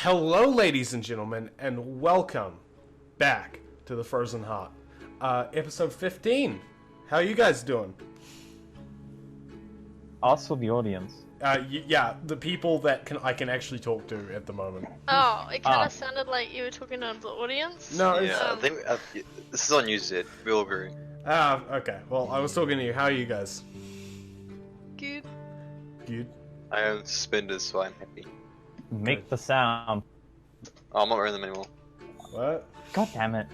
Hello, ladies and gentlemen, and welcome back to the Frozen Heart, episode 15. How are you guys doing? Us or the audience? Yeah, the people that I can actually talk to at the moment. Oh, it kind of sounded like you were talking to the audience. No, Yeah, I think this is on you, Zed. We all agree. Okay. Well, I was talking to you. How are you guys? Good. Good. I am suspended, so I'm happy. Make the sound. Oh, I'm not wearing them anymore. What? God damn it.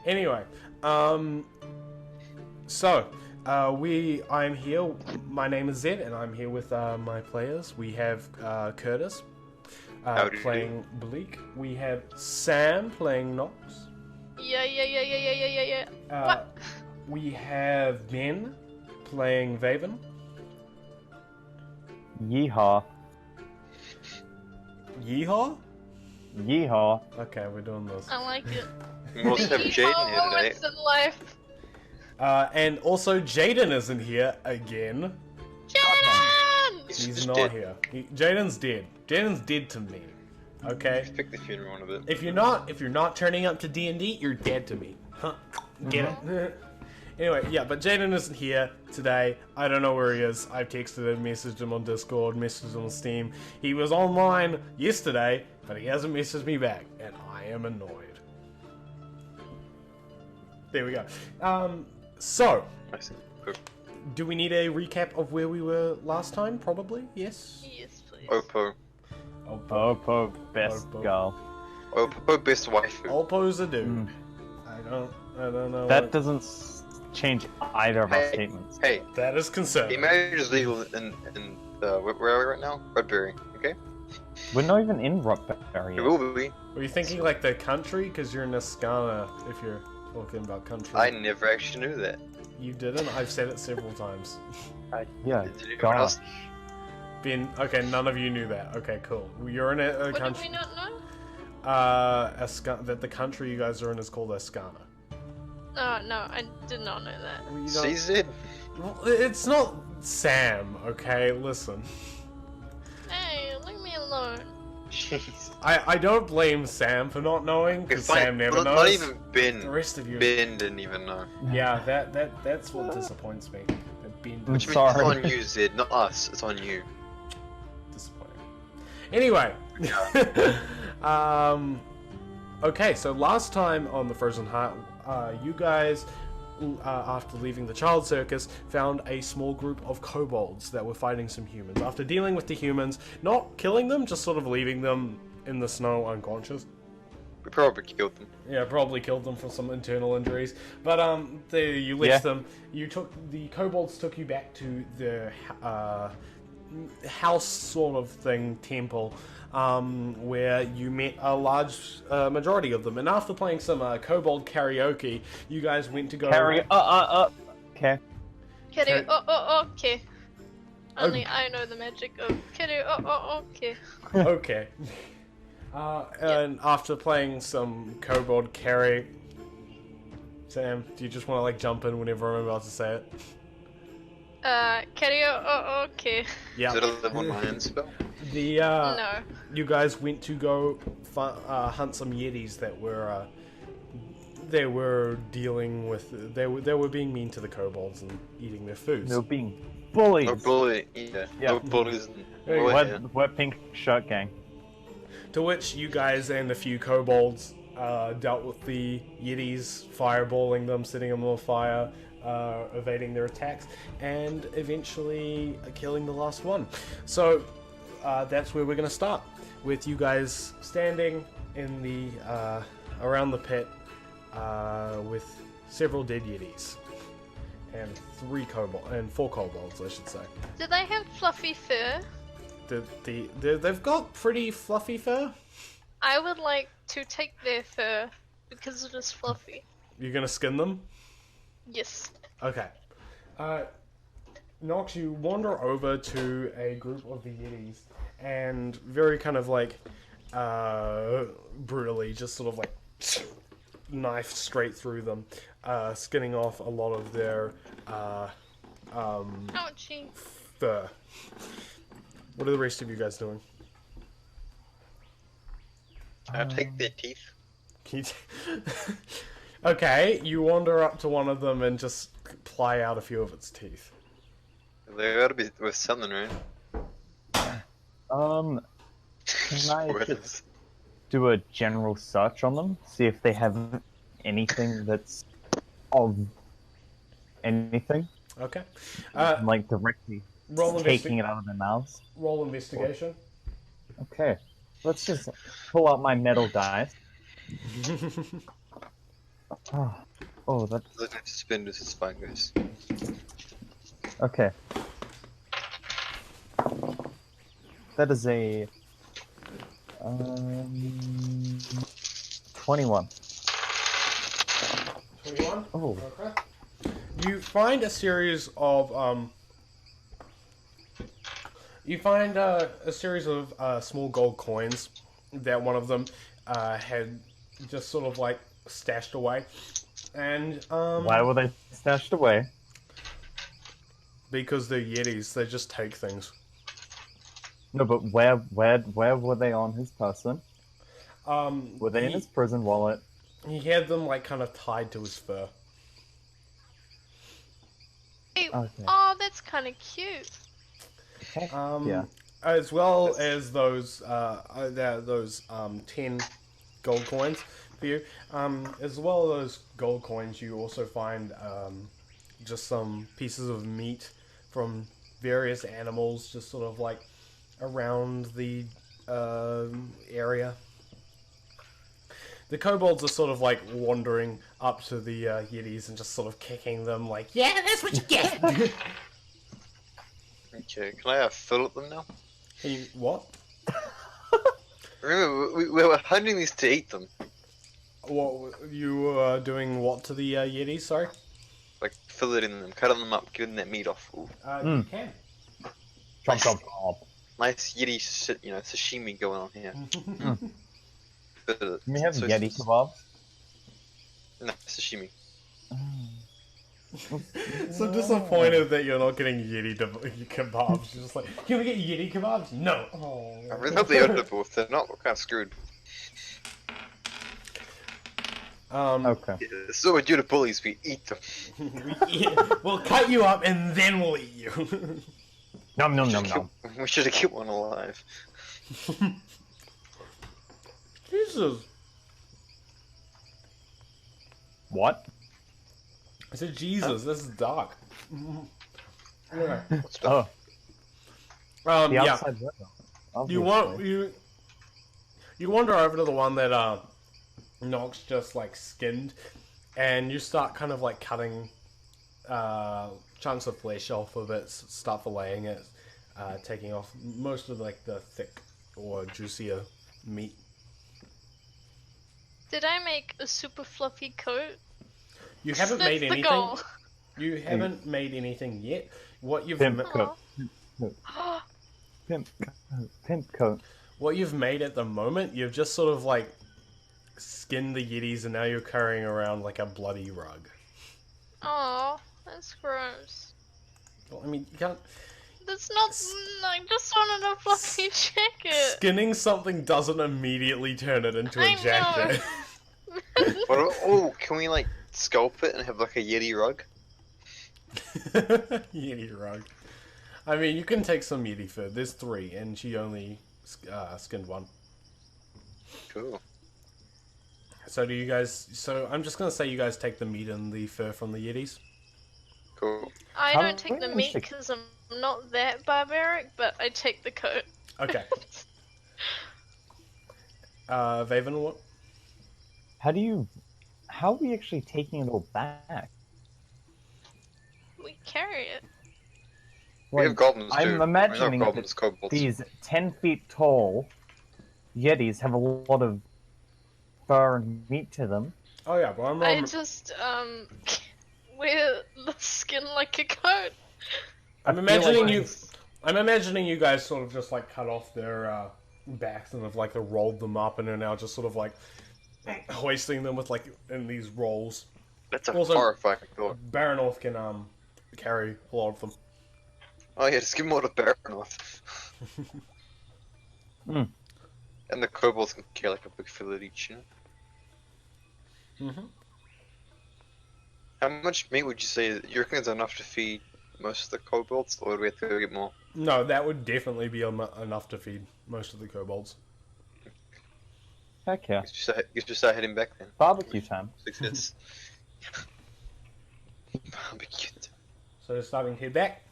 Anyway, I'm here. My name is Zed, and I'm here with my players. We have Curtis playing Bleak. We have Sam playing Nox. Yeah. What? We have Ben playing Vaven. Yeehaw. Yeehaw? Yeehaw. Okay, we're doing this. I like it. We also have Jaden here today. Moments in life. And also Jaden isn't here again. Jaden! He's just not dead. here. Jaden's dead. Jaden's dead to me. Okay? Pick the funeral one of it. If you're not turning up to D&D, you're dead to me. Huh? Get it? Anyway, yeah, but Jaden isn't here today. I don't know where he is. I've texted him, messaged him on Discord, messaged him on Steam. He was online yesterday, but he hasn't messaged me back, and I am annoyed. There we go. So, I see. Good. do we need a recap of where we were last time? Probably, yes? Yes, please. Oppo. Popo, best Popo. girl. Oppo, best waifu. Oppo's a dude. I don't know. That what- doesn't change either of our Hey, statements. hey, That is concerning. the marriage is legal in where are we right now? Rupberry, okay? We're not even in Rupberry It yet. will be. Were you thinking like the country? Because you're in Ascana, if you're talking about country. I never actually knew that. You didn't? I've said it several times. Yeah, Did anyone God. else? Ben, okay, none of you knew that. Okay, cool. You're in a What did country. we not know? That the country you guys are in is called Ascana. Oh, no, I did not know that. Well, you See, don't- Zed? Well, it's not Sam, okay? Listen. Hey, leave me alone. Jeez. I don't blame Sam for not knowing, because Fine, Sam never not, knows. Not even Ben. The rest of you. Ben didn't even know. Yeah, that's what disappoints me. That Ben I'm Which means sorry. it's on you, Zed, not us. It's on you. disappointing. Anyway. Okay, so last time on the Frozen Heart, you guys, after leaving the child circus, found a small group of kobolds that were fighting some humans. After dealing with the humans, not killing them, just sort of leaving them in the snow unconscious. We probably killed them. Yeah, probably killed them for some internal injuries. But you left Yeah. them. The kobolds took you back to the house sort of thing, temple, where you met a large majority of them. And after playing some kobold karaoke, you guys went to go. Okay. Kitty, Okay. okay. Only I know the magic of Kitty, okay. Okay. And after playing some kobold carry, Sam, do you just want to like jump in whenever I'm about to say it? Kitty, okay. Yeah. Is it a level 9 spell? The No. you guys went to go hunt some yetis that were they were dealing with they were being mean to the kobolds and eating their foods. They're being bullies. No bully, yeah. Yeah. No bullies. Hey, We're pink shirt gang. To which you guys and a few kobolds dealt with the yetis, fireballing them, setting them on fire, evading their attacks, and eventually killing the last one. So that's where we're going to start, with you guys standing in the around the pit with several dead yetis and four kobolds, I should say. Do they have fluffy fur? They've got pretty fluffy fur. I would like to take their fur because it is fluffy. You're gonna skin them? Yes. Okay. Nox, you wander over to a group of the yetis and very kind of like brutally just sort of like knife straight through them, skinning off a lot of their Ouchie. fur. What are the rest of you guys doing? Can I take their teeth? Can you okay, you wander up to one of them and just ply out a few of its teeth. They gotta be with something, right? Can I What just is- do a general search on them? See if they have anything that's of anything? Okay. Like directly Roll taking it out of their mouths? Roll investigation. Okay. Let's just pull out my metal dice. Oh, that's... Let's have to spin this is fine, guys. Okay. That is a... 21. 21? Oh. Okay. You find a series of small gold coins that one of them had just sort of like stashed away, and Why were they stashed away? because they're Yetis, they just take things. No, but where were they on his person? Were they in his prison wallet? He had them like kind of tied to his fur. Hey, Okay. oh, that's kind of cute. Yeah. As well as those 10 gold coins for you. As well as those gold coins, you also find just some pieces of meat from various animals, just sort of like around the area. The kobolds are sort of like wandering up to the Yetis and just sort of kicking them, like, yeah, that's what you get! Okay, can I fill up them now? Hey, what? Remember, we were hunting these to eat them. What, you were doing what to the Yetis, sorry? Like, fill it in them, cutting them up, getting that meat off. Ooh. You can. Chomp chomp chomp. Nice Yeti sashimi going on here. Can we have Yeti kebabs? No, sashimi. So disappointed that you're not getting Yeti kebabs. You're just like, can we get Yeti kebabs? No. Oh. I really hope they open it, but if they're not, we're kind of screwed. Okay. Yeah, so we're due to bullies, we eat them. We'll cut you up and then we'll eat you. Nom nom nom nom. We should have kept one alive. Jesus. What? I said Jesus, this is dark. Okay. Oh, the Yeah. outside window. You wander over to the one that Nox just like skinned, and you start kind of like cutting chunks of flesh off of it, start filleting it, taking off most of like the thick or juicier meat. Did I make a super fluffy coat? You haven't That's made the anything. goal. You haven't made anything yet. What you've Pimp ma- coat. Pimp coat. what you've made at the moment, you've just sort of like skinned the Yetis, and now you're carrying around like a bloody rug. Oh, that's gross. Well, I mean, you can't. That's not. I just wanted a fluffy jacket. Skinning something doesn't immediately turn it into a I know. jacket. What about, oh, can we like sculpt it and have like a Yeti rug? Yeti rug. I mean, you can take some Yeti fur. There's 3, and she only skinned 1. Cool. So do you guys? So I'm just gonna say you guys take the meat and the fur from the Yetis. Cool. I How don't take the meat realistic- because I'm not that barbaric, but I take the coat. Okay. Vaven, what? How are we actually taking it all back? We carry it. We have goblins too. I'm imagining not goblins, that kobolds. these 10 feet tall Yetis have a lot of fur and meat to them. Oh yeah, but I'm I just wear the skin like a coat. I'm I feel imagining like you. I'm imagining you guys sort of just like cut off their backs and have like rolled them up and are now just sort of like hoisting them with like in these rolls. That's a Also- horrifying thought. Baronorth can carry a lot of them. Oh yeah, just give him all the Baronorth. And the kobolds can carry like a big fillet each, you know? Mm-hmm. How much meat would you say you reckon is enough to feed most of the kobolds, or do we have to go get more? No, that would definitely be enough to feed most of the kobolds. Heck yeah. Guess we start heading back then. Barbecue time. Success. Barbecue. So starting to head back.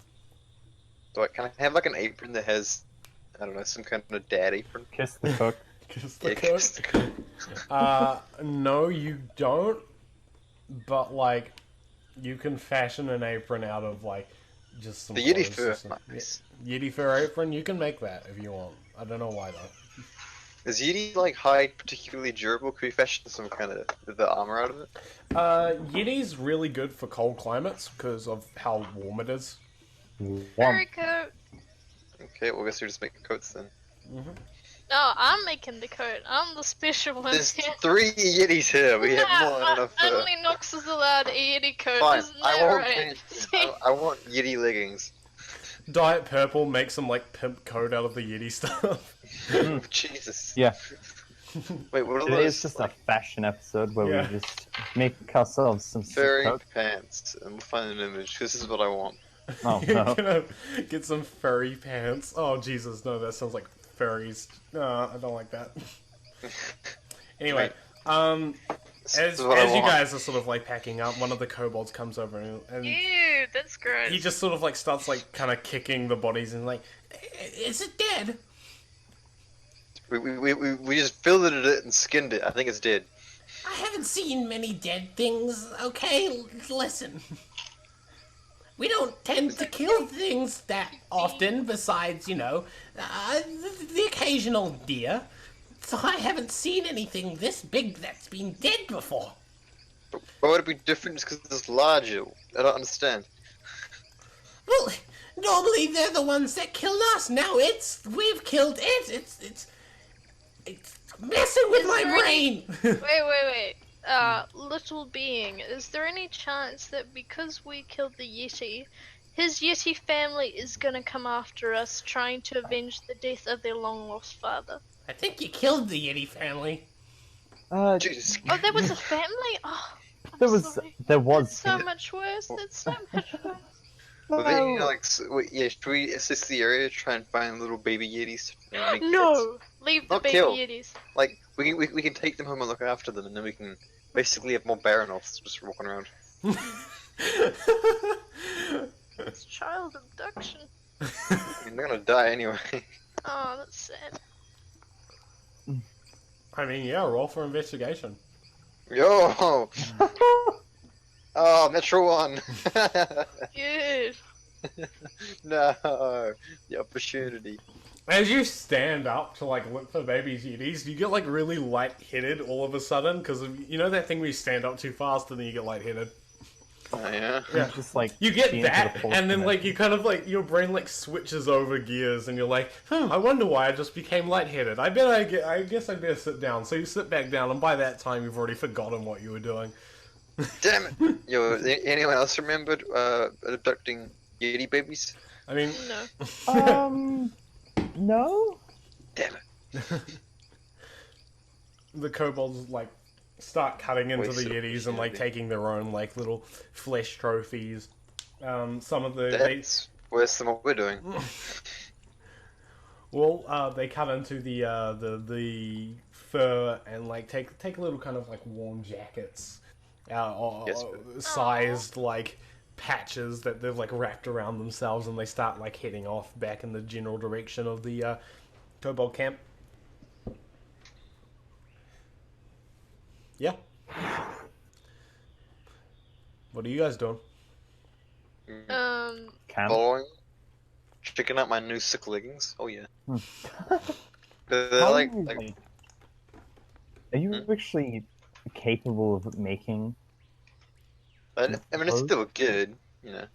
Can I have like an apron that has, I don't know, some kind of dad apron? Kiss the cook. Kiss the Yeah, cook. kiss the cook. No, you don't. But like, you can fashion an apron out of like just some The Yeti clothes fur. or some- Nice. Yeti fur apron. You can make that if you want. I don't know why though. Is Yeti like hide particularly durable? Could we fashion some kind of the armor out of it? Yeti's really good for cold climates because of how warm it is. Furry coat. Okay, well I guess we just make coats then. No, I'm making the coat. I'm the special one There's here. 3 Yetis here. We have more than enough. Only Nox is allowed a Yeti coat, Fine, isn't I that won't right? change it. I want Yeti leggings. Diet Purple makes some like pimp coat out of the Yeti stuff. Jesus. Yeah. Wait, what are Today those? is just a fashion episode where Yeah. we just make ourselves some sick Furry coat. pants, and we'll find an image. This is what I want. Oh You're no. gonna get some furry pants. Oh Jesus, no, that sounds like furries. No, I don't like that. Anyway, This as is what I you want. guys are sort of like packing up, one of the kobolds comes over and Ew, that's gross. he just sort of like starts like kind of kicking the bodies and like, is it dead? We just filleted it and skinned it. I think it's dead. I haven't seen many dead things. Okay, listen. We don't tend to kill things that often, besides, you know, the occasional deer. So I haven't seen anything this big that's been dead before. Why would it be different just because it's larger? I don't understand. Well, normally they're the ones that killed us. Now we've killed it. It's messing with Is my there brain. Wait. Little being, is there any chance that because we killed the Yeti, his Yeti family is gonna come after us trying to avenge the death of their long lost father? I think you killed the Yeti family. Jesus. Oh, there was a family? Oh, I'm There was. sorry. There was. That's so much worse. That's so much worse. Well, then, you know, like, wait, yeah, should we assist the area, try and find little baby Yetis? And make pets? No! Leave the Not baby kill. Yetis. Like, we can take them home and look after them, and then we can basically have more Baronoffs just walking around. It's child abduction. I mean, they're gonna die anyway. Oh, that's sad. I mean, yeah, roll for investigation. Yo! Oh, Metro 1! Good. No! The opportunity. As you stand up to like look for baby Yetis, you get like really lightheaded all of a sudden because you know that thing where you stand up too fast and then you get lightheaded. Oh, yeah? Yeah. Just like You get being to that, the full and then extent. like you kind of like your brain like switches over gears, and you're like, I wonder why I just became lightheaded. I guess I better sit down. So you sit back down, and by that time you've already forgotten what you were doing. Damn it! Yo, anyone else remembered abducting Yeti babies? I mean, No. No. Damn it. the kobolds like start cutting into the Wasted Yetis and like opportunity. taking their own like little flesh trophies. Some of the That's worse than what we're doing. they cut into the fur and like take little kind of like warm jackets, Yes, sized like patches that they've like wrapped around themselves, and they start like heading off back in the general direction of the kobold camp. Yeah. What are you guys doing? Camp. Following, checking out my new sick leggings. Oh yeah. They're How like, are you actually capable of making? I mean, it's still good, you know.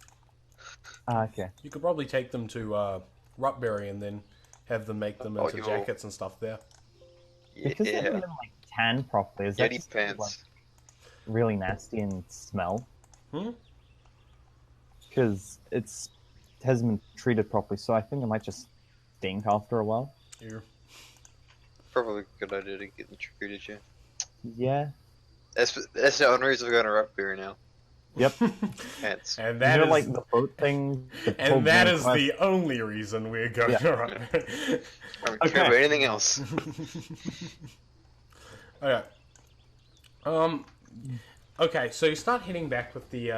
Okay. You could probably take them to Rupberry and then have them make them Oh, into yo. jackets and stuff there. Because they don't Yeah. even like tan properly. Is that Yeti just, pants. like really nasty and smell? Hmm? Because it hasn't been treated properly, so I think it might just stink after a while. Here. probably a good idea to get electrocuted, yeah. Yeah. That's the only reason we're going to Rupberry now. Yep. Pants. And You that know, is like the boat thing. and that is the only reason we're going Yeah. to Rupberry. I don't care Okay. about anything else. Okay. Okay, so you start heading back with the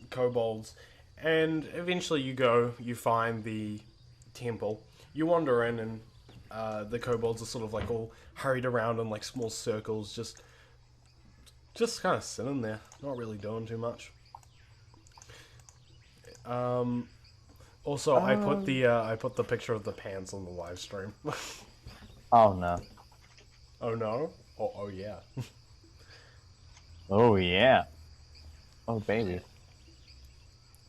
kobolds, and eventually you find the temple. You wander in, and the kobolds are sort of like all hurried around in like small circles, just kind of sitting there, not really doing too much. Also, I put the picture of the pants on the live stream. Oh no. Oh no? Oh yeah. Oh yeah. Oh baby.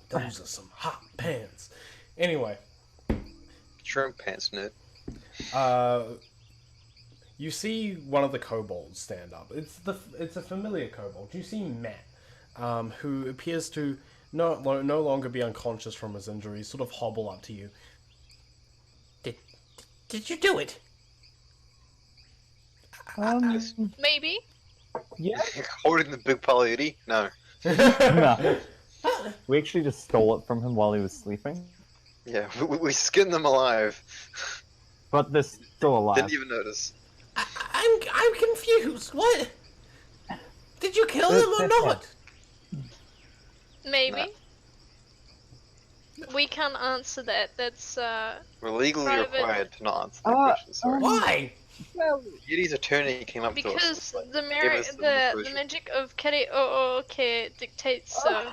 Those are some hot pants. Anyway, Shrimp pants, nerd. you see one of the kobolds stand up. It's a familiar kobold. You see Matt, who appears to no longer be unconscious from his injuries, sort of hobble up to you. Did you do it? Maybe. Yeah. Holding the big palette? No. No. We actually just stole it from him while he was sleeping. Yeah, we skinned them alive. But they're still alive. Didn't even notice. I'm confused. What? Did you kill They're- them or they're not? Maybe. We can't answer that. That's We're legally Private. required to not answer that Uh, question, sorry. Why? Well, Yeti's attorney came up to us. because and was the like, "Give us the disclosure." magic of Karaoke dictates so.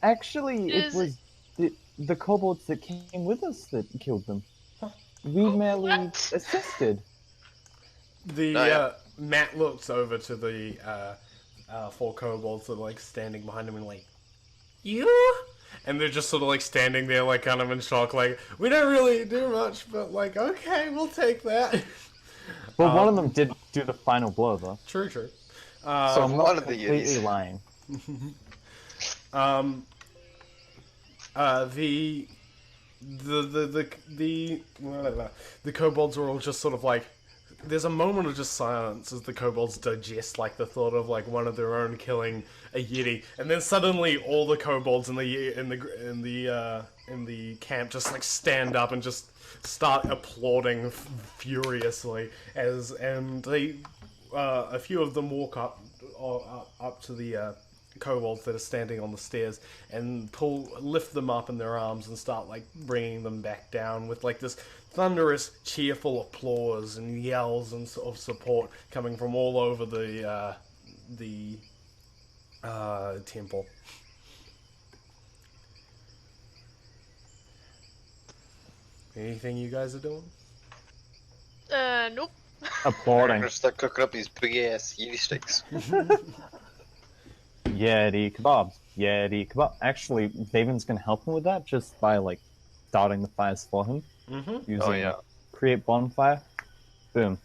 actually, it Is- was the kobolds that came with us that killed them. We merely What? assisted. The Oh, yeah. Matt looks over to the four kobolds that are like standing behind him and like, you? And they're just sort of like standing there, like kind of in shock, like we don't really do much, but like okay, we'll take that. But one of them did do the final blow, though. True. So Uh, I'm one not of the completely Yetis. lying. the kobolds are all just sort of like. There's a moment of just silence as the kobolds digest like the thought of like one of their own killing a yeti, and then suddenly all the kobolds in the camp just like stand up and just start applauding furiously and they a few of them walk up to the kobolds that are standing on the stairs and lift them up in their arms and start like bringing them back down with like this thunderous, cheerful applause and yells and of support coming from all over the temple. Anything you guys are doing? Nope. I'm Applauding. gonna start cooking up these big ass Yeti sticks. Yeti kebabs. Yeti kebab. Actually, Vaven's gonna help him with that just by like starting the fires for him. Mm-hmm. Using Oh, yeah. create bonfire. Boom.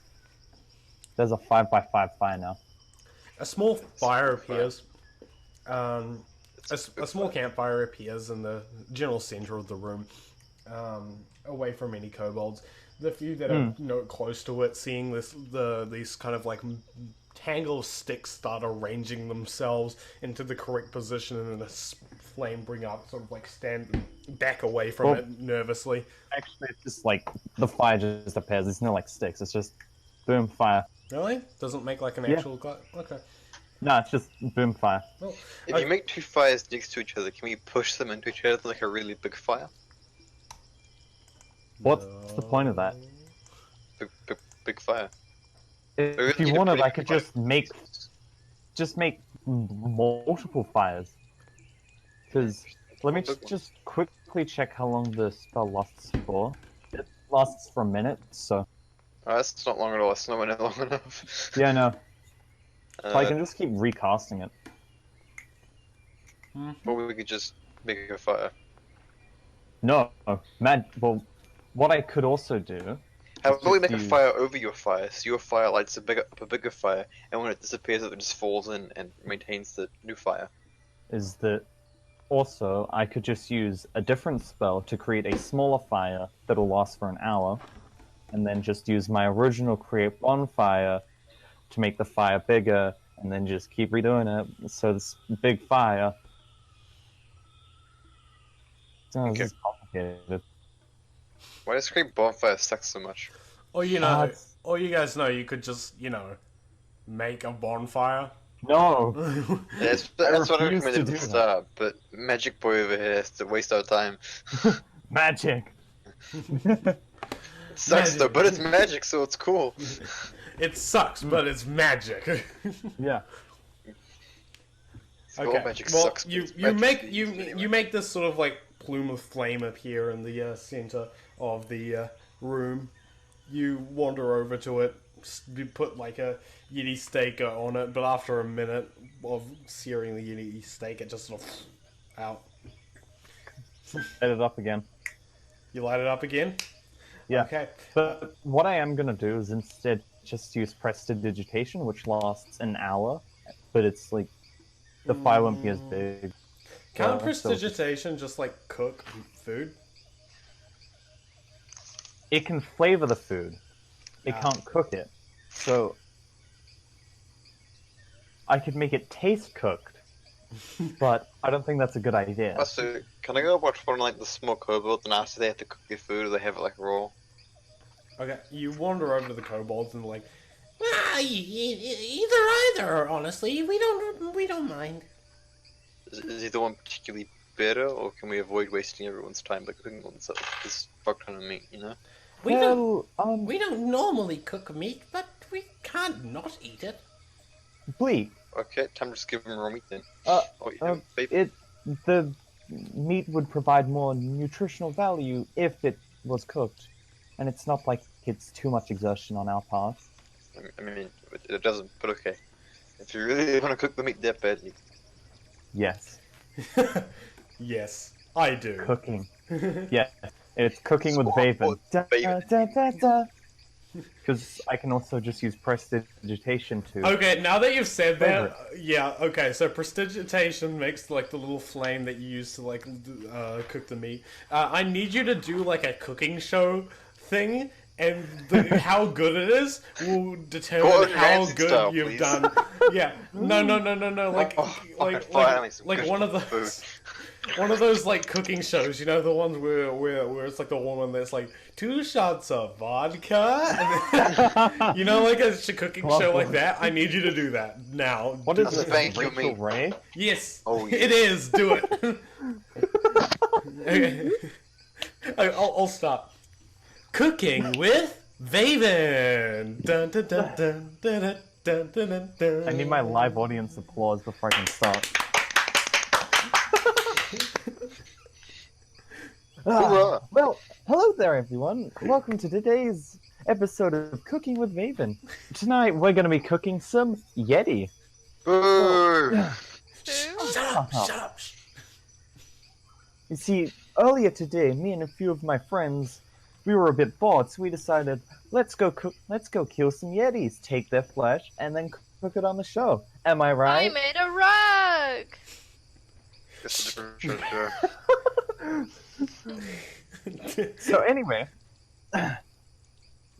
There's a 5x5 fire now. A small fire appears. A small campfire appears in the general center of the room, away from any kobolds. The few that are close to it, seeing these kind of like tangle of sticks start arranging themselves into the correct position, and then a flame bring up, sort of like stand back away from it nervously. Actually, it's just like the fire just appears. There's no like sticks. It's just boom fire. Really? Doesn't make like an Yeah. actual okay. No, it's just boom fire. Well, If you make two fires next to each other, can we push them into each other like a really big fire? What's the point of that? Big fire. If need you to wanted, put I it could in just make multiple fires. Because let me just quickly check how long the spell lasts for. It lasts for a minute, so Oh, that's not long at all. It's not long enough. yeah, no. So I Uh, can just keep recasting it. or we could just make a fire. No, well, what I could also do. How is about we just make a use- fire over your fire, so your fire lights a bigger fire, and when it disappears, it just falls in and maintains the new fire. Is that Also, I could just use a different spell to create a smaller fire that'll last for an hour, and then just use my original create bonfire to make the fire bigger, and then just keep redoing it. So this big fire. So Okay. this is complicated. Why does create bonfire suck so much? Or you know, it's- or you guys know you could just make a bonfire. No! Yeah, that's what I refuse to recommended at do the that. start, but Magic Boy over here has to waste our time. Magic! It sucks though, but it's magic, so it's cool. It sucks, but it's magic. Yeah. Skull magic well, sucks. but you it's you magic. make you make this sort of like plume of flame appear in the center of the room. You wander over to it. You put like a Yeti steak on it, but after a minute of searing the Yeti steak, it just sort of out. Set it up again. You light it up again. Yeah. Okay. But what I am gonna do is instead just use prestidigitation, which lasts an hour, but it's like the fire won't be as big. Can't so- prestidigitation just like cook food? It can flavor the food. It Ah. can't cook it. So I could make it taste cooked, but I don't think that's a good idea. Also, can I go watch one of like the small kobolds and after they have to cook their food or they have it like raw? Okay, you wander over to the kobolds and like, either, honestly, we don't mind. Is either one particularly better, or can we avoid wasting everyone's time by cooking all this fuck ton of meat, you know? We don't. normally cook meat, but we can't not eat it. Bleak. Okay, time to just give them raw meat then. Uh, Oh, you know, baby. The meat would provide more nutritional value if it was cooked, and it's not like it's too much exertion on our part. I mean, it doesn't, but okay. If you really want to cook the meat that badly, Yes, Yes, I do. cooking. Yes, it's cooking with Swap Vaven. with Vaven. Because I can also just use prestidigitation to. Okay, now that you've said that, Flavor yeah, okay, so prestidigitation makes like the little flame that you use to like cook the meat. I need you to do like a cooking show thing, and how good it is will determine Gordon how Ramsay good style, you've please. done. Yeah, no, like Oh, finally some like good one of food. those. One of those like cooking shows, you know, the ones where it's like the woman that's like 2 shots of vodka, and then, you know, like a cooking show like that. I need you to do that now. What Do is it. this? Thank you, Rachel mate. Ray? Yes, Oh, yeah. it is. Do it. Okay. I'll stop. Cooking with Vaven. Dun, dun, dun, dun, dun, dun, dun, dun, dun, dun. I need my live audience applause before I can start. Hoorah. Well, hello there, everyone. Welcome to today's episode of Cooking with Vaven. Tonight, we're going to be cooking some Yeti. Boo! Who? Shut up! Shut up! You see, earlier today, me and a few of my friends, we were a bit bored, so we decided, let's go kill some Yetis, take their flesh, and then cook it on the show. Am I I right? made a rug! It's a different show. So anyway,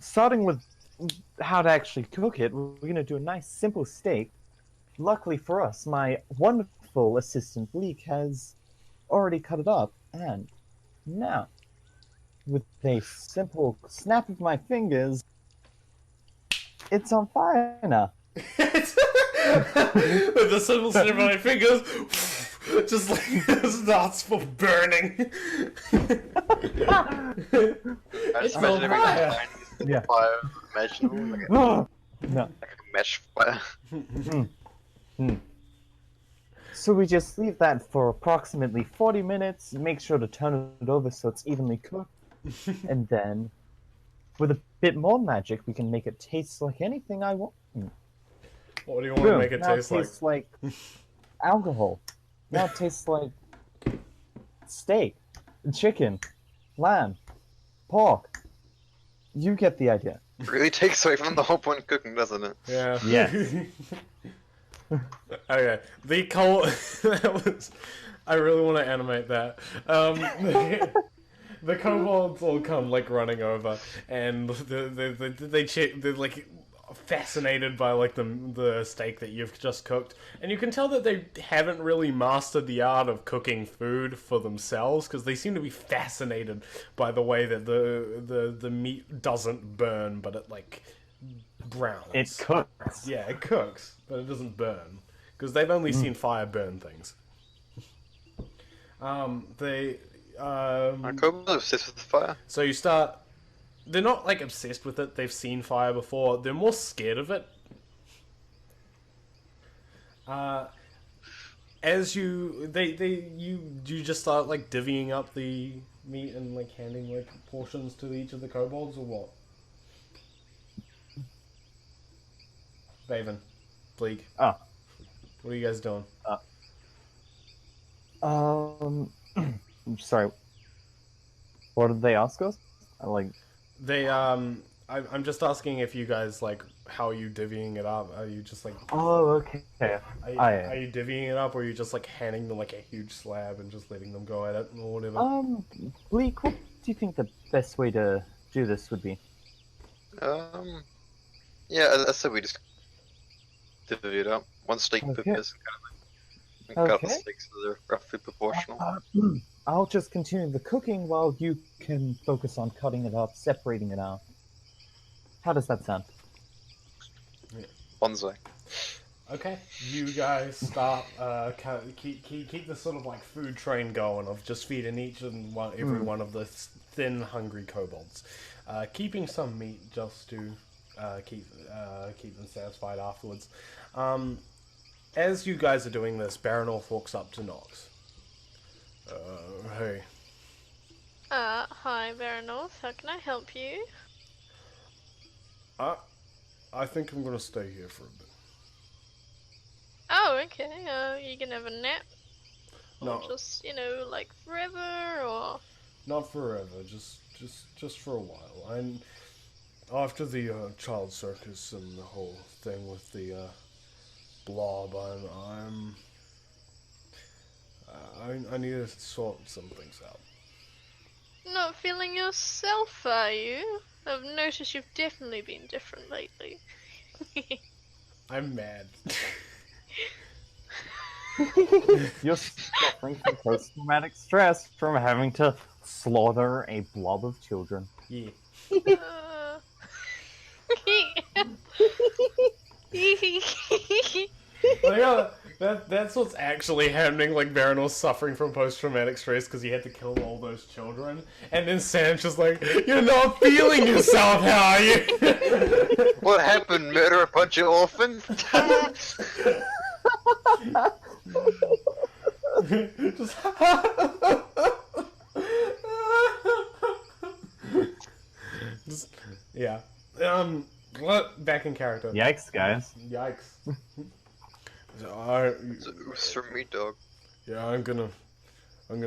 starting with how to actually cook it, we're going to do a nice simple steak. Luckily for us, my wonderful assistant Bleak has already cut it up, and now, with a simple snap of my fingers, it's on fire now. With the simple snap of my fingers, just like it starts for burning. I It's just imagine on every fire. tiny Yeah. fire imaginable, like No. a match fire. So we just leave that for approximately 40 minutes, make sure to turn it over so it's evenly cooked, and then, with a bit more magic, we can make it taste like anything I want. What do you want to Boom. make it Now taste like? tastes like alcohol. Now it tastes like steak, chicken, lamb, pork. You get the idea. Really takes away from the whole point of cooking, doesn't it? Yeah. Yeah. Okay. The that was I really want to animate that. The kobolds all come like running over, and they're like fascinated by like the steak that you've just cooked, and you can tell that they haven't really mastered the art of cooking food for themselves because they seem to be fascinated by the way that the meat doesn't burn, but it like browns. It cooks. Yeah, it cooks, but it doesn't burn because they've only seen fire burn things. Are kobolds obsessed with fire? So you start. They're not like obsessed with it. They've seen fire before. They're more scared of it. As you just start like divvying up the meat and like handing like portions to each of the kobolds or what? Baven, Bleak. Oh. What are you guys doing? I'm sorry. What did they ask us? They I'm just asking if you guys like how are you divvying it up? Are you just like Oh, okay. are you divvying it up, or are you just like handing them like a huge slab and just letting them go at it or whatever? Bleak, what do you think the best way to do this would be? Yeah, I said we just divvy it up. One steak per Okay. person, kind of like. And cut up the Okay. steaks so they're roughly proportional. I'll just continue the cooking while you can focus on cutting it up, separating it out. How does that sound? Bonsai. Okay, you guys start keep this sort of like food train going of just feeding every one of the thin, hungry kobolds, keeping some meat just to keep them satisfied afterwards. As you guys are doing this, Baronorth walks up to Nox. Hey. Hi, Baronorth. How can I help you? I think I'm gonna stay here for a bit. Oh, okay. You can have a nap? No, Or just, like forever, or... not forever. Just for a while. And after the child circus and the whole thing with the blob, I need to sort some things out. Not feeling yourself, are you? I've noticed you've definitely been different lately. I'm mad. You're suffering from post-traumatic stress from having to slaughter a blob of children. Yeah. That's what's actually happening. Like Baronor's suffering from post-traumatic stress because he had to kill all those children, and then Sam's just like, "You're not feeling yourself, how are you?" What happened? Murder a bunch of orphans? Just yeah. Back in character. Yikes, guys. Yikes. It was from me, dog. Yeah, I'm gonna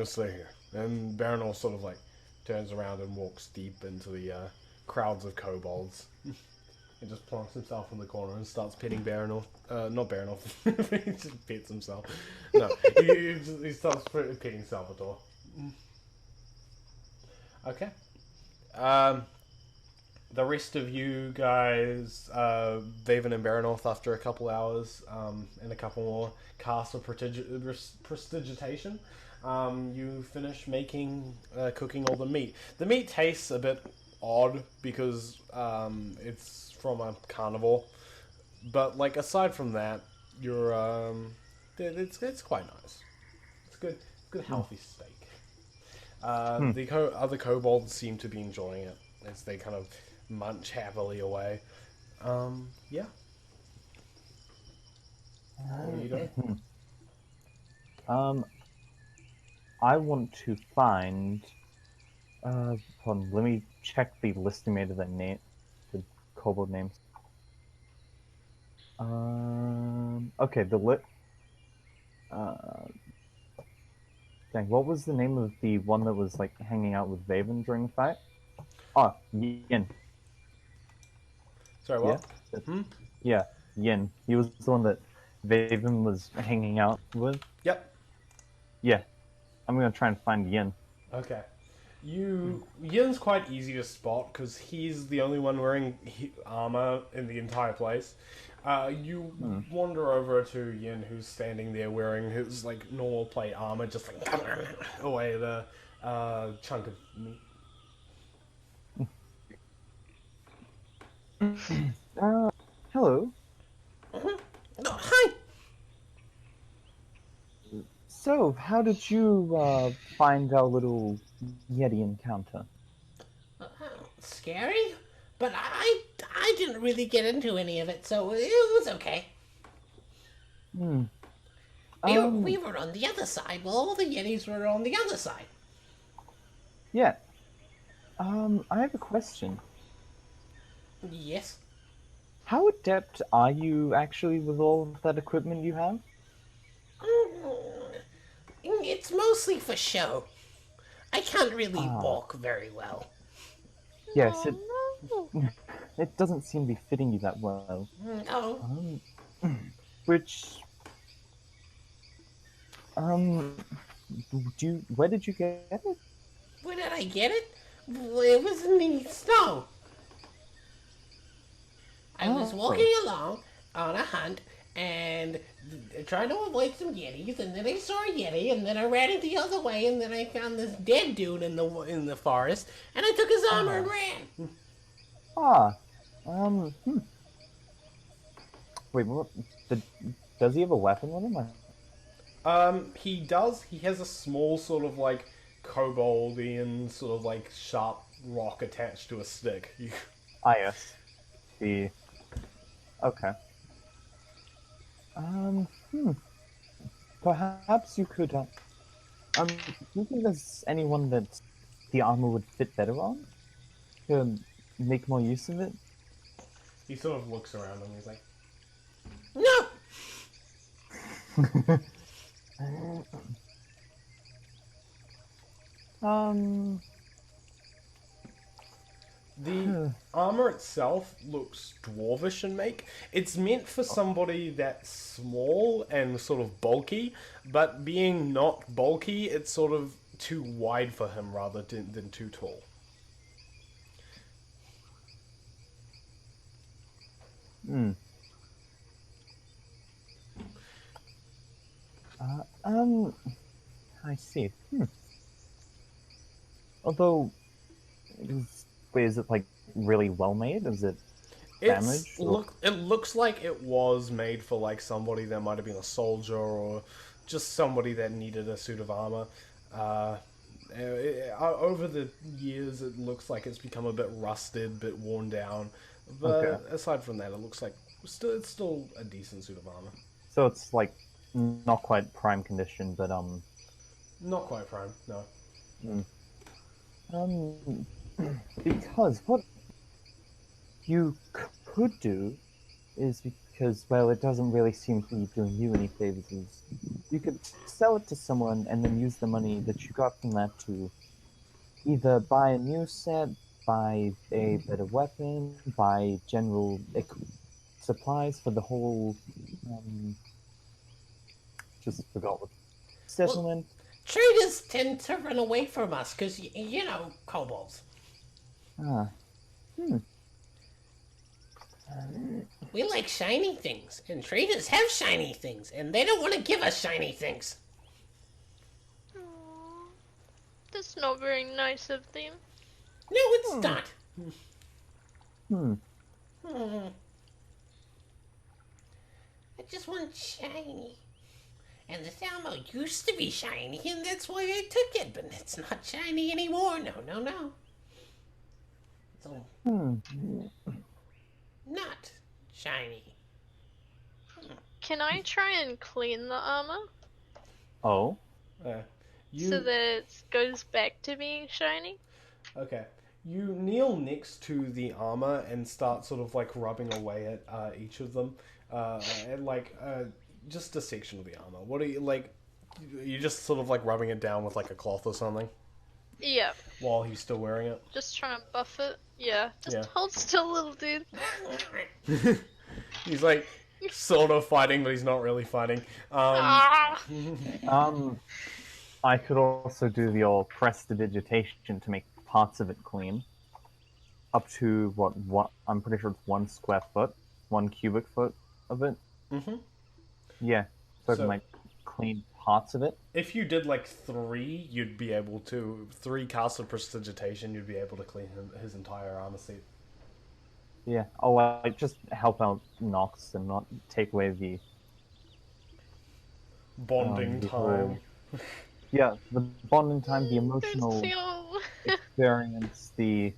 stay here. And Baronor sort of like turns around and walks deep into the crowds of kobolds. And just plonks himself in the corner and starts petting Baronor. Not Baronor. He just pets himself. No, he starts petting Salvatore. Okay. The rest of you guys, Vaven and Baronorth, after a couple hours and a couple more casts of prestidigitation, you finish cooking all the meat. The meat tastes a bit odd because it's from a carnivore, but like aside from that, you're it's quite nice. It's good, healthy steak. The other kobolds seem to be enjoying it as they kind of munch happily away. Yeah. What are you doing? I want to find. Hold on, let me check the list I made of the kobold names. Okay, dang, what was the name of the one that was like hanging out with Vaven during the fight? Oh, Yin. Sorry, what? Yeah, Yin. He was the one that Vaven was hanging out with. Yep. Yeah, I'm gonna try and find Yin. Okay. Yin's quite easy to spot because he's the only one wearing armor in the entire place. You wander over to Yin, who's standing there wearing his like normal plate armor, just like away the chunk of meat. Hello. Oh, hi. So, how did you find our little Yeti encounter? Scary? But I didn't really get into any of it, so it was okay. Hmm. We were on the other side, while all the Yetis were on the other side. Yeah. I have a question. Yes. How adept are you actually with all of that equipment you have? It's mostly for show. I can't really walk very well. Yes, Oh, no. it doesn't seem to be fitting you that well. No. Which, where did you get it? Where did I get it? It was in the snow. I was walking along on a hunt and trying to avoid some Yetis, and then I saw a Yeti, and then I ran it the other way, and then I found this dead dude in the forest, and I took his armor and ran. Wait, what? Does he have a weapon with him? He does. He has a small sort of like koboldian sort of like sharp rock attached to a stick. Yes. Okay. Perhaps you could, do you think there's anyone that the armor would fit better on? To make more use of it? He sort of looks around and he's like, No! The armor itself looks dwarvish in make. It's meant for somebody that's small and sort of bulky, but being not bulky, it's sort of too wide for him rather than too tall. I see. Although, is it like really well made? Is it damaged? It looks like it was made for like somebody that might have been a soldier or just somebody that needed a suit of armor. Over the years, it looks like it's become a bit rusted, a bit worn down. But aside from that, it looks like it's still a decent suit of armor. So it's like not quite prime condition, but not quite prime, no. Because what you could do is, because, well, it doesn't really seem to be doing you any favors, is you could sell it to someone and then use the money that you got from that to either buy a new set, buy a better weapon, buy general supplies for the whole, just forgot what, settlement. Traders tend to run away from us because, you know, kobolds. We like shiny things, and traders have shiny things, and they don't want to give us shiny things. Aw, that's not very nice of them. No, it's not. I just want shiny. And the Thermo used to be shiny, and that's why I took it, but it's not shiny anymore. No. It's all not shiny. Can I try and clean the armor Oh? so that it goes back to being shiny? Okay. You kneel next to the armor and start sort of like rubbing away at each of them. And like just a section of the armor. What are you like? You just sort of like rubbing it down with like a cloth or something Yeah, while he's still wearing it. just try and buff it. Yeah, just Yeah. hold still, little dude. He's like sort of fighting, but he's not really fighting. Ah! I could also do the old prestidigitation to make parts of it clean. Up to what I'm pretty sure it's 1 square foot, 1 cubic foot of it. Mm-hmm. Yeah, so I can So- like clean parts of it. If you did like 3, you'd be able to 3 casts of prestidigitation. You'd be able to clean his entire armor set. Yeah, I'll like just help out Nox and not take away the Bonding the time. whole- yeah, the bonding time, the emotional Feel... experience, the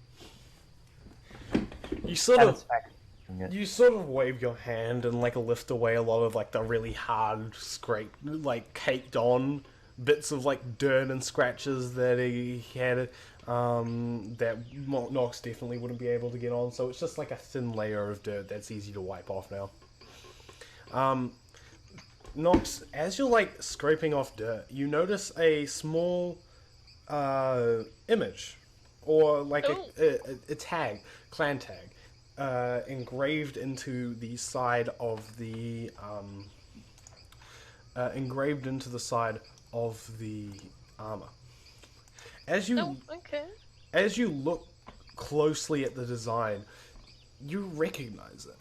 You sort of satisfaction. of it. You sort of wave your hand and like lift away a lot of like the really hard scrape, like caked on bits of like dirt and scratches that he had that Nox definitely wouldn't be able to get on. So it's just like a thin layer of dirt that's easy to wipe off now. Nox, as you're like scraping off dirt, you notice a small image or like a tag, clan tag. Engraved into the side of the armor. As you Oh, okay. as you look closely at the design, you recognize it.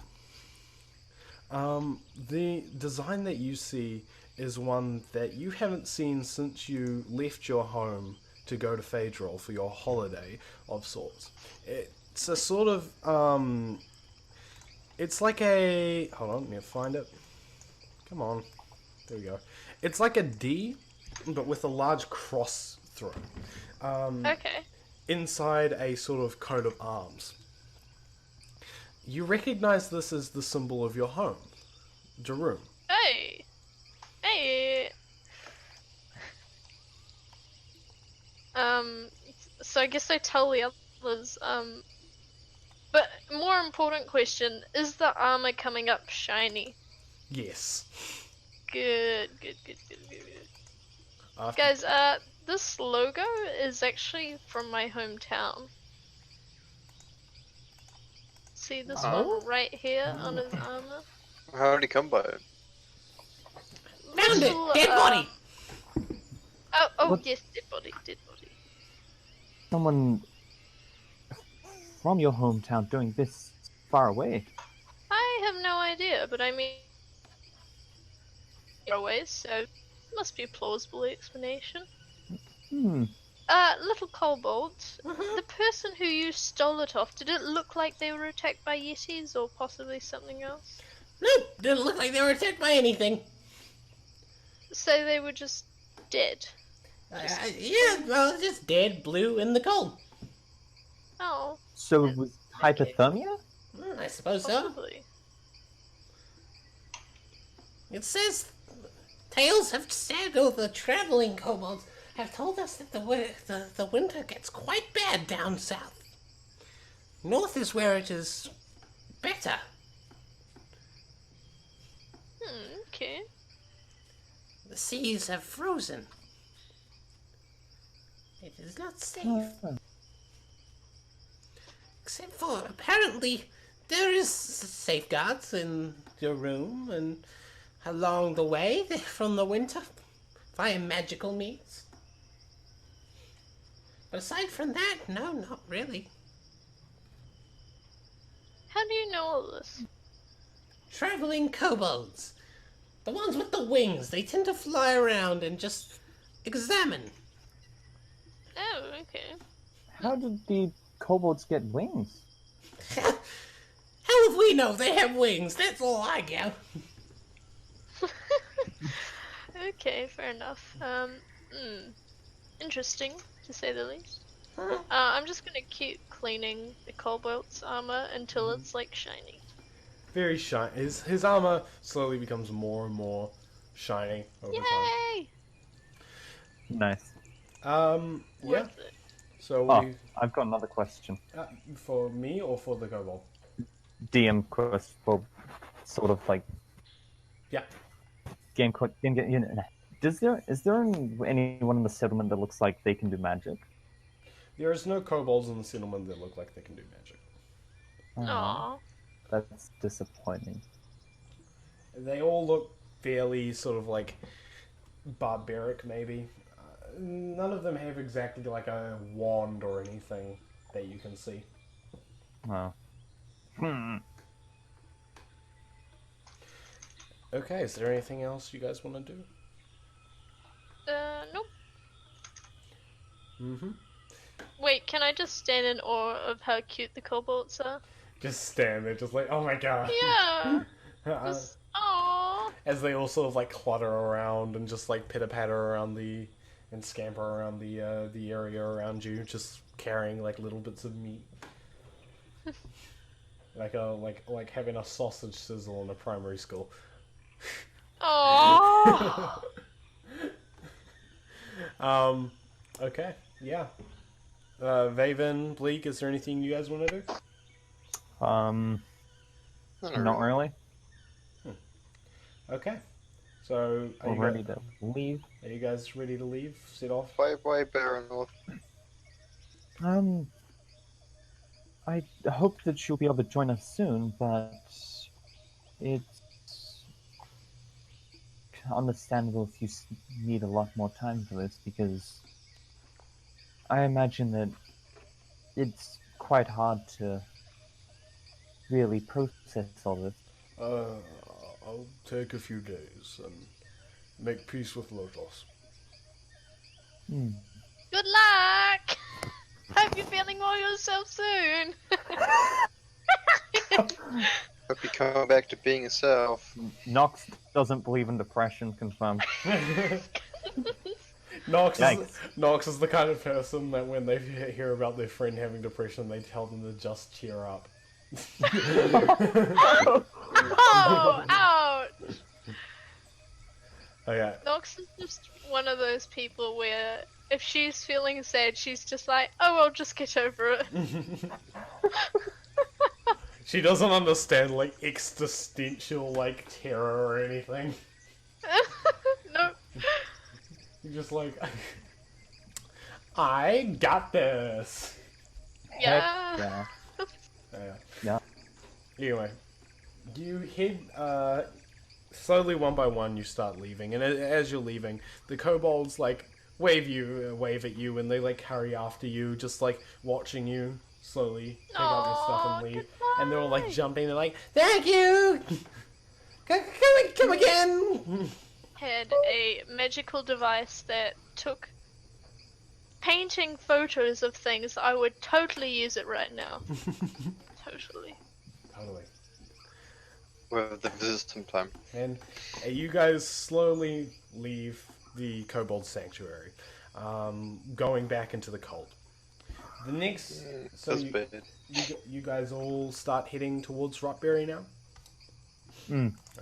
The design that you see is one that you haven't seen since you left your home to go to Phaedrol for your holiday of sorts. It's a sort of, it's like a, hold on, let me find it. Come on. There we go. It's like a D, but with a large cross through it. Okay. Inside a sort of coat of arms. You recognize this as the symbol of your home, Jeroen. Hey! Hey! So I guess I tell the others, but more important question, is the armor coming up shiny? Yes. Good. After- Guys, this logo is actually from my hometown. See this one right here on his armor? How did he come by it? Found it! Little, Dead body! Oh, What? yes, dead body. Someone from your hometown doing this far away. I have no idea, but I mean, away, so must be a plausible explanation. Little kobolds, the person who you stole it off, did it look like they were attacked by yetis or possibly something else? Nope, didn't look like they were attacked by anything. So they were just dead. Yeah, well, just dead, blue, in the cold. Oh, So it was hypothermia? I suppose so. possibly. It says tales have said, the traveling kobolds have told us that the winter gets quite bad down south. North is where it is better. Okay. The seas have frozen. It is not safe. Except for, apparently, there is safeguards in your room and along the way from the winter via magical means. But aside from that, no, not really. How do you know all this? Traveling kobolds. The ones with the wings. They tend to fly around and just examine. Oh, okay. How did the kobolds get wings? How if we know they have wings? That's all I get. Okay, fair enough. Interesting, to say the least. I'm just gonna keep cleaning the kobold's armor until it's like shiny. Very shiny. His armor slowly becomes more and more shiny over time. Yay! Nice. Yeah. Worth it. So Oh, we, I've got another question. for me or for the kobold? DM quest for sort of like Yeah. game. Is there anyone in the settlement that looks like they can do magic? There is no kobolds in the settlement that look like they can do magic. Aww. That's disappointing. They all look fairly sort of like barbaric, maybe. none of them have exactly like a wand or anything that you can see. Oh. Okay, is there anything else you guys want to do? Nope. Mm-hmm. Wait, can I just stand in awe of how cute the kobolds are? Just stand there, just like, oh my god. Yeah. Just, aww. As they all sort of like clutter around and just like pitter patter around and scamper around the area around you, just carrying like little bits of meat. like having a sausage sizzle in a primary school. Aww. Okay, yeah. Vaven, Bleak, is there anything you guys want to do? Not really. Okay. So, We're ready to leave. are you guys ready to leave? Set off? Bye, Baron North. I hope that she'll be able to join us soon, but it's understandable if you need a lot more time for this, because I imagine that it's quite hard to really process all this. I'll take a few days and make peace with Lotos. Good luck! Hope you're feeling well yourself soon! Hope you come back to being yourself. Nox doesn't believe in depression, confirmed. Nox is the kind of person that when they hear about their friend having depression, they tell them to just cheer up. Oh, ouch! Okay. Nox is just one of those people where if she's feeling sad, she's just like, oh, I'll just get over it. She doesn't understand like existential like terror or anything. Nope. You're just like, I got this. Yeah. Yeah. Yeah. Yeah. Anyway, you head slowly one by one. You start leaving, and as you're leaving, the kobolds like wave at you, and they like hurry after you, just like watching you slowly pick up your stuff and leave. And they're all like jumping. They're like, "Thank you, come again." Had a magical device that took painting photos of things. I would totally use it right now. Totally. Totally. We'll have the visit sometime. And you guys slowly leave the Kobold Sanctuary, going back into the cult. The next, so That's bad. you guys all start heading towards Rupberry now.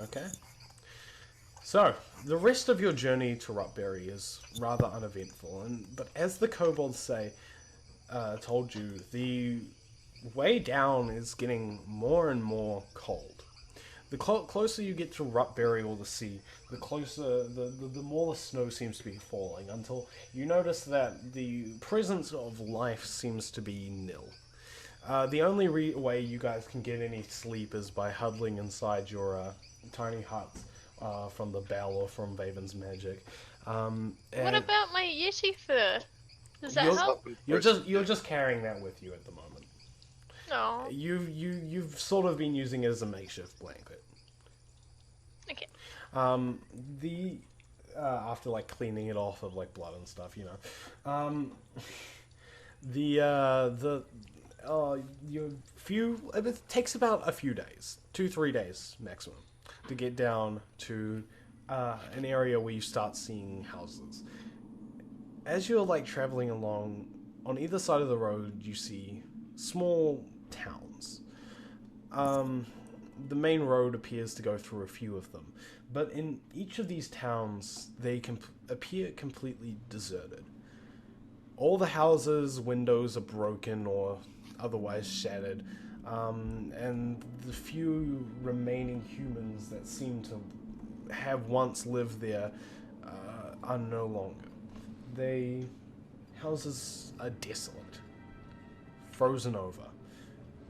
Okay. So the rest of your journey to Rupberry is rather uneventful, but as the Kobolds told you, the way down is getting more and more cold. The closer you get to Rupberry or the sea, the closer, the more the snow seems to be falling, until you notice that the presence of life seems to be nil. The only way you guys can get any sleep is by huddling inside your tiny huts from the bell or from Vaven's magic. What about my Yeti fur? Does that help? You're just carrying that with you at the moment. No. You've sort of been using it as a makeshift blanket. Okay. After like cleaning it off of like blood and stuff, you know. It takes about a few days, 2-3 days maximum, to get down to an area where you start seeing houses. As you're like traveling along, on either side of the road you see small towns. The main road appears to go through a few of them, but in each of these towns they appear completely deserted. All the houses' windows are broken or otherwise shattered, and the few remaining humans that seem to have once lived there are no longer. Houses are desolate, frozen over,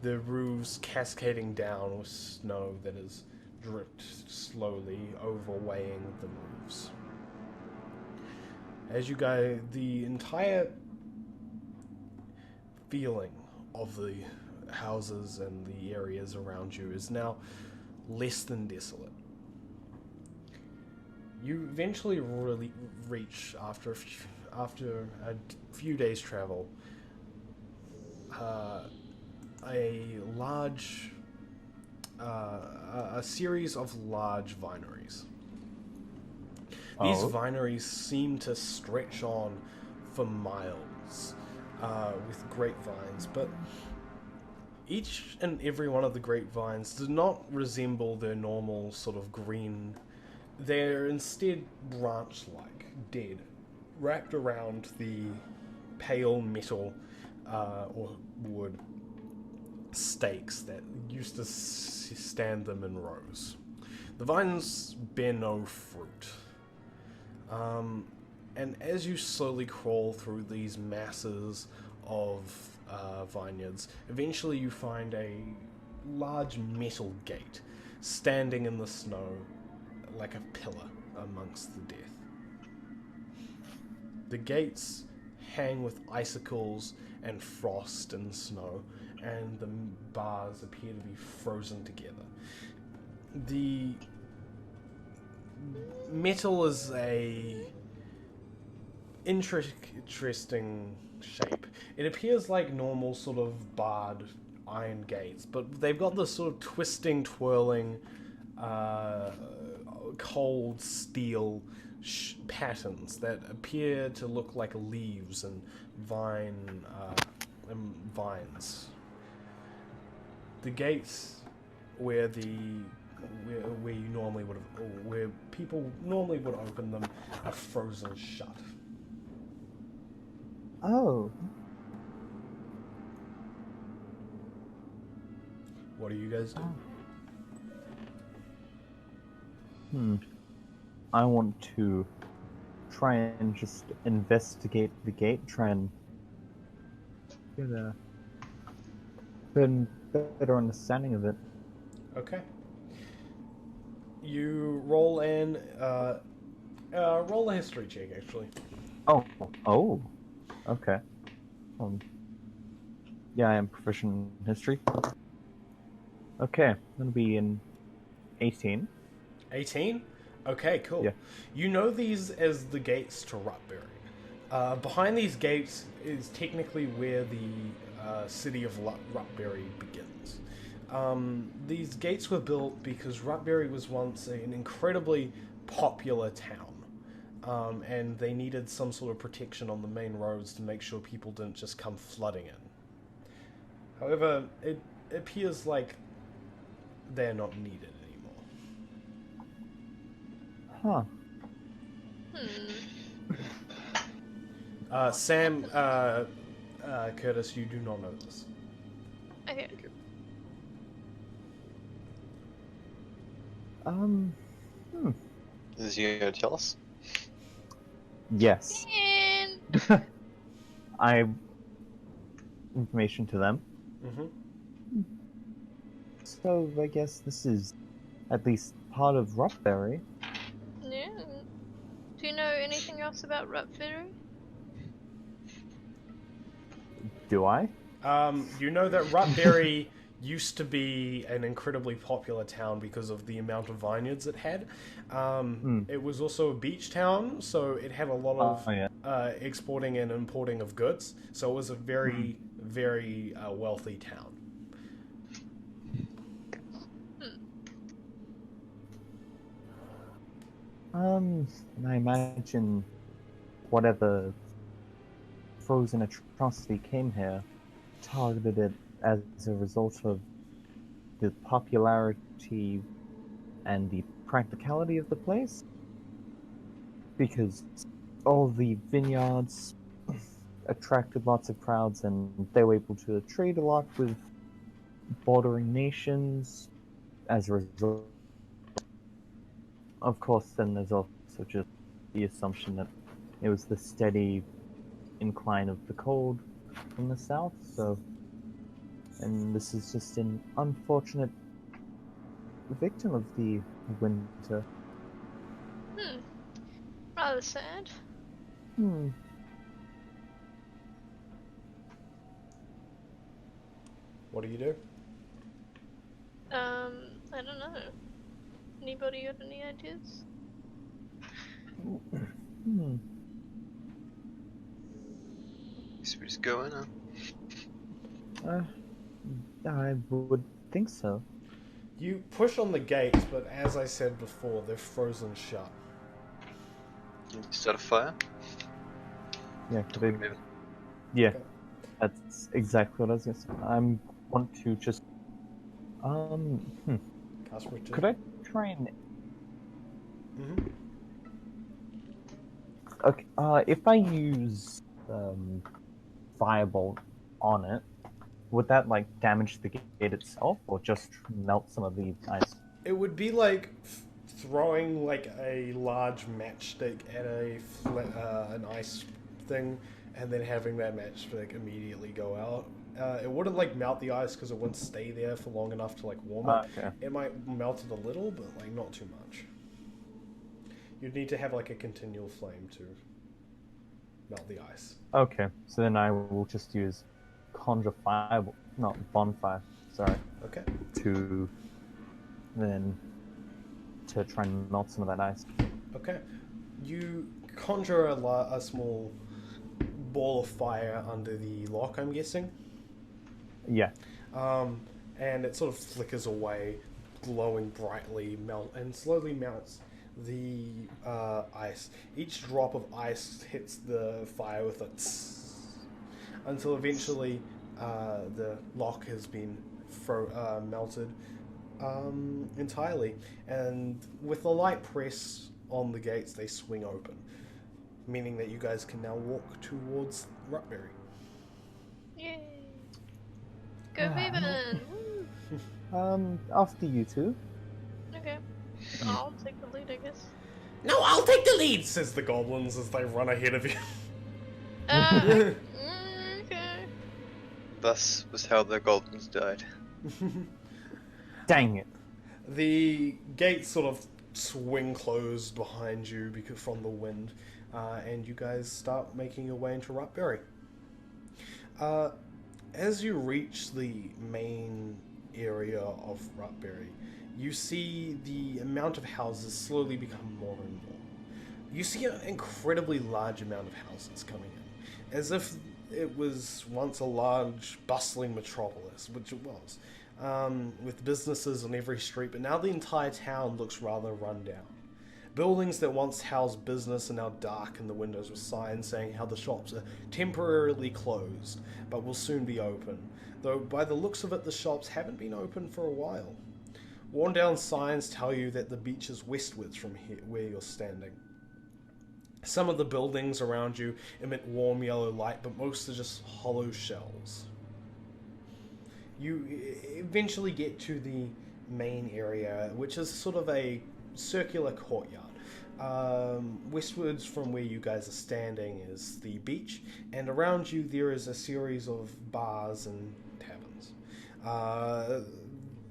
the roofs cascading down with snow that has dripped slowly, overweighing the roofs. As you go, the entire feeling of the houses and the areas around you is now less than desolate. You eventually really reach, after a few days travel, a series of large vineries. These vineries seem to stretch on for miles with grapevines, but each and every one of the grapevines does not resemble their normal sort of green. They're instead branch-like, dead, wrapped around the pale metal or wood stakes that used to stand them in rows. The vines bear no fruit. And as you slowly crawl through these masses of vineyards, eventually you find a large metal gate standing in the snow like a pillar amongst the death. The gates hang with icicles and frost and snow, and the bars appear to be frozen together. The metal is a interesting shape. It appears like normal sort of barred iron gates, but they've got this sort of twisting, twirling, cold steel patterns that appear to look like leaves and vines. The gates where you normally would have, where people normally would open them, are frozen shut. Oh. What do you guys do? I want to try and just investigate the gate, try and get a better understanding of it. Okay. You roll roll a history check, actually. Oh, okay. Yeah, I am proficient in history. Okay, that'll be in 18. 18? Okay, cool. Yeah. You know these as the gates to Rupberry. Behind these gates is technically where the city of Rupberry begins. These gates were built because Rupberry was once an incredibly popular town, and they needed some sort of protection on the main roads to make sure people didn't just come flooding in. However, it appears like they're not needed anymore. Huh. Sam, Curtis, you do not know this. Okay. Is he gonna tell us? Yes. And I have information to them. Mm-hmm. So I guess this is at least part of Rupberry. yeah. Do you know anything else about Rupberry? Do I? You know that Rupberry used to be an incredibly popular town because of the amount of vineyards it had. It was also a beach town, so it had a lot of exporting and importing of goods. So it was a very, very wealthy town. I imagine whatever frozen atrocity came here targeted it as a result of the popularity and the practicality of the place, because all the vineyards attracted lots of crowds and they were able to trade a lot with bordering nations as a result. Of course, then there's also just the assumption that it was the steady incline of the cold from the south, and this is just an unfortunate victim of the winter. Rather sad. What do you do? I don't know. Anybody got any ideas? Guess we just go in, huh? I would think so. You push on the gates, but as I said before, they're frozen shut. You start a fire? Yeah, Maybe. yeah, that's exactly what I was gonna say. I want to just, Cast return. could I try and, Mm-hmm. okay, if I use, Firebolt on it, would that, like, damage the gate itself, or just melt some of the ice? It would be like throwing like a large matchstick at an ice thing, and then having that matchstick immediately go out. It wouldn't like melt the ice because it wouldn't stay there for long enough to like warm it. Okay. It might melt it a little, but like not too much. You'd need to have like a continual flame to melt the ice. Okay, so then I will just use Conjure Fire, not Bonfire, sorry, Okay. to try and melt some of that ice. Okay. You conjure a small ball of fire under the lock, I'm guessing. Yeah. And it sort of flickers away, glowing brightly, and slowly melts the ice. Each drop of ice hits the fire with a tss, until eventually the lock has been melted entirely. And with the light press on the gates, they swing open, meaning that you guys can now walk towards Rupberry. Yay! Go Viven! After you two. Okay. I'll take the lead, I guess. No, I'll take the lead. Says the goblins as they run ahead of you. Okay. Thus was how the goblins died. Dang it. The gates sort of swing closed behind you from the wind, and you guys start making your way into Rupberry. As you reach the main area of Rupberry, you see the amount of houses slowly become more and more. You see an incredibly large amount of houses coming in, as if it was once a large, bustling metropolis, which it was, with businesses on every street, but now the entire town looks rather run down. Buildings that once housed business are now dark in the windows with signs saying how the shops are temporarily closed, but will soon be open, though by the looks of it the shops haven't been open for a while. Worn down signs tell you that the beach is westwards from here, where you're standing. Some of the buildings around you emit warm yellow light, but most are just hollow shells. You eventually get to the main area, which is sort of a circular courtyard. Westwards from where you guys are standing is the beach, and around you there is a series of bars and taverns.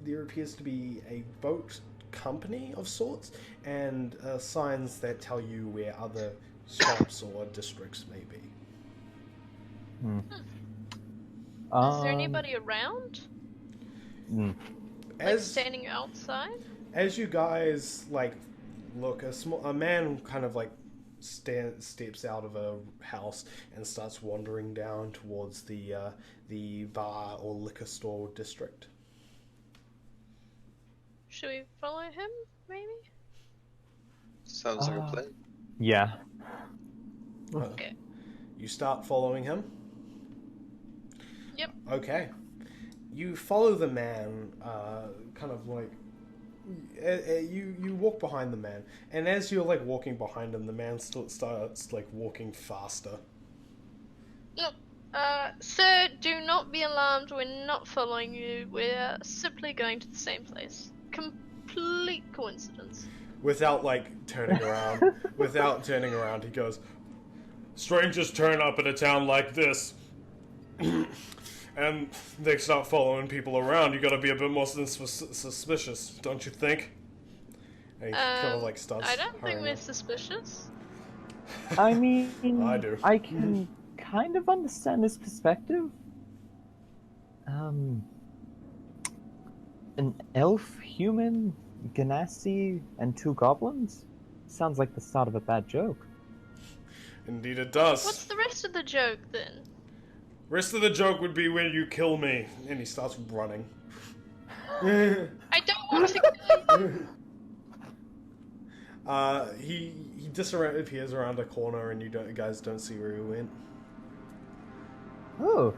There appears to be a boat company of sorts, and signs that tell you where other shops or districts may be. Is there anybody around? Like standing outside? As you guys look, a man kind of steps out of a house and starts wandering down towards the bar or liquor store district. Should we follow him, maybe? Sounds like a plan. Yeah. Okay. You start following him? Yep. Okay. You follow the man, you walk behind the man, and as you're walking behind him, the man starts walking faster. Look, sir, do not be alarmed. We're not following you. We're simply going to the same place. Complete coincidence. Without turning around, he goes, "Strangers turn up in a town like this, and they start following people around. You gotta be a bit more suspicious, don't you think?" And he kind of starts. I don't think hurrying we're up. suspicious. I mean, I do. I can kind of understand his perspective. An elf, human, ganassi, and 2 goblins? Sounds like the start of a bad joke. Indeed it does. What's the rest of the joke then? Rest of the joke would be when you kill me. And he starts running. I don't want to kill you. He appears around a corner and you guys don't see where he went. Oh,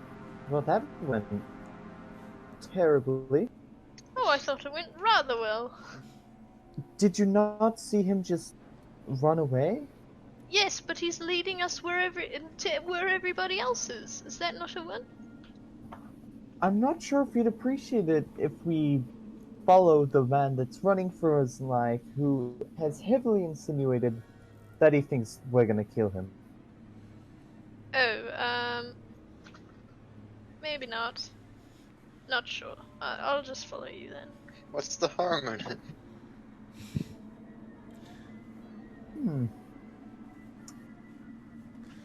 well that went terribly. Oh, I thought it went rather well. Did you not see him just run away? Yes, but he's leading us where everybody else is. Is that not a win? I'm not sure if you'd appreciate it if we follow the man that's running for his life, who has heavily insinuated that he thinks we're gonna kill him. Oh, maybe not. Not sure. I'll just follow you then. What's the harm in it?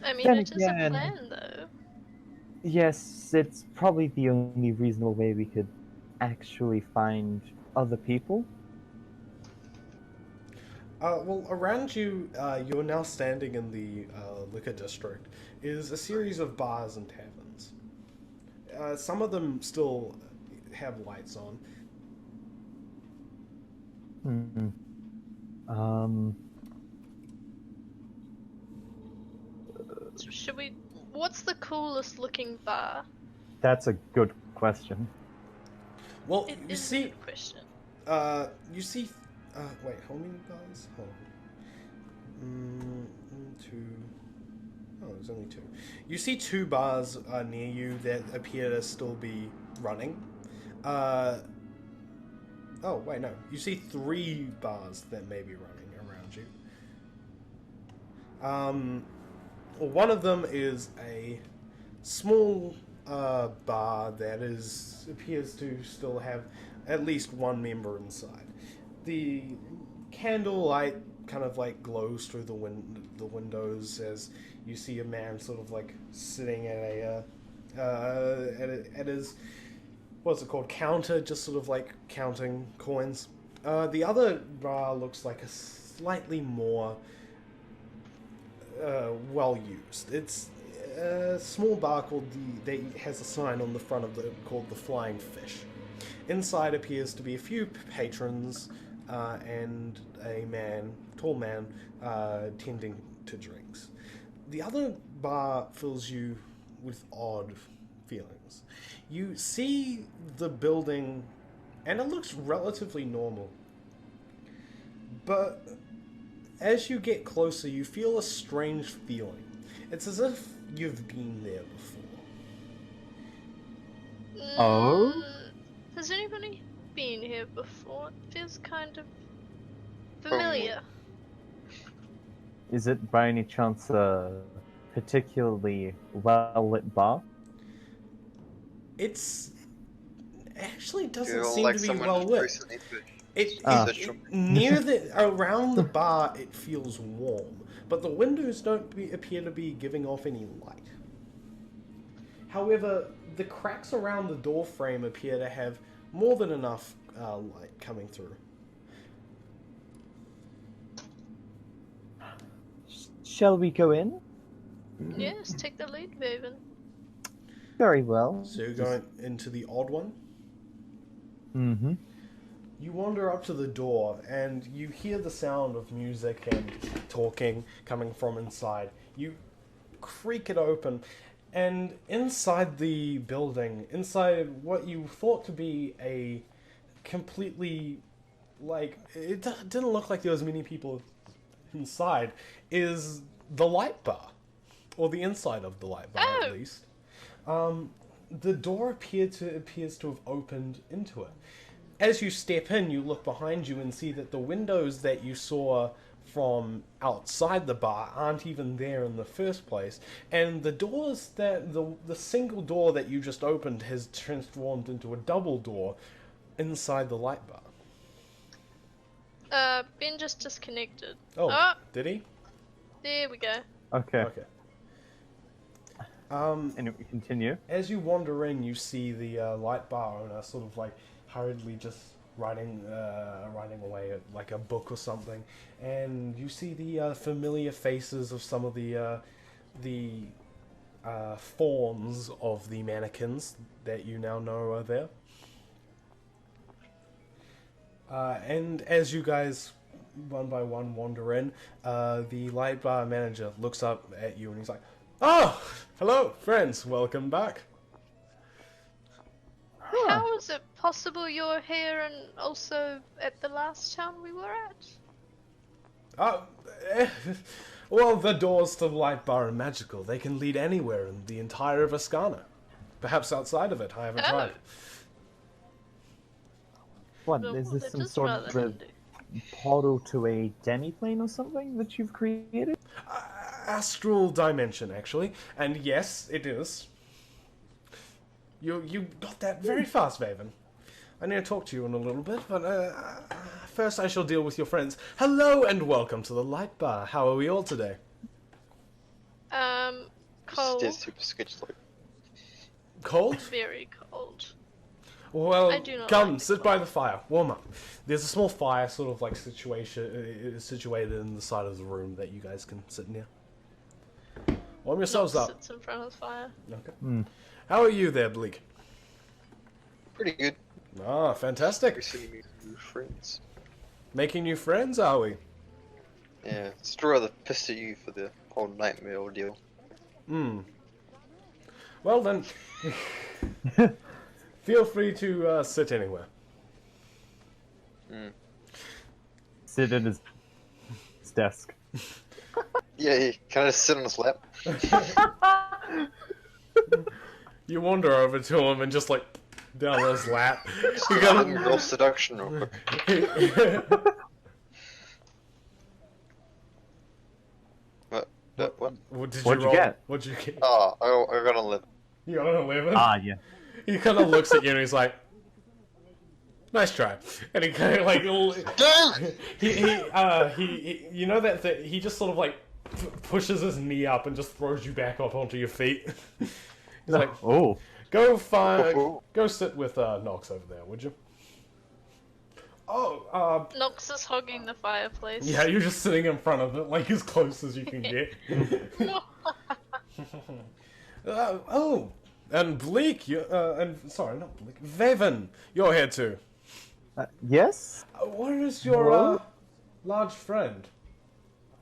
I mean, Then it is a again- plan, though. Yes, it's probably the only reasonable way we could actually find other people. Well, around you, you're now standing in the liquor district, is a series of bars and taverns. Some of them still have lights on. Should we... What's the coolest looking bar? That's a good question. Well, It you is a see, good question. wait, how many bars? Hold on. Two. Oh, there's only 2. You see 2 bars near you that appear to still be running. Oh, wait, no. You see 3 bars that may be running around you. Well, one of them is a small bar that appears to still have at least 1 member inside. The candlelight kind of like glows through the windows as you see a man sort of like sitting at his, what's it called, counter, just sort of like counting coins. The other bar looks like a slightly more well used. It's a small bar called that has a sign on the front of it called the Flying Fish. Inside appears to be a few patrons and a tall man, tending to drinks. The other bar fills you with odd feelings. You see the building, and it looks relatively normal. But as you get closer, you feel a strange feeling. It's as if you've been there before. Oh? Has anybody been here before? It feels kind of familiar. Is it by any chance a particularly well-lit bar? It actually doesn't Feel seem like to be someone well lit. recently pushed. Near around the bar, it feels warm, but the windows don't appear to be giving off any light. However, the cracks around the door frame appear to have more than enough light coming through. Shall we go in? Yes, take the lead, Vaven. Very well. So you're going into the odd one? Mm-hmm. You wander up to the door and you hear the sound of music and talking coming from inside. You creak it open, and inside the building, inside what you thought to be a completely, like, it didn't look like there was many people inside, is the light bar. Or the inside of the light bar, at least. The door appears to have opened into it. As you step in, you look behind you and see that the windows that you saw from outside the bar aren't even there in the first place, and the doors that the single door that you just opened has transformed into a double door inside the light bar. Ben just disconnected. Oh, did he? There we go. Okay. Okay. And we continue. As you wander in, you see the light bar owner sort of like hurriedly just writing away at like a book or something, and you see the familiar faces of some of the forms of the mannequins that you now know are there. And as you guys one by one wander in, the light bar manager looks up at you and he's like, "Oh, hello, friends. Welcome back." How is it possible you're here and also at the last town we were at? Well, the doors to the light bar are magical. They can lead anywhere in the entire of Ascana. Perhaps outside of it. I haven't tried. What, Well, is this that some is sort rather of handy. portal to a demiplane or something that you've created? Astral dimension, actually. And yes, it is. You got that very fast, Vaven. I need to talk to you in a little bit, but first I shall deal with your friends. Hello and welcome to the Light Bar. How are we all today? Cold. Stay super sketchy like. Cold? Very cold. Well, I do not come, like the sit by the fire. Warm up. There's a small fire sort of like situated in the side of the room that you guys can sit near. Warm yourselves Nox up. sits in front of the fire. Okay. How are you there, Bleak? Pretty good. Ah, fantastic. We're seeing new friends. Making new friends, are we? Yeah, still rather pissed at you for the whole nightmare ordeal. Well then, feel free to sit anywhere. Sit at his desk. Yeah, can I just sit on his lap? You wander over to him and just like down his lap. You Some got girl seduction real quick. What? What did What'd you roll? get? What'd you get? Oh, I got 11. You got an 11? Ah, yeah. He kind of looks at you and he's like, "Nice try." And he kind of like, he you know that he just sort of like pushes his knee up and just throws you back up onto your feet. He's like, Oh. go sit with Nox over there, would you? Oh, Nox is hogging the fireplace. yeah, you're just sitting in front of it, like as close as you can get. Oh, and Bleak, sorry, not Bleak, Vaven, you're here too. Yes? Where is your Hello? large friend?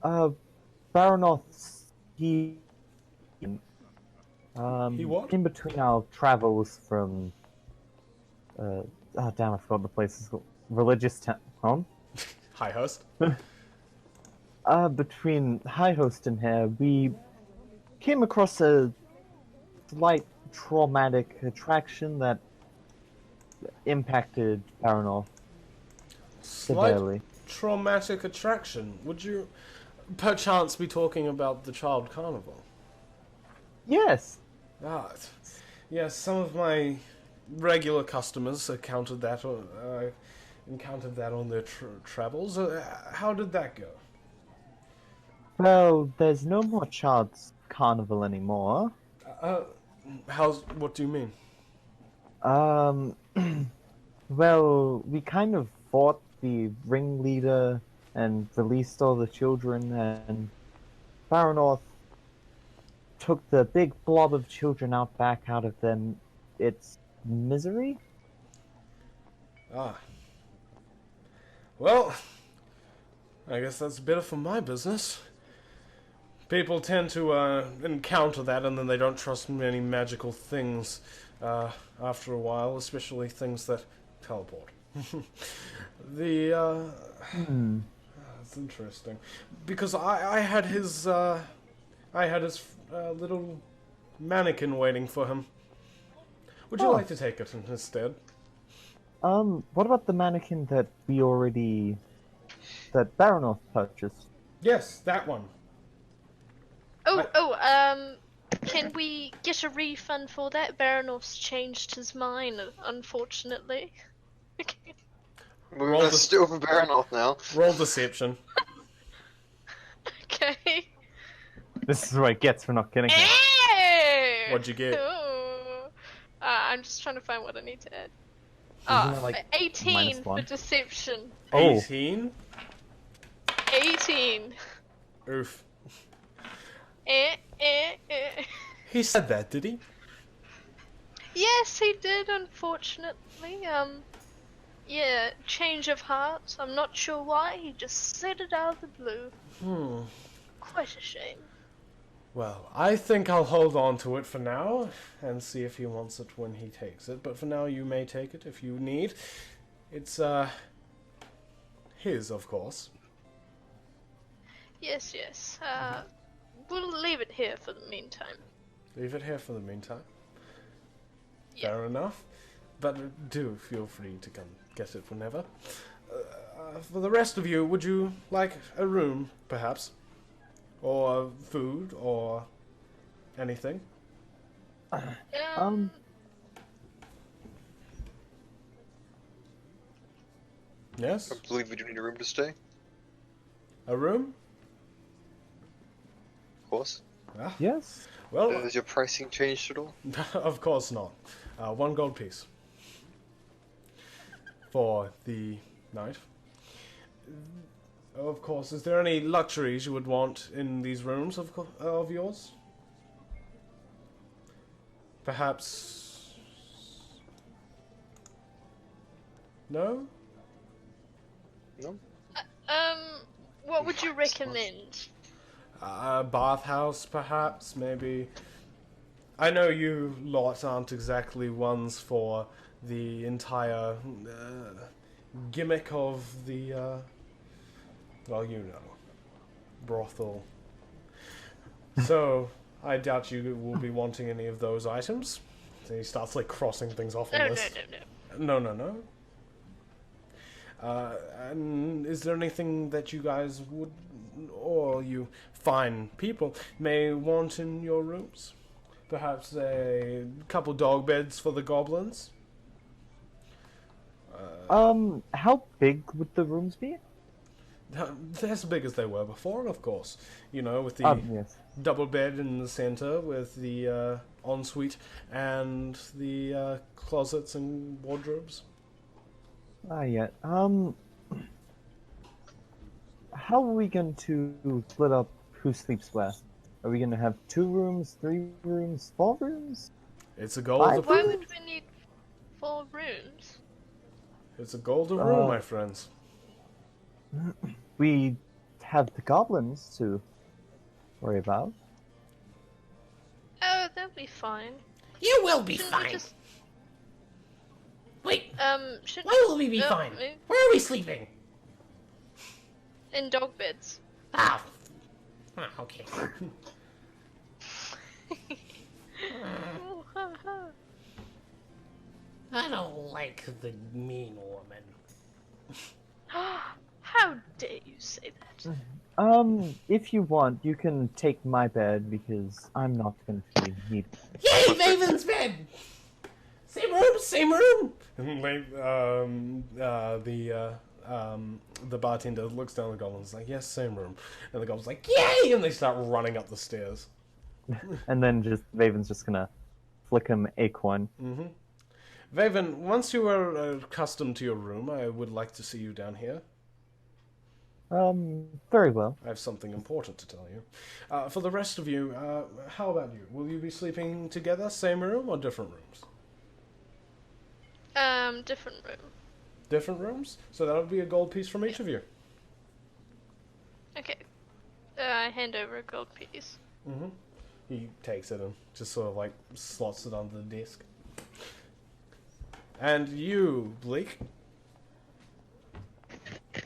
Baronoth, he what? in between our travels from, oh damn, I forgot the place is called. Religious town. Hi, host. Between High Host and here, we came across a slight traumatic attraction that impacted Baronoth Slight severely. traumatic attraction. Would you perchance be talking about the child carnival? Yes. Ah, yes, some of my regular customers encountered that on their travels. How did that go? Well, there's no more Child's Carnival anymore. What do you mean? Well, we kind of fought the ringleader and released all the children, and Baronoth took the big blob of children out of them. Its misery? Ah. Well, I guess that's better for my business. People tend to encounter that and then they don't trust many magical things after a while, especially things that teleport. That's interesting. Because I had his little mannequin waiting for him. Would you like to take it instead? What about the mannequin that Baronoth purchased? Yes, that one. Can we get a refund for that? Baronoff's changed his mind, unfortunately. We're gonna steal from Baronoth now. Roll deception. Okay. This is what it gets for not getting it. Hey! What'd you get? Ooh. I'm just trying to find what I need to add. Isn't it, like, 18 for -1? deception. Oh. 18? 18. Oof. Eh. He said that, did he? Yes, he did, unfortunately. Yeah, change of heart. I'm not sure why, he just said it out of the blue. Quite a shame. Well, I think I'll hold on to it for now and see if he wants it when he takes it. But for now, you may take it if you need. It's, his, of course. Yes. We'll leave it here for the meantime. Leave it here for the meantime. Yeah. Fair enough. But do feel free to come get it whenever. For the rest of you, would you like a room, perhaps? Or food, or anything? Yes? I believe we do need a room to stay. A room? Of course. Ah, Yes. well, Has your pricing changed at all? of course not. 1 gold piece. For the night. Of course, is there any luxuries you would want in these rooms of yours? Perhaps... No? No? What would you recommend? A bathhouse, perhaps, maybe. I know you lot aren't exactly ones for the entire gimmick of the, well, you know, brothel. So, I doubt you will be wanting any of those items. So he starts, like, crossing things off on No. this. No. And is there anything that you guys would, or you fine people, may want in your rooms? Perhaps a couple dog beds for the goblins? How big would the rooms be? As big as they were before, of course. You know, with the Yes. double bed in the center, with the ensuite, and the closets and wardrobes. Yeah. How are we going to split up who sleeps where? Are we going to have 2 rooms, 3 rooms, 4 rooms? It's a golden Why would we need 4 rooms? It's a golden room, my friends. We have the goblins to worry about. Oh, they'll be fine. You will be Shouldn't we fine. just, Wait, should why will we be no, fine? Where are we sleeping? in dog beds. Ah. Okay. I don't like the mean woman. How dare you say that? If you want, you can take my bed because I'm not going to need. Yay, Vaven's bed! Same room, same room! And like, the bartender looks down at the goblins like, yes, same room. And the goblin's like, yay! And they start running up the stairs. And then Vaven's just gonna flick him a coin. Vaven, once you are accustomed to your room, I would like to see you down here. Very well. I have something important to tell you. For the rest of you, how about you? Will you be sleeping together, same room, or different rooms? Different room. Different rooms? So that would be a gold piece from each of you. Okay. I hand over a gold piece. He takes it and just sort of like slots it under the desk. And you, Bleak,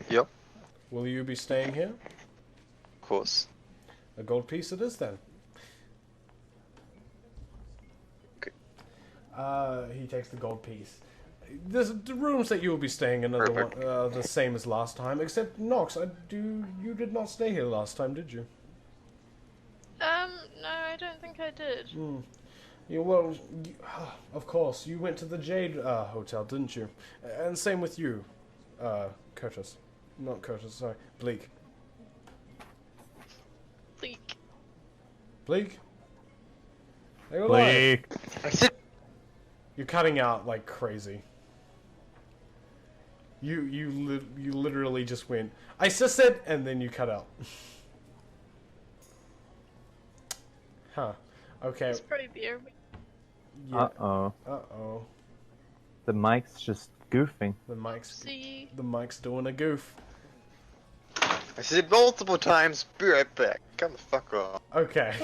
Yep, will you be staying here? of course. A gold piece it is then. Okay. He takes the gold piece. The rooms that you will be staying in are Perfect. the same as last time, except Nox. You did not stay here last time, did you? No, I don't think I did. Of course, you went to the Jade Hotel, didn't you? And same with you, Curtis. Not Curtis, sorry, Bleak. Bleak. Bleak? Are you alive? I said You're cutting out like crazy. You literally just went, I said, and then you cut out. Huh. Okay. It's pretty beer. Yeah. Uh-oh. Uh-oh. The mic's just goofing. The mic's See, doing a goof. I said multiple times. Be right back. Come the fuck off. Okay.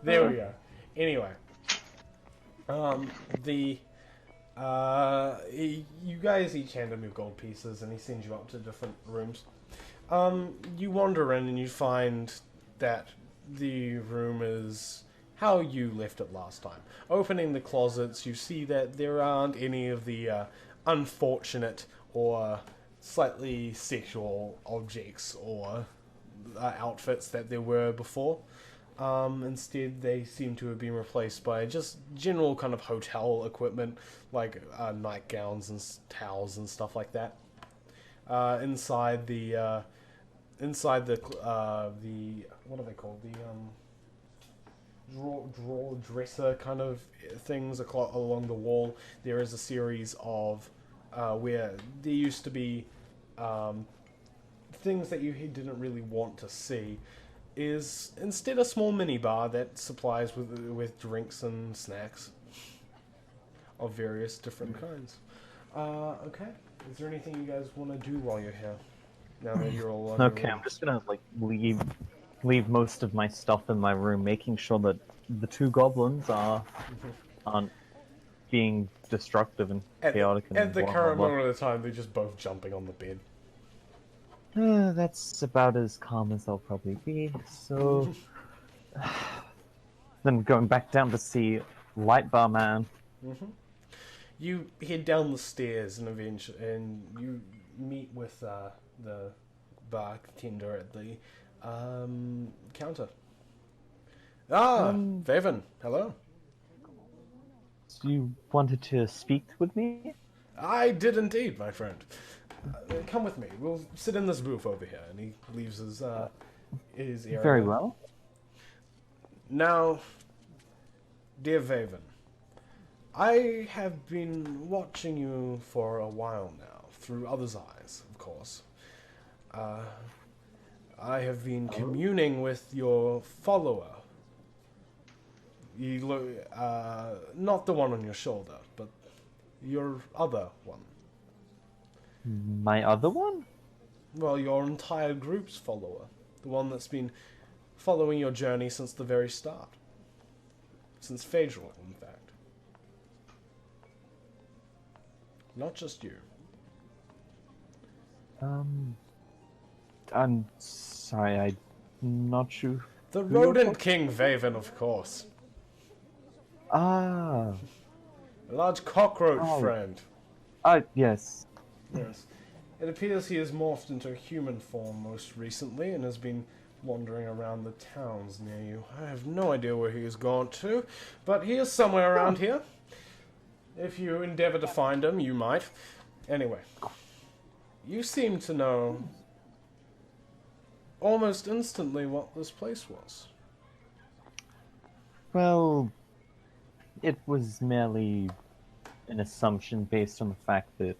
There we go. Anyway. You guys each hand him your gold pieces, and he sends you up to different rooms. You wander in, and you find that the room is how you left it last time. Opening the closets, you see that there aren't any of the unfortunate or slightly sexual objects or outfits that there were before. Instead, they seem to have been replaced by just general kind of hotel equipment, like nightgowns and towels and stuff like that. Inside the what are they called? The drawer dresser kind of things along the wall. There is a series of where there used to be things that you didn't really want to see. Is instead a small minibar that supplies with drinks and snacks of various different kinds. Okay. Is there anything you guys want to do while you're here? Now that you're all on Okay, your I'm just gonna like leave most of my stuff in my room, making sure that the two goblins aren't being destructive and chaotic. At the current moment of the time, they're just both jumping on the bed. That's about as calm as I'll probably be. So, then going back down to see Light Bar Man. You head down the stairs and you meet with the bartender at the counter. Vaven, hello. So you wanted to speak with me? I did indeed, my friend. Come with me. We'll sit in this booth over here. And he leaves his area. Very well. Now, dear Vaven, I have been watching you for a while now, through others' eyes, of course. I have been communing with your follower. You look, not the one on your shoulder, but your other one. My other one? Well, your entire group's follower. The one that's been following your journey since the very start. Since Phaedral, in fact. Not just you. I'm sorry, I'm not sure. The Rodent King Vaven, of course. Ah. A large cockroach friend. Yes. Yes. It appears he has morphed into human form most recently and has been wandering around the towns near you. I have no idea where he has gone to, but he is somewhere around here. If you endeavor to find him, you might. Anyway, you seem to know almost instantly what this place was. Well, it was merely an assumption based on the fact that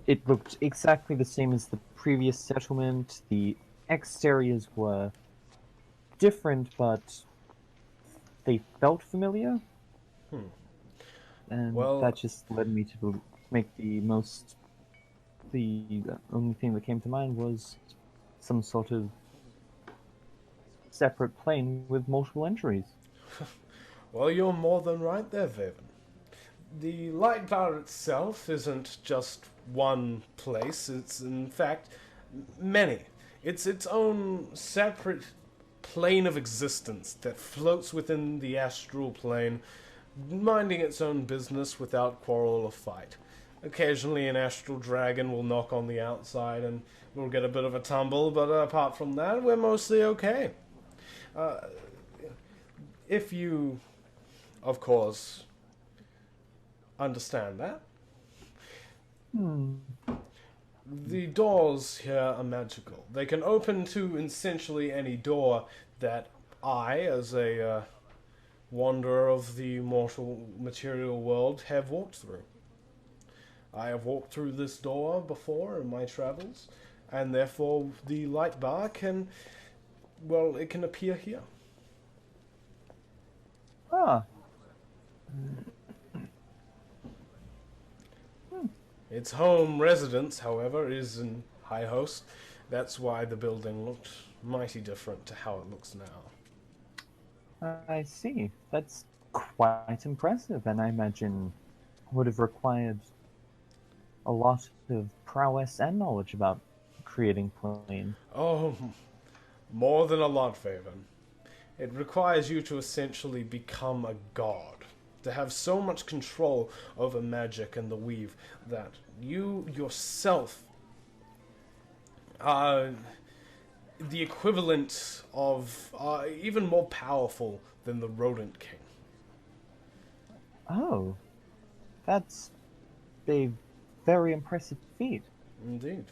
it looked exactly the same as the previous settlement. The exteriors were different, but they felt familiar. And Well, that just led me to make the only thing that came to mind was some sort of separate plane with multiple entries. Well, you're more than right there, Vaven. The light bar itself isn't just one place, it's in fact many. It's its own separate plane of existence that floats within the astral plane, minding its own business without quarrel or fight. Occasionally an astral dragon will knock on the outside and we'll get a bit of a tumble, but apart from that, we're mostly okay. If you, of course, understand that. The doors here are magical. They can open to essentially any door that I, as a wanderer of the mortal material world, have walked through. I have walked through this door before in my travels, and therefore the light bar can, well, it can appear here. Ah. Its home residence, however, is in High Host. That's why the building looked mighty different to how it looks now. I see. That's quite impressive, and I imagine would have required a lot of prowess and knowledge about creating plane. Oh, more than a lot, Faven. It requires you to essentially become a god. To have so much control over magic and the weave that you yourself are the equivalent of, even more powerful than the Rodent King. Oh, that's a very impressive feat. Indeed.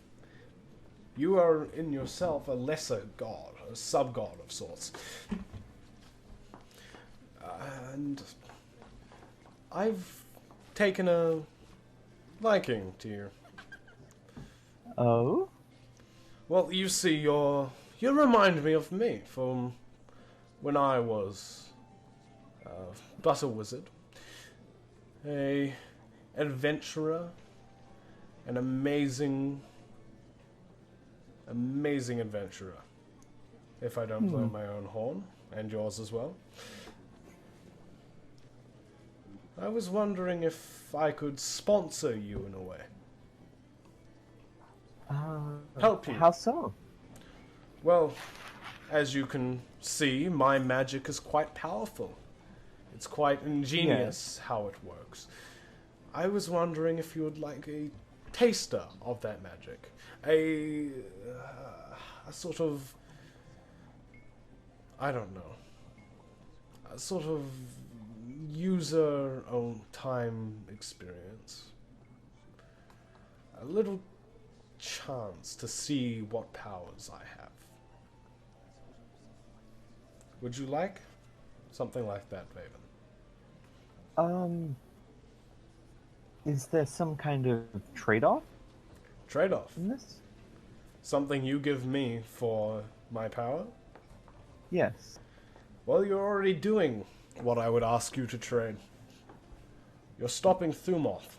You are in yourself a lesser god, a sub-god of sorts. And I've taken a liking to you. Oh? Well, you see, you remind me of me from when I was but a wizard, a adventurer, an amazing adventurer. If I don't blow my own horn, and yours as well. I was wondering if I could sponsor you in a way. Help you. How so? Well, as you can see, my magic is quite powerful. It's quite ingenious how it works. I was wondering if you would like a taster of that magic. A sort of... I don't know. A sort of user-own time experience. A little chance to see what powers I have. Would you like something like that, Raven? Is there some kind of trade-off Trade-off. in this? Something you give me for my power? Yes. Well, you're already doing what I would ask you to trade. You're stopping Thumoth.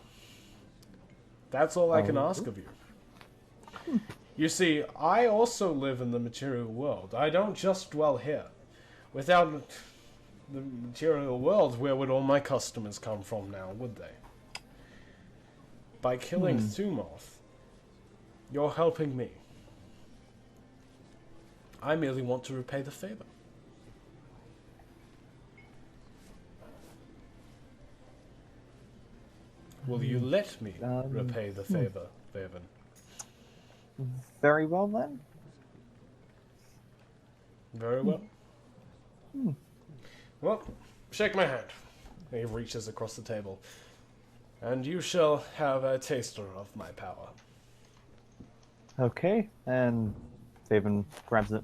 That's all I can ask of you. You see, I also live in the material world. I don't just dwell here. Without the material world, where would all my customers come from now, would they? By killing Thumoth, you're helping me. I merely want to repay the favor. Will you let me repay the favor, Faven? Very well then. Very well. Well, shake my hand. And he reaches across the table. And you shall have a taster of my power. Okay, and Faven grabs it.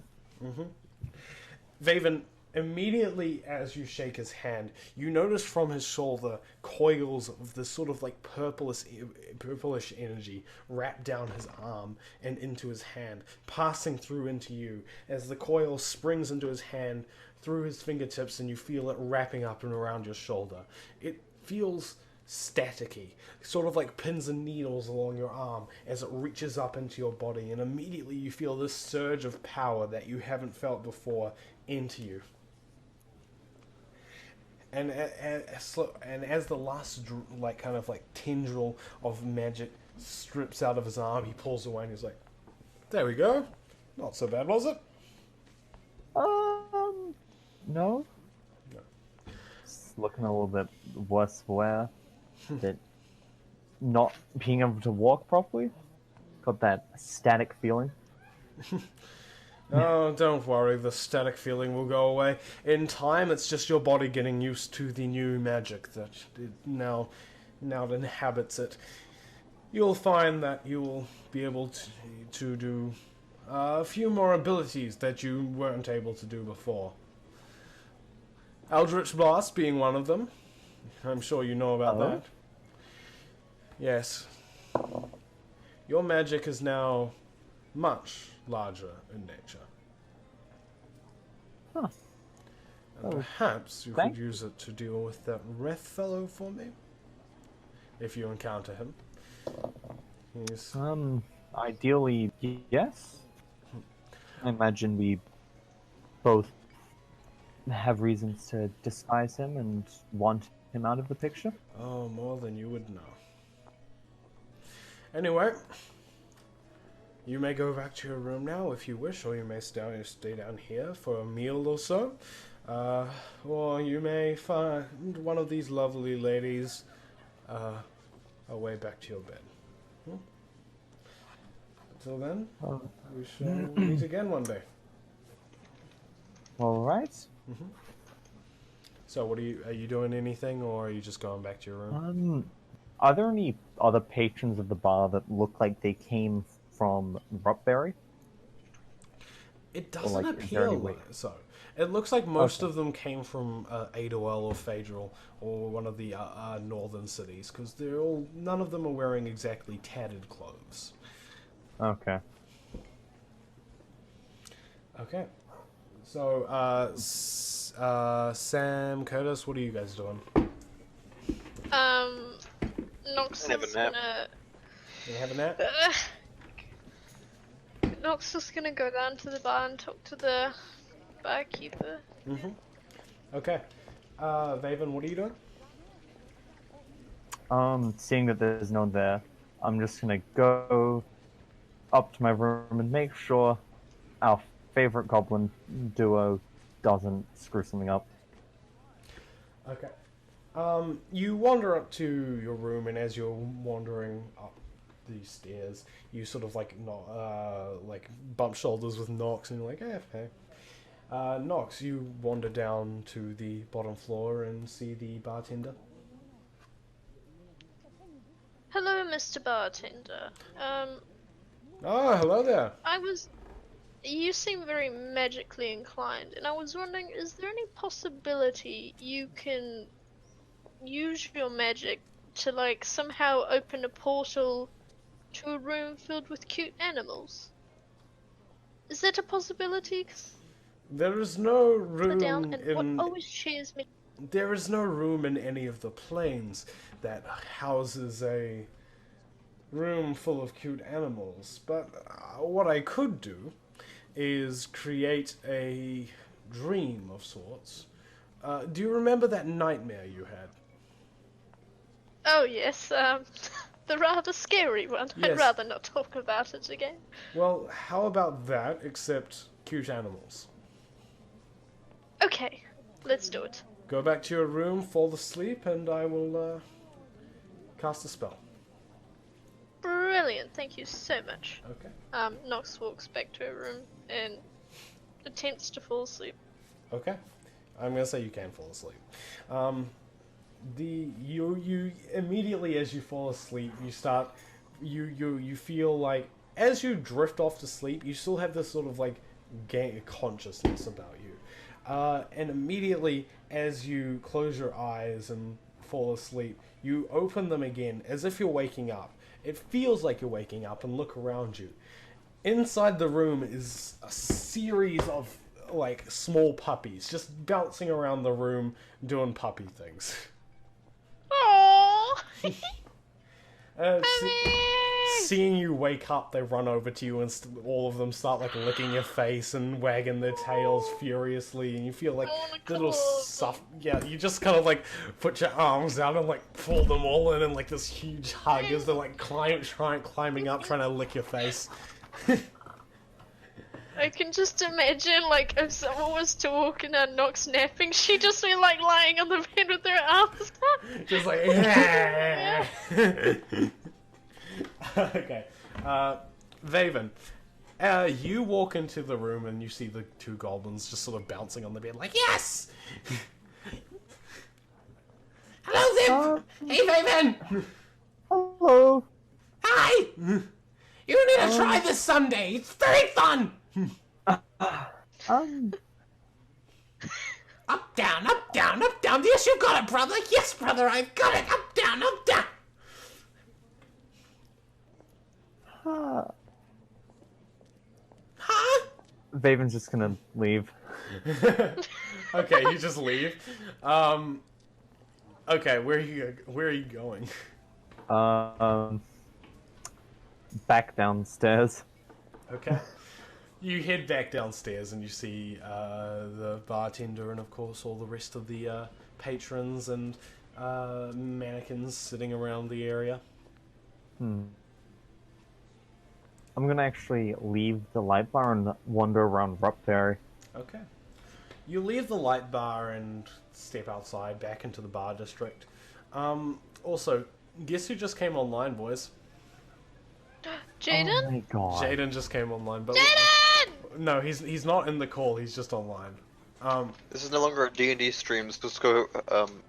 Vaven, immediately as you shake his hand, you notice from his shoulder coils of this sort of like purplish energy wrap down his arm and into his hand, passing through into you as the coil springs into his hand through his fingertips, and you feel it wrapping up and around your shoulder. It feels staticky, sort of like pins and needles along your arm as it reaches up into your body, and immediately you feel this surge of power that you haven't felt before into you. And as the last tendril of magic strips out of his arm, he pulls away and he's like, "There we go. Not so bad, was it?" No. It's looking a little bit worse for wear. That not being able to walk properly. Got that static feeling. Oh, don't worry, the static feeling will go away. In time, it's just your body getting used to the new magic that it now inhabits it. You'll find that you'll be able to do a few more abilities that you weren't able to do before. Eldritch Blast being one of them. I'm sure you know about that. Yes. Your magic is now much larger in nature. Huh. And perhaps you could use it to deal with that Wrath fellow for me. If you encounter him. He's... Ideally, yes. I imagine we both have reasons to despise him and want him out of the picture. Oh, more than you would know. Anyway, you may go back to your room now if you wish, or you may stay down here for a meal or so. Or you may find one of these lovely ladies a way back to your bed. Until then, we shall meet again one day. All right. So, are you doing anything, or are you just going back to your room? Are there any other patrons of the bar that look like they came from Rupberry? It doesn't appear so. It looks like most of them came from Adel or Phaedril or one of the northern cities, because none of them are wearing exactly tattered clothes. Okay. Okay. So, Sam, Curtis, what are you guys doing? Nox Have a is nap. gonna... You have a nap? Nox is gonna go down to the bar and talk to the barkeeper. Okay. Vaven, what are you doing? Seeing that there's no one there, I'm just gonna go up to my room and make sure our favorite goblin duo doesn't screw something up. Okay. You wander up to your room, and as you're wandering up the stairs, you sort of like bump shoulders with Nox, and you're like, hey. Nox, you wander down to the bottom floor and see the bartender. Hello, Mr. Bartender. Oh, hello there. You seem very magically inclined, and I was wondering, is there any possibility you can use your magic to, like, somehow open a portal to a room filled with cute animals? Is that a possibility? There is no room what always cheers me. There is no room in any of the planes that houses a room full of cute animals. But what I could do is create a dream of sorts. Do you remember that nightmare you had? Oh yes, the rather scary one. Yes. I'd rather not talk about it again. Well, how about that, except cute animals? Okay, let's do it. Go back to your room, fall asleep, and I will cast a spell. Brilliant, thank you so much. Okay. Nox walks back to her room and attempts to fall asleep. Okay. I'm gonna say you can fall asleep. You immediately as you fall asleep, you feel like as you drift off to sleep, you still have this sort of like consciousness about you. And immediately as you close your eyes and fall asleep, you open them again as if you're waking up. It feels like you're waking up and look around you. Inside the room is a series of like small puppies just bouncing around the room doing puppy things. Aww. Seeing you wake up, they run over to you and all of them start like licking your face and wagging their tails furiously, and you feel like little yeah, you just kind of like put your arms out and like pull them all in like this huge hug as they're like climbing up trying to lick your face. I can just imagine, like, if someone was to walk in and Nox napping, she'd just be like lying on the bed with her arms up. Just like yeah. Okay. Vaven, you walk into the room and you see the two goblins just sort of bouncing on the bed like, yes! Hello, Zip! Hey, Vaven! Hello. Hi! You need to try this someday. It's very fun. down, up, down, up, down. Yes, you got it, brother. Yes, brother, I've got it. Up, down, up, down. Huh? Vaven's just gonna leave. Okay, you just leave. Okay, where are you going? Back downstairs. Okay. You head back downstairs and you see the bartender and, of course, all the rest of the patrons and mannequins sitting around the area. I'm gonna actually leave the light bar and wander around Rupberry. Okay. You leave the light bar and step outside back into the bar district. Also, guess who just came online, boys? Jaden? Oh my god. Jaden just came online, but Jaden! no, he's not in the call. He's just online. This is no longer a D&D stream. Let's go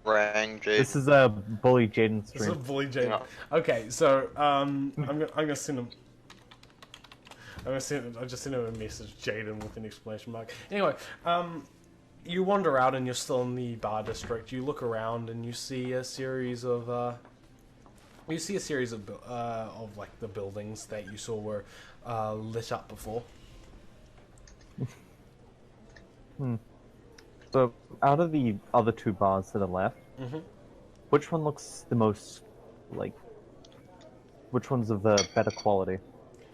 rang Jade. This is a bully Jaden This is a stream. bully Jaden. Yeah. Okay, so I'm gonna send him. I just sent him a message, Jaden, with an exclamation mark. Anyway, you wander out and you're still in the bar district. You look around and you see a series of like the buildings that you saw were lit up before. So, out of the other two bars that are left, which one looks the most, like, which one's of the better quality?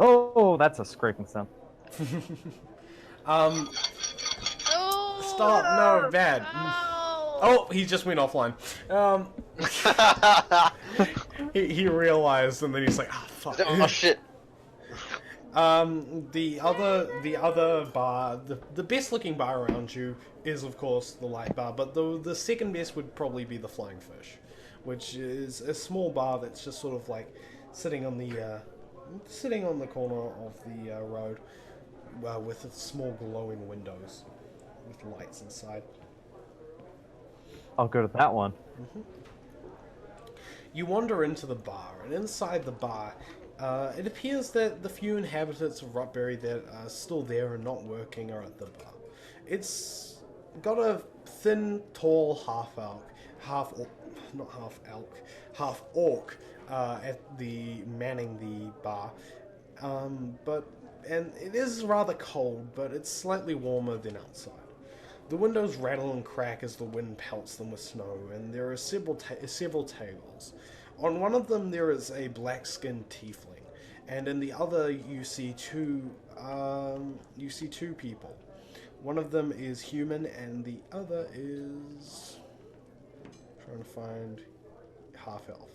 Oh, that's a scraping sound. Oh, Stop! No, bad. ow. Oh, he just went offline. He realized, and then he's like, "Ah, fuck." Oh shit! The other bar, the best looking bar around you is, of course, the light bar, but the second best would probably be the Flying Fish, which is a small bar that's just sort of like sitting on the corner of the road with small glowing windows with lights inside. I'll go to that one. You wander into the bar, and inside the bar, it appears that the few inhabitants of Rupberry that are still there and not working are at the bar. It's got a thin, tall half orc at the manning the bar, and it is rather cold, but it's slightly warmer than outside. The windows rattle and crack as the wind pelts them with snow, and there are several tables. On one of them there is a black-skinned tiefling, and in the other you see two people. One of them is human, and the other is trying to find half-elf.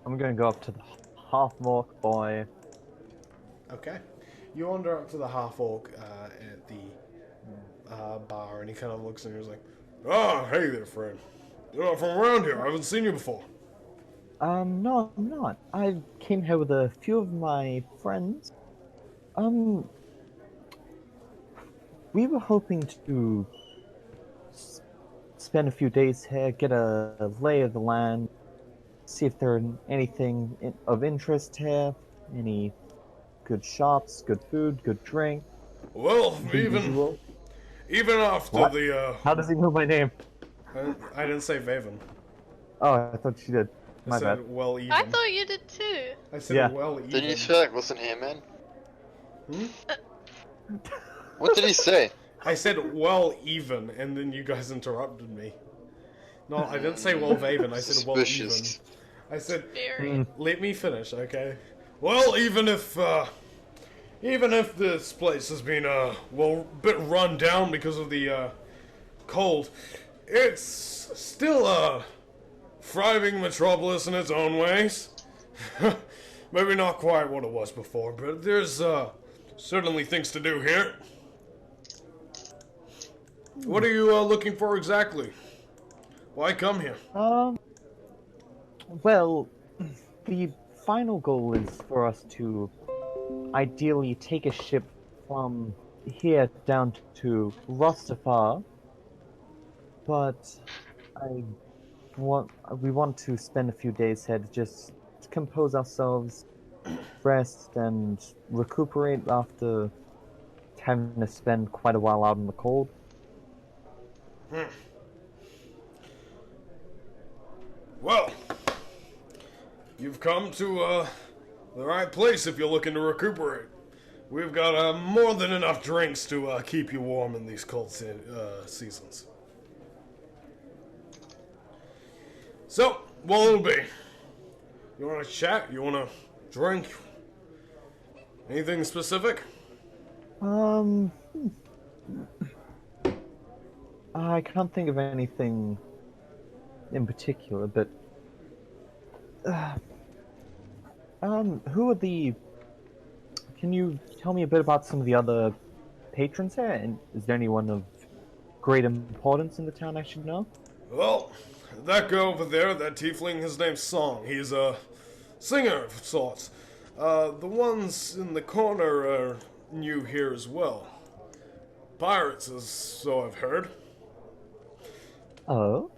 I'm gonna go up to the half-orc boy. Okay. You wander up to the half-orc at the bar, and he kind of looks and he's like, "Ah, hey there, friend. You're not from around here. I haven't seen you before." No, I'm not. I came here with a few of my friends. We were hoping to spend a few days here, get a lay of the land, see if there's anything of interest here, any good shops, good food, good drink. Well, the usual. even after What? the How does he know my name? I didn't say Vaven. Oh, I thought you did. I My said bad. well even. I thought you did too. I said Yeah. well even. Didn't you say like, listen here, man? Hmm? What did he say? I said well even, and then you guys interrupted me. No, I didn't say well Vaven. I said well even. Suspicious. I said Very. let me finish, okay? Well, even if this place has been a bit run down because of the cold, it's still a thriving metropolis in its own ways. Maybe not quite what it was before, but there's certainly things to do here. What are you looking for exactly? Why come here? Well, the final goal is for us to ideally take a ship from here down to Rostafar, but we want to spend a few days here to just compose ourselves, rest, and recuperate after having to spend quite a while out in the cold. Well, you've come to the right place if you're looking to recuperate. We've got more than enough drinks to keep you warm in these cold seasons. So, what'll it be? You want to chat? You want to drink? Anything specific? I can't think of anything in particular, but who are the? Can you tell me a bit about some of the other patrons here? And is there anyone of great importance in the town I should know? Well, that guy over there, that tiefling, his name's Song. He's a singer of sorts. The ones in the corner are new here as well. Pirates, as so I've heard. Oh?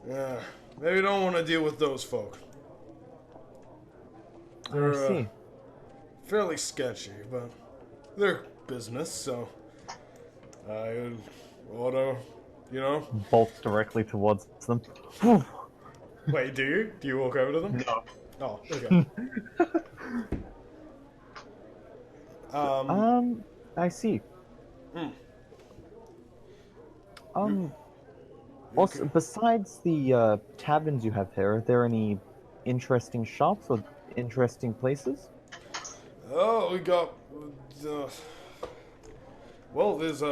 Yeah, maybe you don't want to deal with those folk. They're, I see. Fairly sketchy, but they're business, so I ought to, you know. Bolts directly towards them. Wait, do you? Do you walk over to them? No. Oh, okay. I see. Hmm. Also, besides the taverns you have here, are there any interesting shops or interesting places? Oh, we got. Well, there's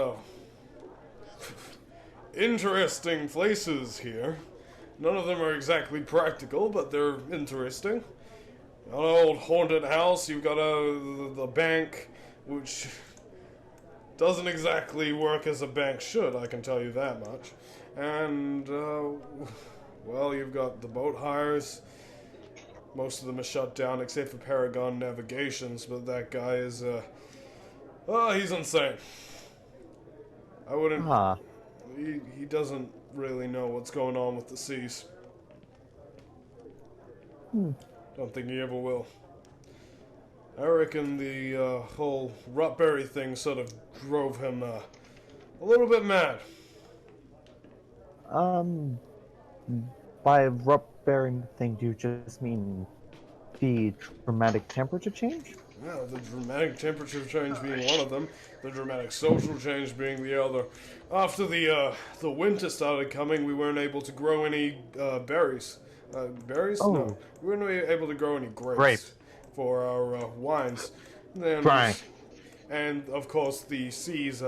interesting places here. None of them are exactly practical, but they're interesting. An old haunted house. You've got the bank, which doesn't exactly work as a bank should. I can tell you that much. And well, you've got the boat hires. Most of them are shut down except for Paragon Navigations, but that guy is, he's insane. I wouldn't... He doesn't really know what's going on with the seas. Don't think he ever will. I reckon the whole Rupberry thing sort of drove him a little bit mad. By Rupberry thing, do you just mean the dramatic temperature change? Yeah, the dramatic temperature change being one of them, the dramatic social change being the other. After the winter started coming, we weren't able to grow any berries. Berries? Oh. No, we weren't able to grow any grapes Grapes. for our wines. Then, Right. and of course, the seas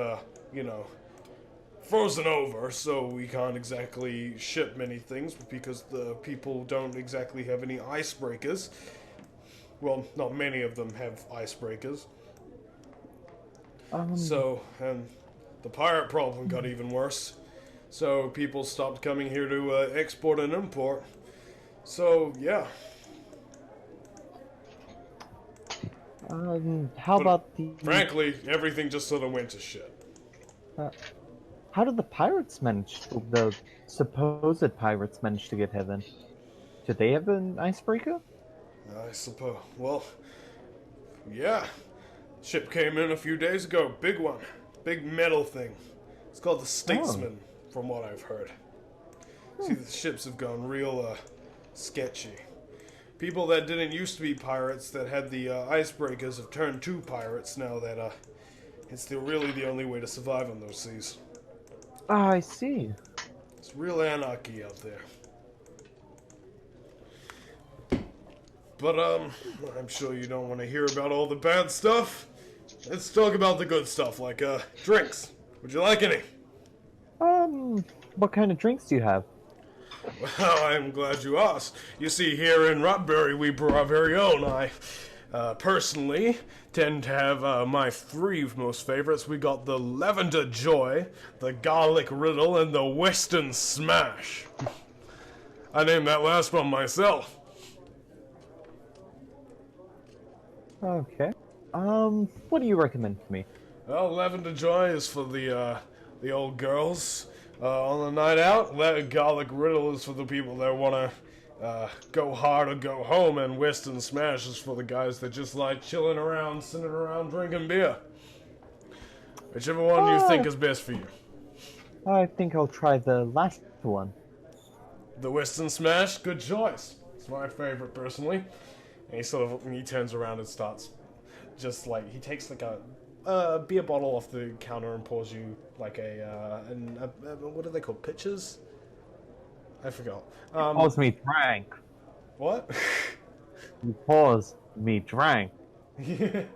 frozen over, so we can't exactly ship many things because the people don't exactly have any icebreakers. Well, not many of them have icebreakers. So, and the pirate problem got even worse. So people stopped coming here to export and import. So, yeah. How But about the... Frankly, everything just sort of went to shit. How did the pirates manage, the supposed pirates manage to get heaven? Did they have an icebreaker? I suppose. Well, yeah. Ship came in a few days ago. Big one. Big metal thing. It's called the Statesman, from what I've heard. See, the ships have gone real, sketchy. People that didn't used to be pirates that had the icebreakers have turned to pirates now that it's really the only way to survive on those seas. Ah, I see. It's real anarchy out there. But I'm sure you don't want to hear about all the bad stuff. Let's talk about the good stuff, like drinks. Would you like any? What kind of drinks do you have? Well, I'm glad you asked. You see, here in Rupberry, we brew our very own. I, personally, tend to have my three most favorites. We got the Lavender Joy, the Garlic Riddle, and the Western Smash. I named that last one myself. Okay. What do you recommend for me? Well, Lavender Joy is for the old girls. On the night out, Garlic Riddle is for the people that want to go hard or go home, and Western Smash is for the guys that just like chilling around, sitting around, drinking beer. Whichever one you think is best for you. I think I'll try the last one. The Western Smash, good choice. It's my favorite personally. And he turns around and starts just like he takes like a beer bottle off the counter and pours you like what are they called? Pitchers? I forgot. Pause me drank. What? You pause me drank. He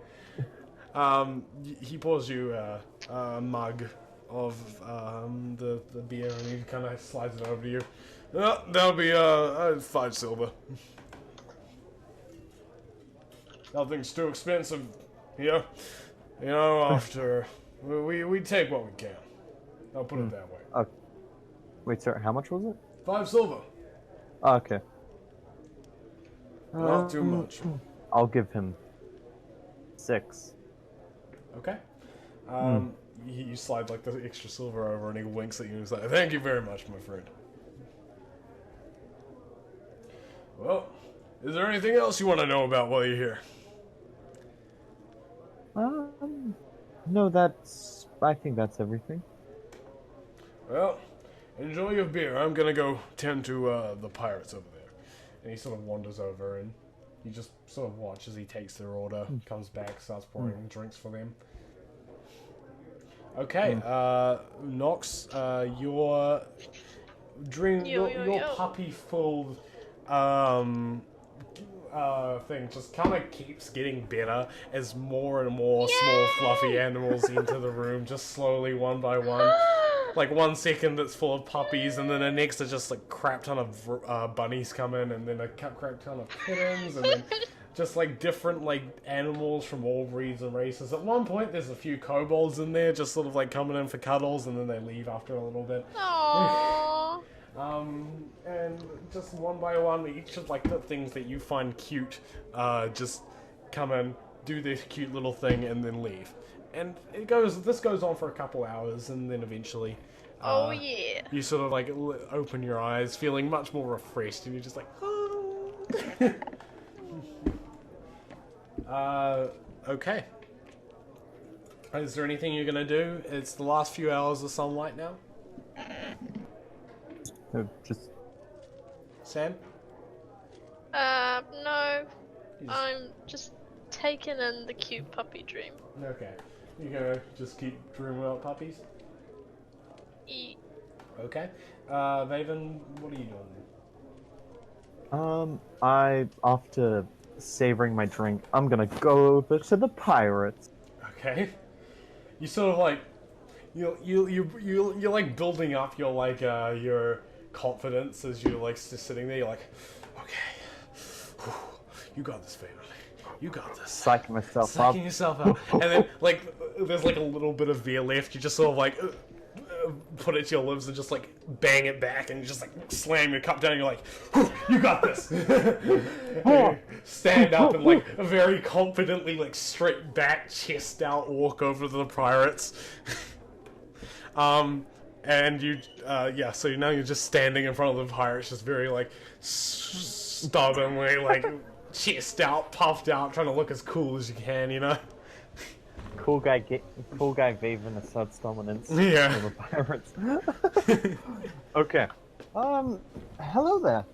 pours you a mug of the beer and he kind of slides it over to you. Oh, that'll be 5 silver. Nothing's too expensive here. You know, after we take what we can. I'll put it that way. Okay. Wait, sir, how much was it? 5 silver. Okay. Not too much. I'll give him 6. Okay. You slide like the extra silver over and he winks at you and he's like, "Thank you very much, my friend." Well, is there anything else you want to know about while you're here? No, I think that's everything. Well, enjoy your beer. I'm gonna go tend to the pirates over there. And he sort of wanders over and you just sort of watch as he takes their order, comes back, starts pouring drinks for them. Okay, Nox, your puppy-filled thing just kind of keeps getting better as more and more small fluffy animals enter the room, just slowly one by one. Like 1 second it's full of puppies, and then the next is just like crap ton of bunnies come in, and then a crap ton of kittens, and then just like different like animals from all breeds and races. At one point there's a few kobolds in there just sort of like coming in for cuddles, and then they leave after a little bit. Aww. And just one by one, each of like the things that you find cute, just come in, do this cute little thing, and then leave. And this goes on for a couple hours, and then eventually, Oh yeah. you sort of like open your eyes, feeling much more refreshed, and you're just like, oh. Okay. Is there anything you're gonna do? It's the last few hours of sunlight now. So just Sam? No. I'm just taking in the cute puppy dream. Okay. You're gonna just keep dreaming about puppies? Okay. Vaven, what are you doing? After savoring my drink, I'm gonna go over to the pirates. Okay. You sort of like you're like building up your confidence as you're like just sitting there. You're like, okay, you got this, Vaven. You got this. Psyching myself up. Psyching yourself up. And then like there's like a little bit of beer left. You just sort of like put it to your lips and just like bang it back, and you just like slam your cup down. And you're like, you got this. You stand up and like very confidently, like straight back, chest out, walk over to the pirates. And you, so now you're just standing in front of the pirates, just very like stubbornly, like chest out, puffed out, trying to look as cool as you can, you know. Cool guy Vaven asserts dominance Yeah. over pirates. Okay. Hello there.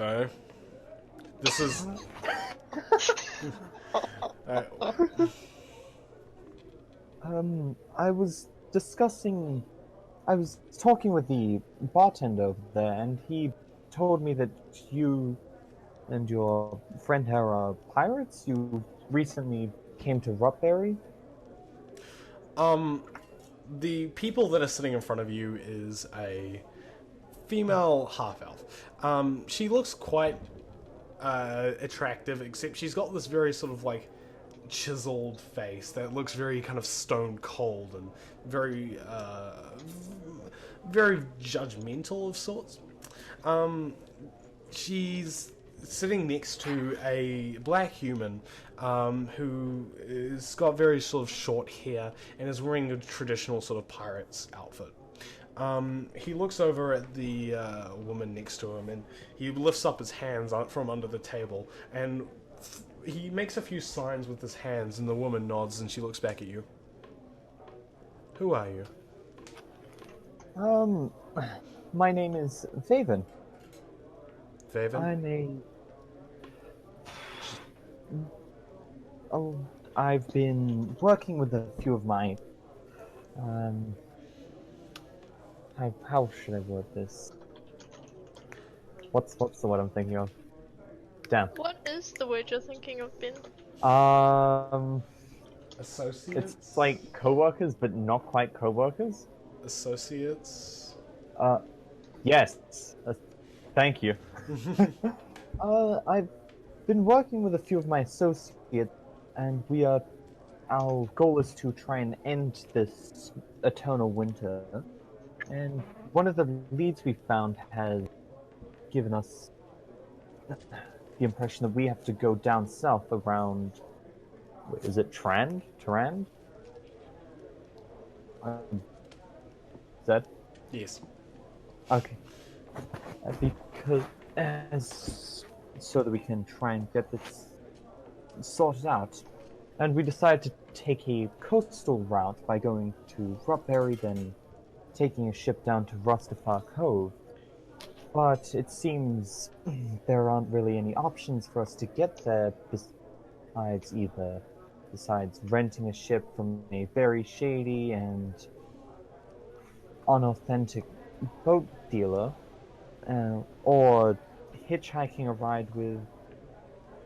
Alright. This is... I was talking with the bartender over there, and he told me that you and your friend here are pirates. You recently came to Rupberry. The people that are sitting in front of you is a female half-elf. She looks quite attractive, except she's got this very sort of like chiseled face that looks very kind of stone cold and very very judgmental of sorts. She's sitting next to a black human who has got very sort of short hair and is wearing a traditional sort of pirate's outfit. He looks over at the woman next to him, and he lifts up his hands out from under the table, and he makes a few signs with his hands, and the woman nods, and she looks back at you. Who are you? My name is Vaven. Vaven? I'm a... Oh, I've been working with a few of my... How should I word this? What's the word I'm thinking of? Damn. What is the word you're thinking of, Ben? Associates? It's like co-workers, but not quite co-workers. Associates? Yes. Thank you. I've been working with a few of my associates, and our goal is to try and end this eternal winter. And one of the leads we found has given us the impression that we have to go down south around... Wait, is it Trand? Tarand? Zed? Yes. Okay. So that we can try and get this sorted out. And we decided to take a coastal route by going to Rupberry, then taking a ship down to Rustafar Cove. But it seems there aren't really any options for us to get there besides renting a ship from a very shady and unauthentic boat dealer, or hitchhiking a ride with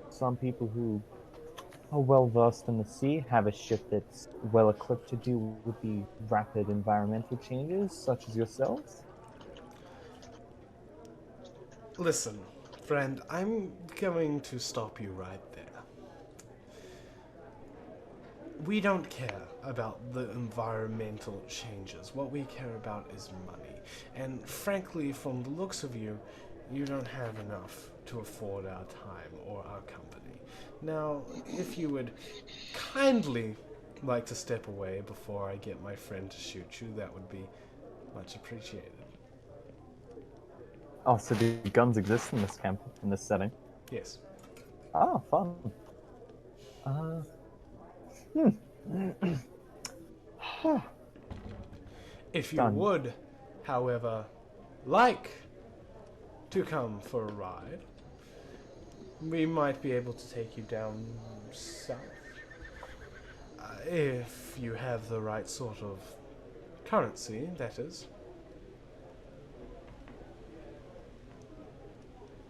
some people who are well versed in the sea, have a ship that's well equipped to deal with the rapid environmental changes, such as yourselves. Listen, friend, I'm going to stop you right there. We don't care about the environmental changes. What we care about is money. And frankly, from the looks of you, you don't have enough to afford our time or our company. Now, if you would kindly like to step away before I get my friend to shoot you, that would be much appreciated. Oh, so do guns exist in this camp, in this setting? Yes. Ah, fun. If you Done. would, however, like to come for a ride, we might be able to take you down south. If you have the right sort of currency, that is.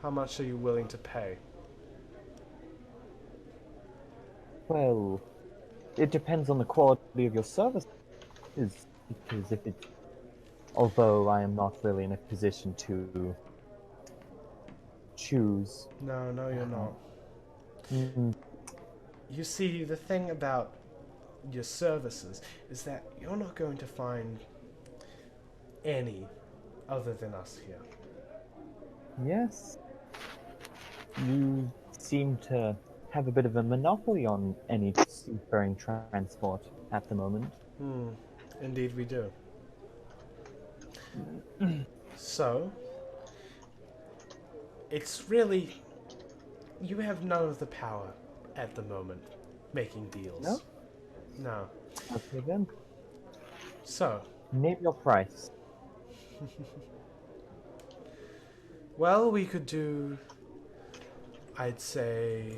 How much are you willing to pay? Well, it depends on the quality of your service. Because if it... Although I am not really in a position to choose. No, you're not. Mm, You see, the thing about your services is that you're not going to find any other than us here. yes. You seem to have a bit of a monopoly on any seafaring transport at the moment. Indeed we do. So, it's really... You have none of the power at the moment making deals. No? No. Okay then. So, Name your price. well, we could do... I'd say...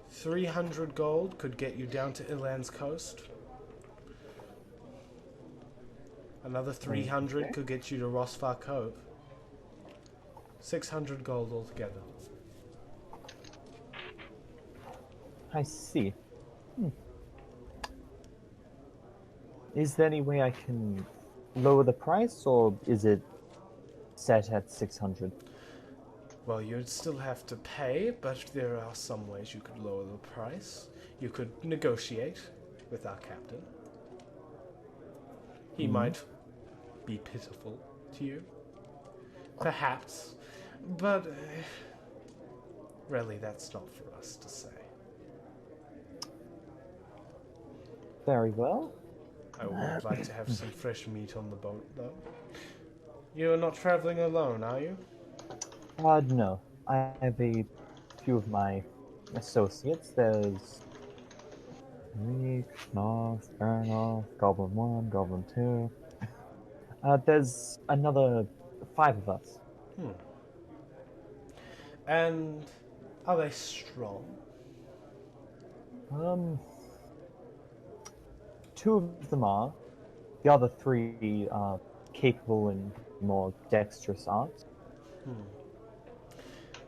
300 gold could get you down to Ilan's coast. Another 300 Okay. could get you to Rosfar Cove. 600 gold altogether. I see. Is there any way I can lower the price, or is it set at 600? Well, you'd still have to pay, but there are some ways you could lower the price. You could negotiate with our captain. He might be pitiful to you. Perhaps. But really, that's not for us to say. Very well. I would like to have some fresh meat on the boat, though. You're not traveling alone, are you? No. I have a few of my associates. There's Reek, Knox, Baronoff, Goblin 1, Goblin 2. There's another 5 of us. And are they strong? Um, 2 of them are. The other 3 are capable in more dexterous arts.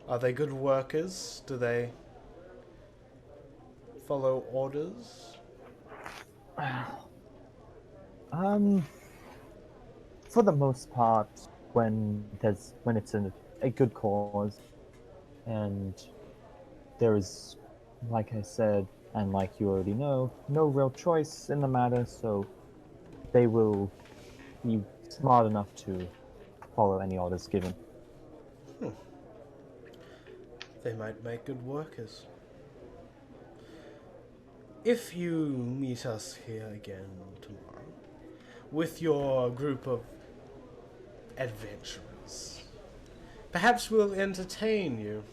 Are they good workers? Do they follow orders? For the most part, when it's a good cause, and there is, like I said, and like you already know, no real choice in the matter, so they will be smart enough to follow any orders given. They might make good workers. If you meet us here again tomorrow, with your group of adventurers, perhaps we'll entertain you.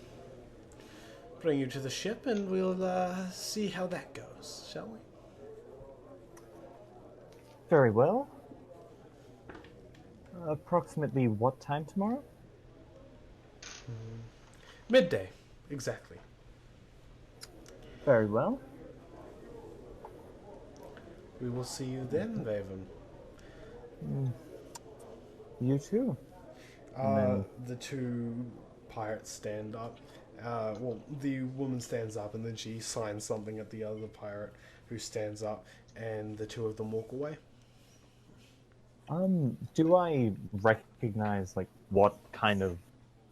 Bring you to the ship and we'll see how that goes, shall we? Very well. Approximately what time tomorrow? Midday, exactly. Very well. We will see you then, Vaven. You too. The 2 pirates stand up. Well, the woman stands up and then she signs something at the other pirate who stands up, and the 2 of them walk away. Do I recognize, like, what kind of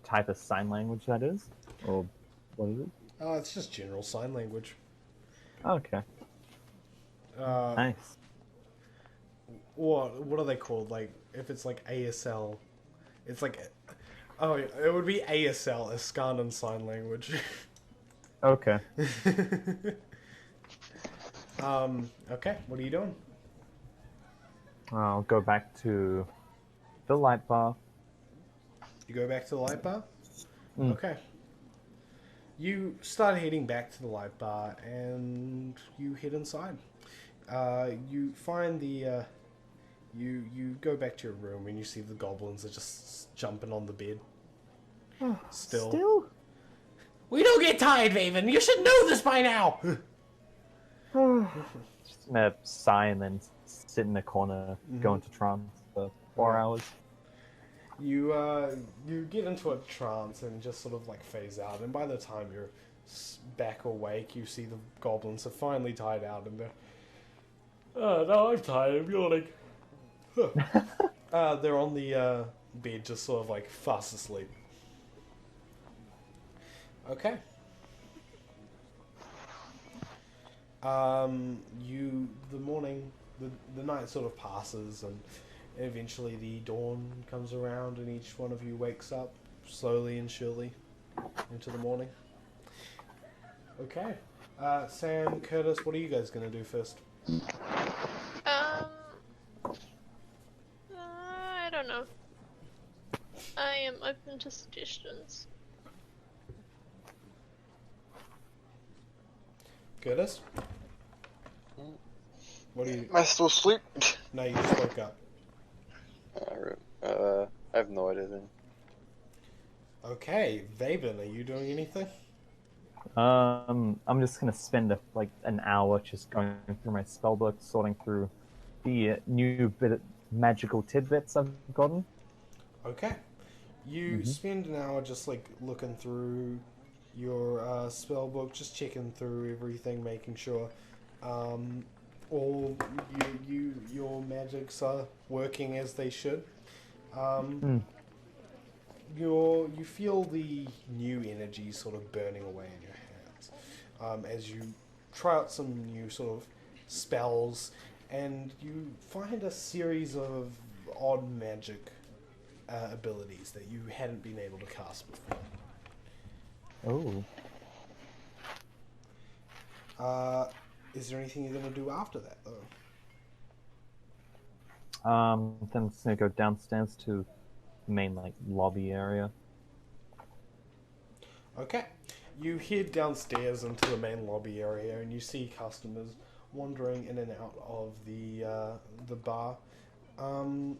type of sign language that is? Or what is it? It's just general sign language. Okay. Nice. What are they called? Like, if it's like ASL, it's like, oh, it would be ASL, Askanan Sign Language. Okay. Okay, what are you doing? I'll go back to the light bar. You go back to the light bar? Mm. Okay. You start heading back to the light bar and you head inside. You find the, you go back to your room and you see the goblins are just jumping on the bed. Still? We don't get tired, Vaven. You should know this by now. Just gonna sigh and then sit in the corner, go into trance for 4 hours. You get into a trance and just sort of like phase out, and by the time you're back awake, you see the goblins have finally tied out, and they're, oh no, I'm tired, I'm yawning. They're on the bed, just sort of like fast asleep. Okay. The night sort of passes, and eventually the dawn comes around, and each one of you wakes up slowly and surely into the morning. Okay. Sam, Curtis, what are you guys gonna do first? I don't know. I am open to suggestions. Curtis? What do you... Am I still asleep? No, you just woke up. I have no idea then. Okay, Vaben, are you doing anything? I'm just gonna spend an hour just going through my spellbook, sorting through the new bit of magical tidbits I've gotten. Okay. You spend an hour just like looking through your spell book, just checking through everything, making sure all your magics are working as they should. You feel the new energy sort of burning away in your hands as you try out some new sort of spells, and you find a series of odd magic abilities that you hadn't been able to cast before. Is there anything you're going to do after that, though? Then I'm just gonna go downstairs to the main lobby area. Okay. You head downstairs into the main lobby area, and you see customers wandering in and out of the bar. And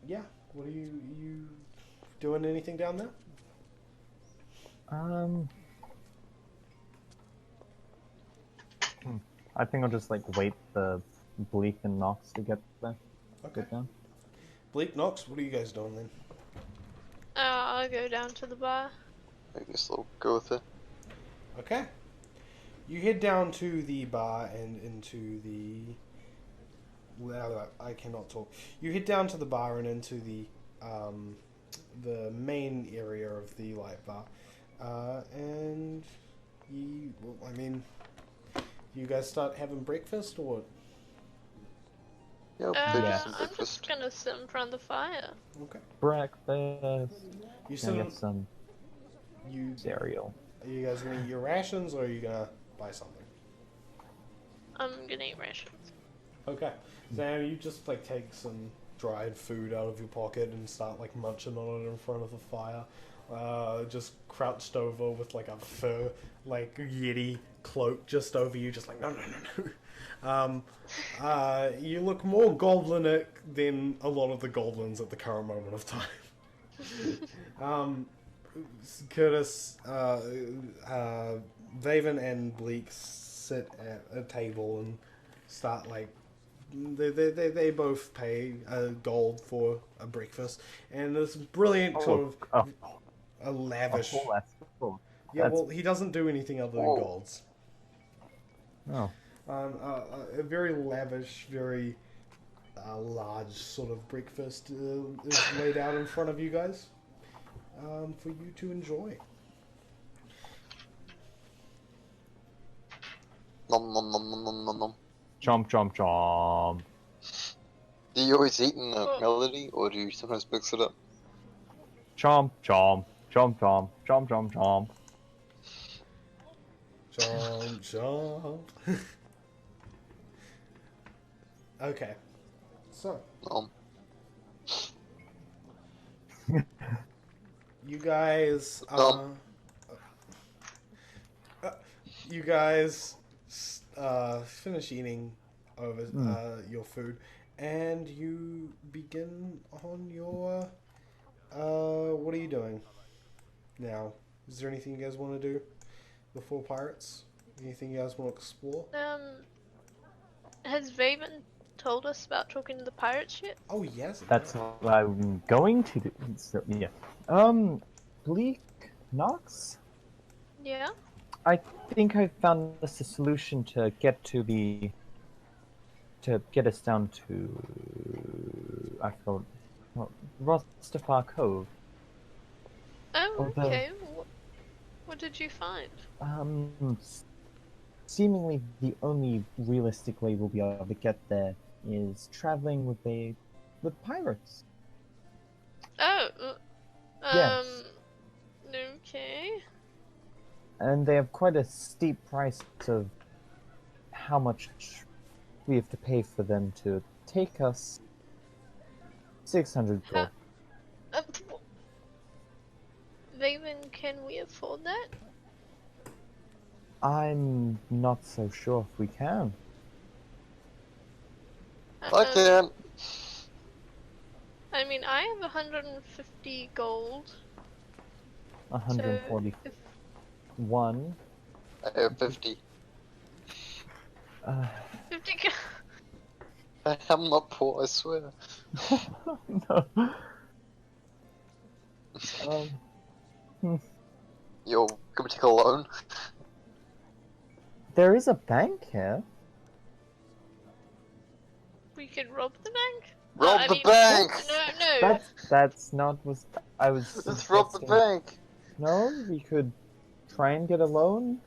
yeah, what are you doing? Anything down there? I think I'll just like wait the Bleak and Nox to get there. Okay. Get down. Bleak, Nox, what are you guys doing then? I'll go down to the bar. I guess I'll go with it. Okay. You head down to the bar and into the... Well, I cannot talk. You head down to the bar and into the main area of the light bar. And you... Well, I mean... You guys start having breakfast, or what? Yeah, I'm breakfast. just gonna sit in front of the fire. Okay. Breakfast. You Gonna sit get some You... cereal. Are you guys gonna eat your rations, or are you gonna buy something? I'm gonna eat rations. Okay. Sam, you just like take some dried food out of your pocket and start like munching on it in front of the fire. Just crouched over with like a fur, like Yeti cloak just over you, just like no. You look more goblinic than a lot of the goblins at the current moment of time. Curtis, Vaven and Bleak sit at a table and start like they both pay gold for a breakfast, and this brilliant sort of a lavish. That's cool. Yeah, well, he doesn't do anything other than golds. Oh. A very lavish, very large sort of breakfast is laid out in front of you guys for you to enjoy. Nom nom nom nom nom nom nom. Chomp, chomp, chomp. Do you always eat in a melody, or do you sometimes mix it up? Chomp, chomp. Chomp, chomp. Chomp, chomp, chomp. Chomp, chomp. Okay. So. You guys, finish eating over your food, and you begin on your. What are you doing now? Is there anything you guys want to do before pirates? Anything you guys want to explore? Has Vaven told us about talking to the pirates yet? Oh yes. That's what I'm going to do. So, yeah. Bleak Nox? Yeah? I think I found us a solution to get us down to I forgot Rostafar Cove. Oh, okay. What did you find? Seemingly the only realistic way we'll be able to get there is traveling with pirates. Oh, Yes. Okay. And they have quite a steep price of how much we have to pay for them to take us. 600 gold. Vaven, can we afford that? I'm not so sure if we can. I can. I mean, I have 150 gold. 141. I have 50. 50 gold. I am not poor, I swear. No. Yo, can we take a loan? There is a bank here. We could rob the bank? Rob the bank! No. That's not what I was. Let's rob the bank! No, we could try and get a loan.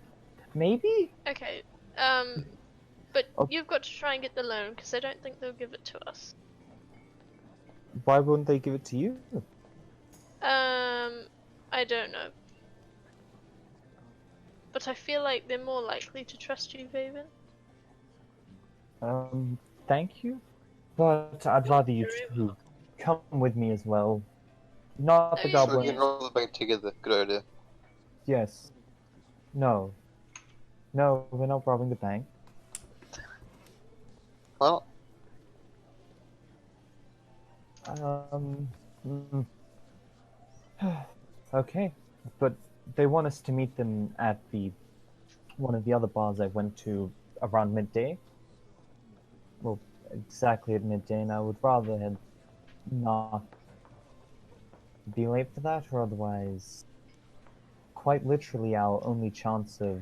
Maybe. Okay. But you've got to try and get the loan because I don't think they'll give it to us. Why wouldn't they give it to you? I don't know. But I feel like they're more likely to trust you, Vaven. Thank you. But I'd rather you two come with me as well. Not the We goblin. can rob the bank together, good idea. Yes. No. No, we're not robbing the bank. Well, Mm, okay, but they want us to meet them at one of the other bars I went to around midday. Well, exactly at midday, and I would rather had not be late for that, or otherwise, quite literally, our only chance of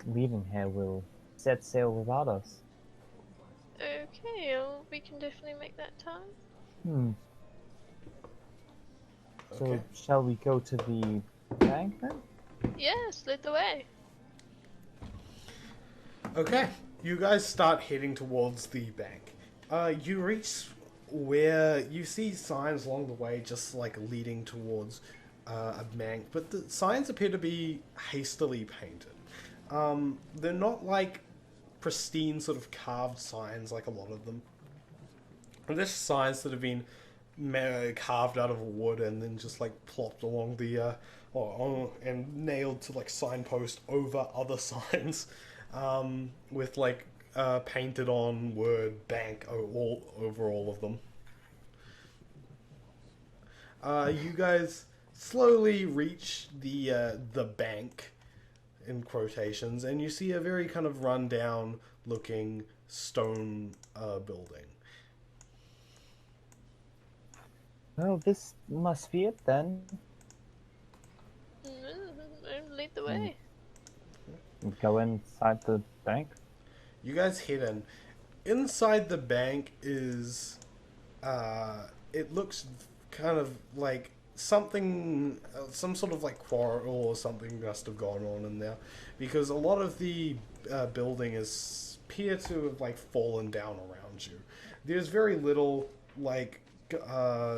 leaving here will set sail without us. Okay, well, we can definitely make that time. Hmm. So, Okay. shall we go to the bank then? Yes, lead the way. Okay, you guys start heading towards the bank. You reach where you see signs along the way, just like leading towards a bank, but the signs appear to be hastily painted. They're not like pristine sort of carved signs like a lot of them. They're just signs that have been carved out of wood and then just like plopped along the and nailed to like signpost over other signs, with like painted on word bank all over all of them. You guys slowly reach the bank, in quotations, and you see a very kind of rundown looking stone building. Well, this must be it then. Lead the way. Go inside the bank. You guys head in. Inside the bank is, it looks kind of like something, some sort of like quarrel or something must have gone on in there, because a lot of the building appear to have like fallen down around you. There's very little like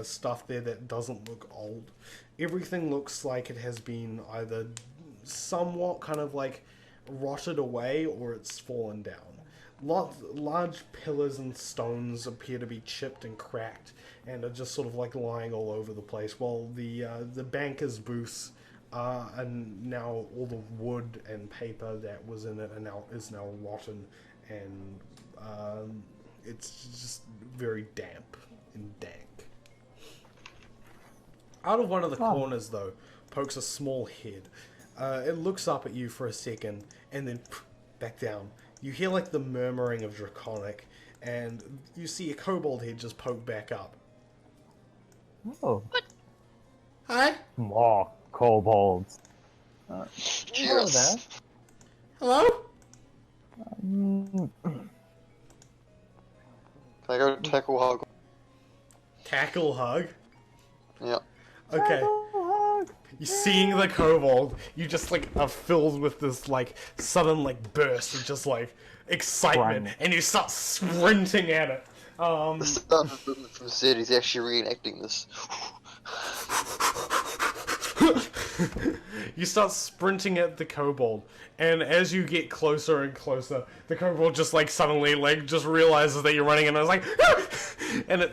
stuff there that doesn't look old. Everything looks like it has been either somewhat kind of like rotted away or it's fallen down. Large pillars and stones appear to be chipped and cracked and are just sort of like lying all over the place, while the banker's booths and now all the wood and paper that was in it is now rotten, and it's just very damp and dank. Out of one of the corners, though, pokes a small head. It looks up at you for a second, and then back down. You hear like the murmuring of Draconic, and you see a kobold head just poke back up. Oh. Hi. More kobolds. Hello Yes. there. Hello? Mm, Can I go tackle hug? Tackle hug. Yeah. Okay. hug. You seeing the kobold, you just like are filled with this like sudden like burst of just like excitement, Sprint. and you start sprinting at it. The stunt from Zed is actually reenacting this. You start sprinting at the kobold, and as you get closer and closer, the kobold just like suddenly like just realizes that you're running, and it's like, and it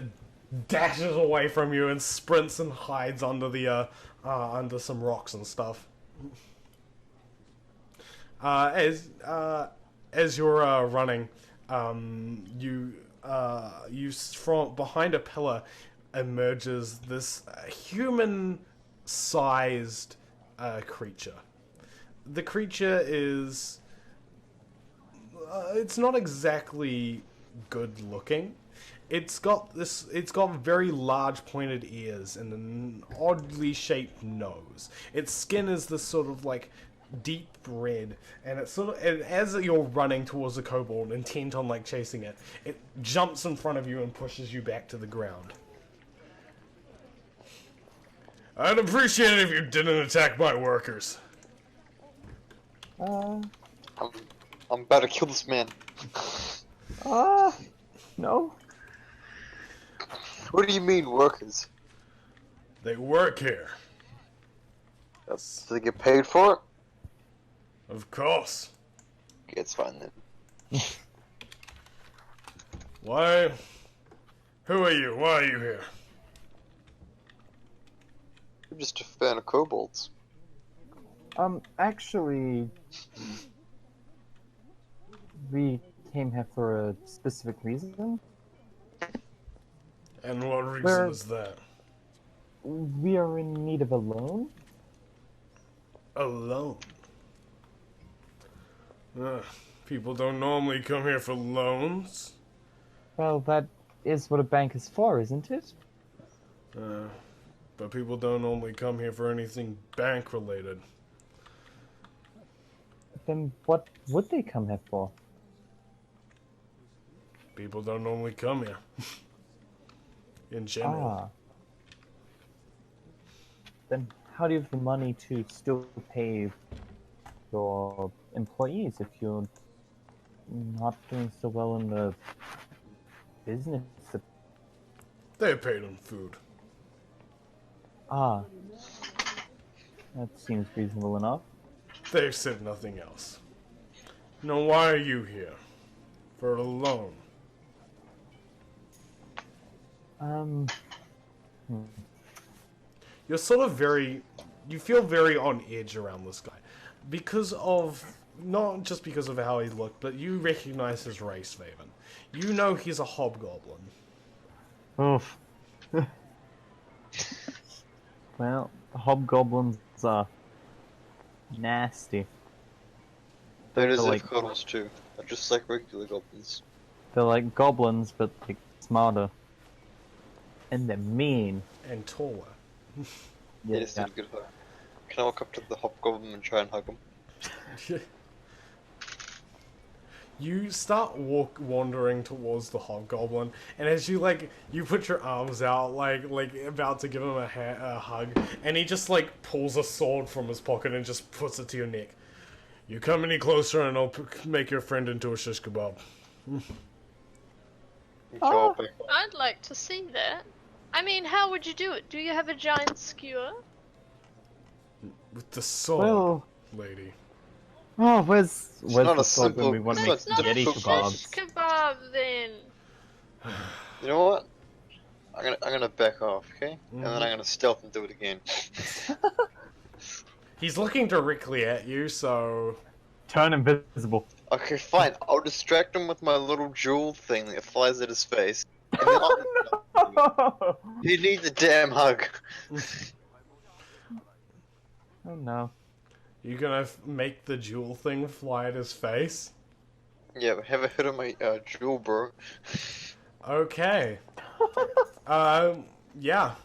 dashes away from you and sprints and hides under the under some rocks and stuff. As you're running, you from behind a pillar emerges this human-sized creature. The creature is it's not exactly good looking. It's got very large pointed ears and an oddly shaped nose. Its skin is this sort of like deep red, and and as you're running towards the kobold, intent on like chasing it, it jumps in front of you and pushes you back to the ground. I'd appreciate it if you didn't attack my workers. I'm about to kill this man. No. What do you mean, workers? They work here. Do they get paid for it? Of course. Okay, it's fine then. Why? Who are you? Why are you here? I'm just a fan of kobolds. Actually, we came here for a specific reason. And what reason We're- is that? We are in need of a loan. A loan. People don't normally come here for loans. Well, that is what a bank is for, isn't it? But people don't normally come here for anything bank related. Then what would they come here for? People don't normally come here. In general. Ah. Then how do you have the money to still pay your employees if you're not doing so well in the business? They paid in food. Ah. That seems reasonable enough. They said nothing else. Now why are you here? For a loan. You're sort of you feel very on edge around this guy. Because of, not just because of how he looked, but you recognize his race, Vaven. You know he's a hobgoblin. Oof. Well, the hobgoblins are nasty. There is like- Kobolds too. They're just like regular goblins. They're like goblins, but like smarter. And they're mean. And taller. Yeah, it's a good hug. Can I walk up to the hobgoblin and try and hug him? You start wandering towards the hobgoblin, and as you you put your arms out, like about to give him a hug, and he just pulls a sword from his pocket and just puts it to your neck. You come any closer, and I'll make your friend into a shish kebab. Oh. I'd like to see that. I mean, how would you do it? Do you have a giant skewer? With the sword, Well, lady. oh, where's not the a sword when simple- we want to That's make not a Yeti shish kebabs? kebab then. You know what? I'm gonna back off, okay? And then I'm gonna stealth and do it again. He's looking directly at you, so Turn invisible. Okay, fine. I'll distract him with my little jewel thing that flies at his face. And then Oh he needs a damn hug. no. you're gonna make the jewel thing fly at his face. Yeah, but have a hit on my jewel, bro. Okay. Yeah.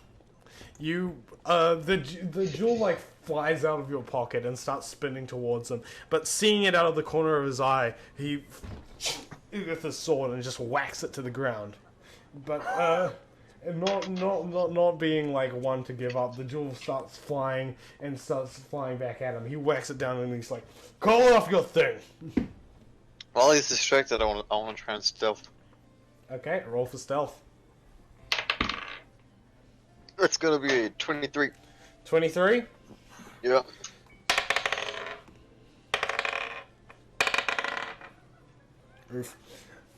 You, the jewel flies out of your pocket and starts spinning towards him. But seeing it out of the corner of his eye, he with his sword and just whacks it to the ground. But not being one to give up, the jewel starts flying back at him. He whacks it down and he's like, "Call off your thing." While he's distracted, I wanna try and stealth. Okay, roll for stealth. It's gonna be a 23. 23. Yeah. Oof.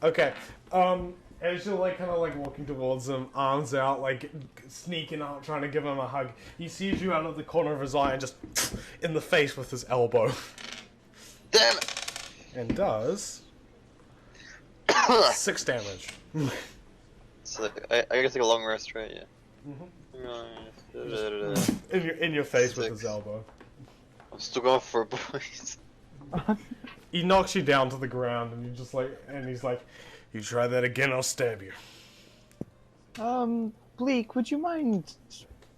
Okay. As you're kind of walking towards him, arms out, sneaking out, trying to give him a hug, he sees you out of the corner of his eye and just in the face with his elbow. Damn it! And does 6 damage. So I gotta take a long rest, right? Yeah. In your face with 6. his elbow. I'm still going for it, boys. He knocks you down to the ground, and you just and he's like, "You try that again, I'll stab you." Bleak, would you mind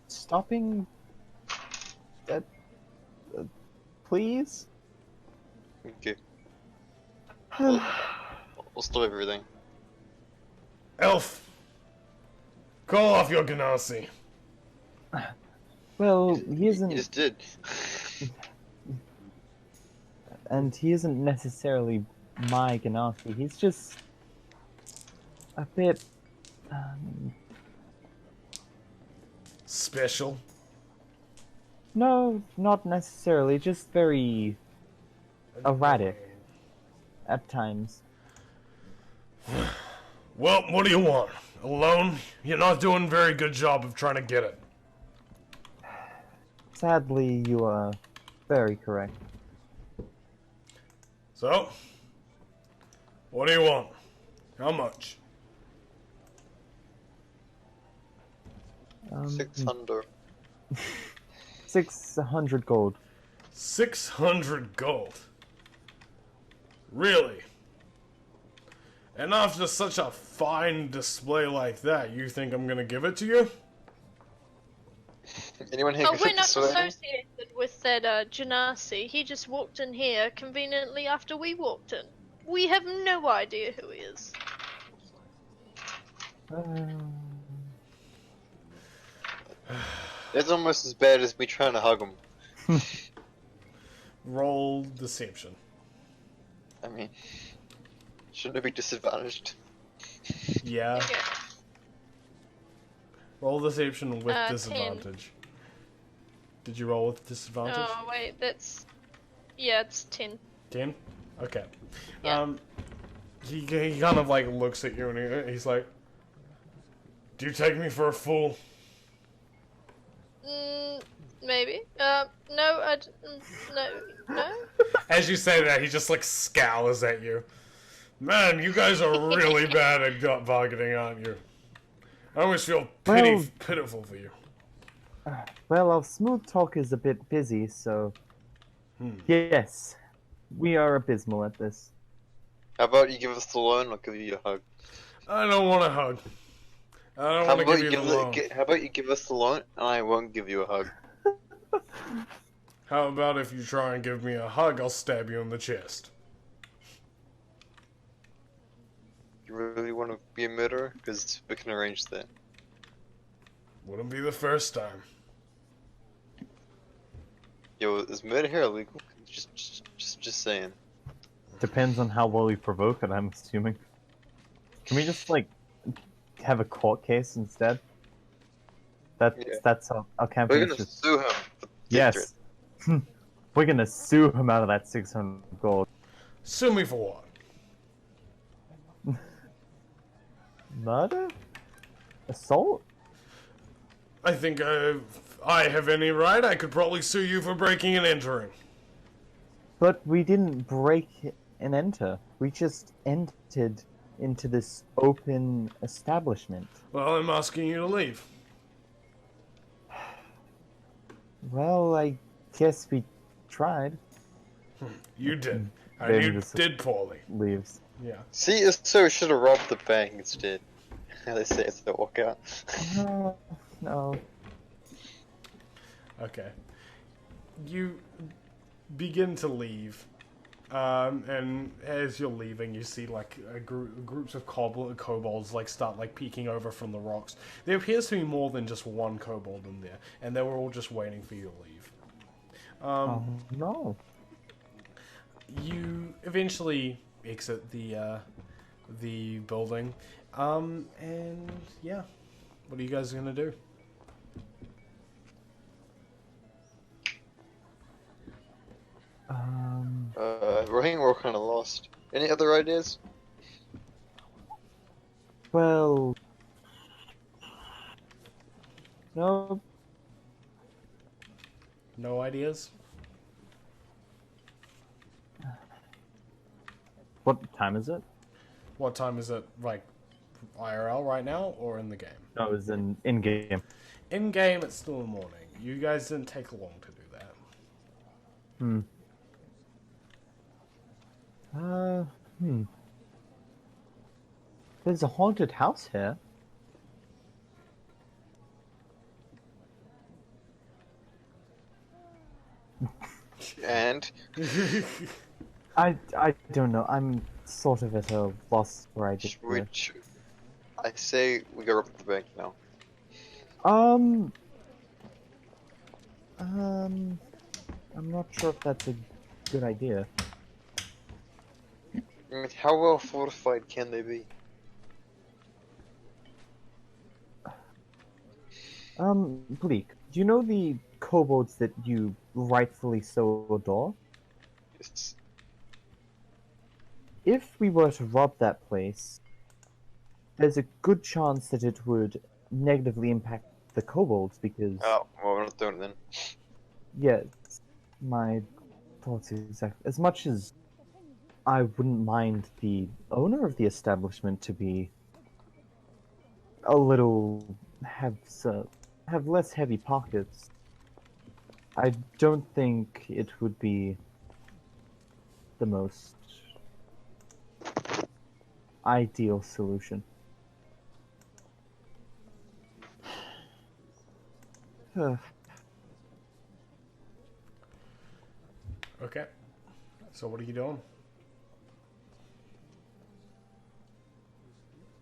stopping that, please? Okay. We'll stop everything. Elf, call off your Ganassi. Well, he You isn't, just did. and he isn't necessarily my Ganassi. He's just a bit, Special. no, not necessarily, just very erratic at times. Well, what do you want? A loan? You're not doing a very good job of trying to get it. Sadly, you are Very correct. So, what do you want? How much? 600. 600 gold. 600 gold. Really? And after such a fine display like that, you think I'm gonna give it to you? Anyone here Oh, can we're fit the not sword? associated with that Genasi. He just walked in here conveniently after we walked in. We have no idea who he is. It's almost as bad as me trying to hug him. Roll deception. I mean, shouldn't it be disadvantaged? Yeah. Okay. Roll deception with 10. disadvantage. Did you roll with disadvantage? Oh, wait, that's... Yeah, it's 10. 10? Okay. Yeah. He kind of like looks at you and he's like, "Do you take me for a fool?" Maybe. No, no. As you say that, he just like scowls at you. Man, you guys are really bad at gut bargaining, aren't you? I always feel pitiful for you. Well, our smooth talk is a bit busy, so... Yes, we are abysmal at this. How about you give us the loan, I'll give you a hug. I don't want a hug. I don't How want to about give you the loan. how about you give us the loan, and I won't give you a hug. How about if you try and give me a hug, I'll stab you in the chest. You really want to be a murderer? Because we can arrange that. Wouldn't be the first time. Yo, is murder here illegal? Just saying. Depends on how well we provoke it, I'm assuming. Can we just, like, have a court case instead? That's our campaign. We're gonna sue him. For Yes. We're gonna sue him out of that 600 gold. Sue me for what? Murder? Assault? I think if I have any right, I could probably sue you for breaking and entering. But we didn't break and enter. We just entered into this open establishment. Well, I'm asking you to leave. Well, I guess we tried. You did. And Maybe you this did poorly. Leaves. Yeah. See, so we should have robbed the bank instead. They say it's the walkout. No. Okay. You begin to leave. And as you're leaving, you see like groups of kobolds like start like peeking over from the rocks. There appears to be more than just one kobold in there, and they were all just waiting for you to leave. No. You eventually exit the building, and yeah, what are you guys gonna do? I think we're kind of lost. Any other ideas? Well, no. No ideas? What time is it? What time is it? Like IRL right now, or in the game? No, it was in game. In game, it's still the morning. You guys didn't take long to do that. There's a haunted house here. And I don't know. I'm sort of at a loss for ideas. I say we go rob the bank now. I'm not sure if that's a good idea. I mean, how well fortified can they be? Bleak, do you know the kobolds that you rightfully so adore? It's... If we were to rob that place, there's a good chance that it would negatively impact the kobolds because... Oh, well, we're not doing it then. Yeah, my thoughts exactly. As much as I wouldn't mind the owner of the establishment to be a little have less heavy pockets, I don't think it would be the most ideal solution. Okay. So what are you doing?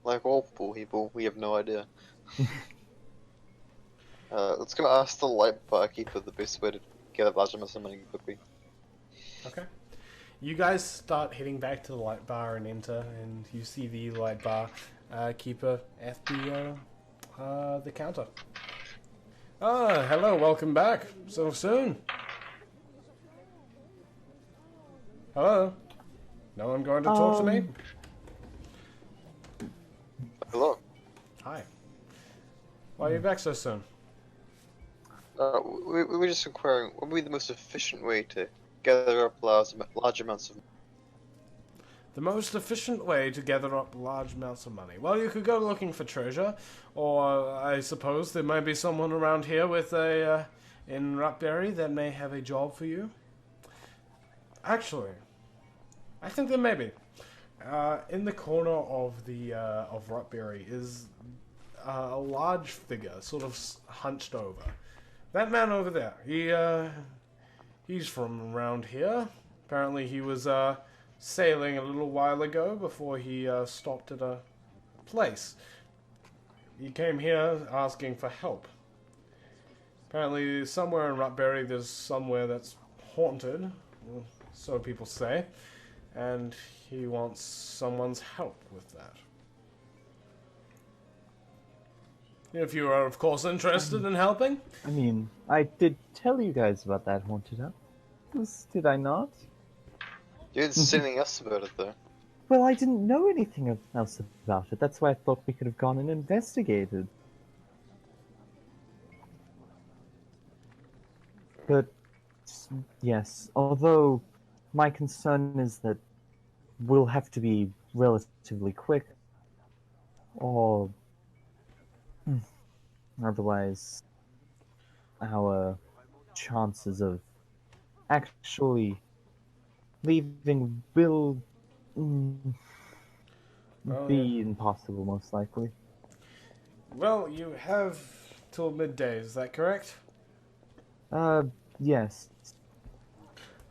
Like all poor people, we have no idea. Let's go ask the light barkeeper the best way to get a large amount of money quickly. Okay. You guys start heading back to the light bar and enter, and you see the light bar keeper at the counter. Ah, hello, welcome back. So soon. Hello. No one going to talk to me? Hello. Hi. Why are you back so soon? We were just inquiring, what would be the most efficient way to gather up large amounts of... The most efficient way to gather up large amounts of money. Well, you could go looking for treasure, or I suppose there might be someone around here with in Rupberry that may have a job for you. Actually, I think there may be. In the corner of of Rupberry is a large figure, sort of hunched over. That man over there, he's from around here. Apparently he was sailing a little while ago before he stopped at a place. He came here asking for help. Apparently somewhere in Rupberry there's somewhere that's haunted, so people say, and he wants someone's help with that. If you are, of course, interested in helping. I mean, I did tell you guys about that haunted house, did I not? You didn't say anything else about it, though. Well, I didn't know anything else about it. That's why I thought we could have gone and investigated. But, yes, although my concern is that we'll have to be relatively quick, or otherwise our chances of actually leaving will be impossible, most likely. Well, you have till midday, is that correct? Yes.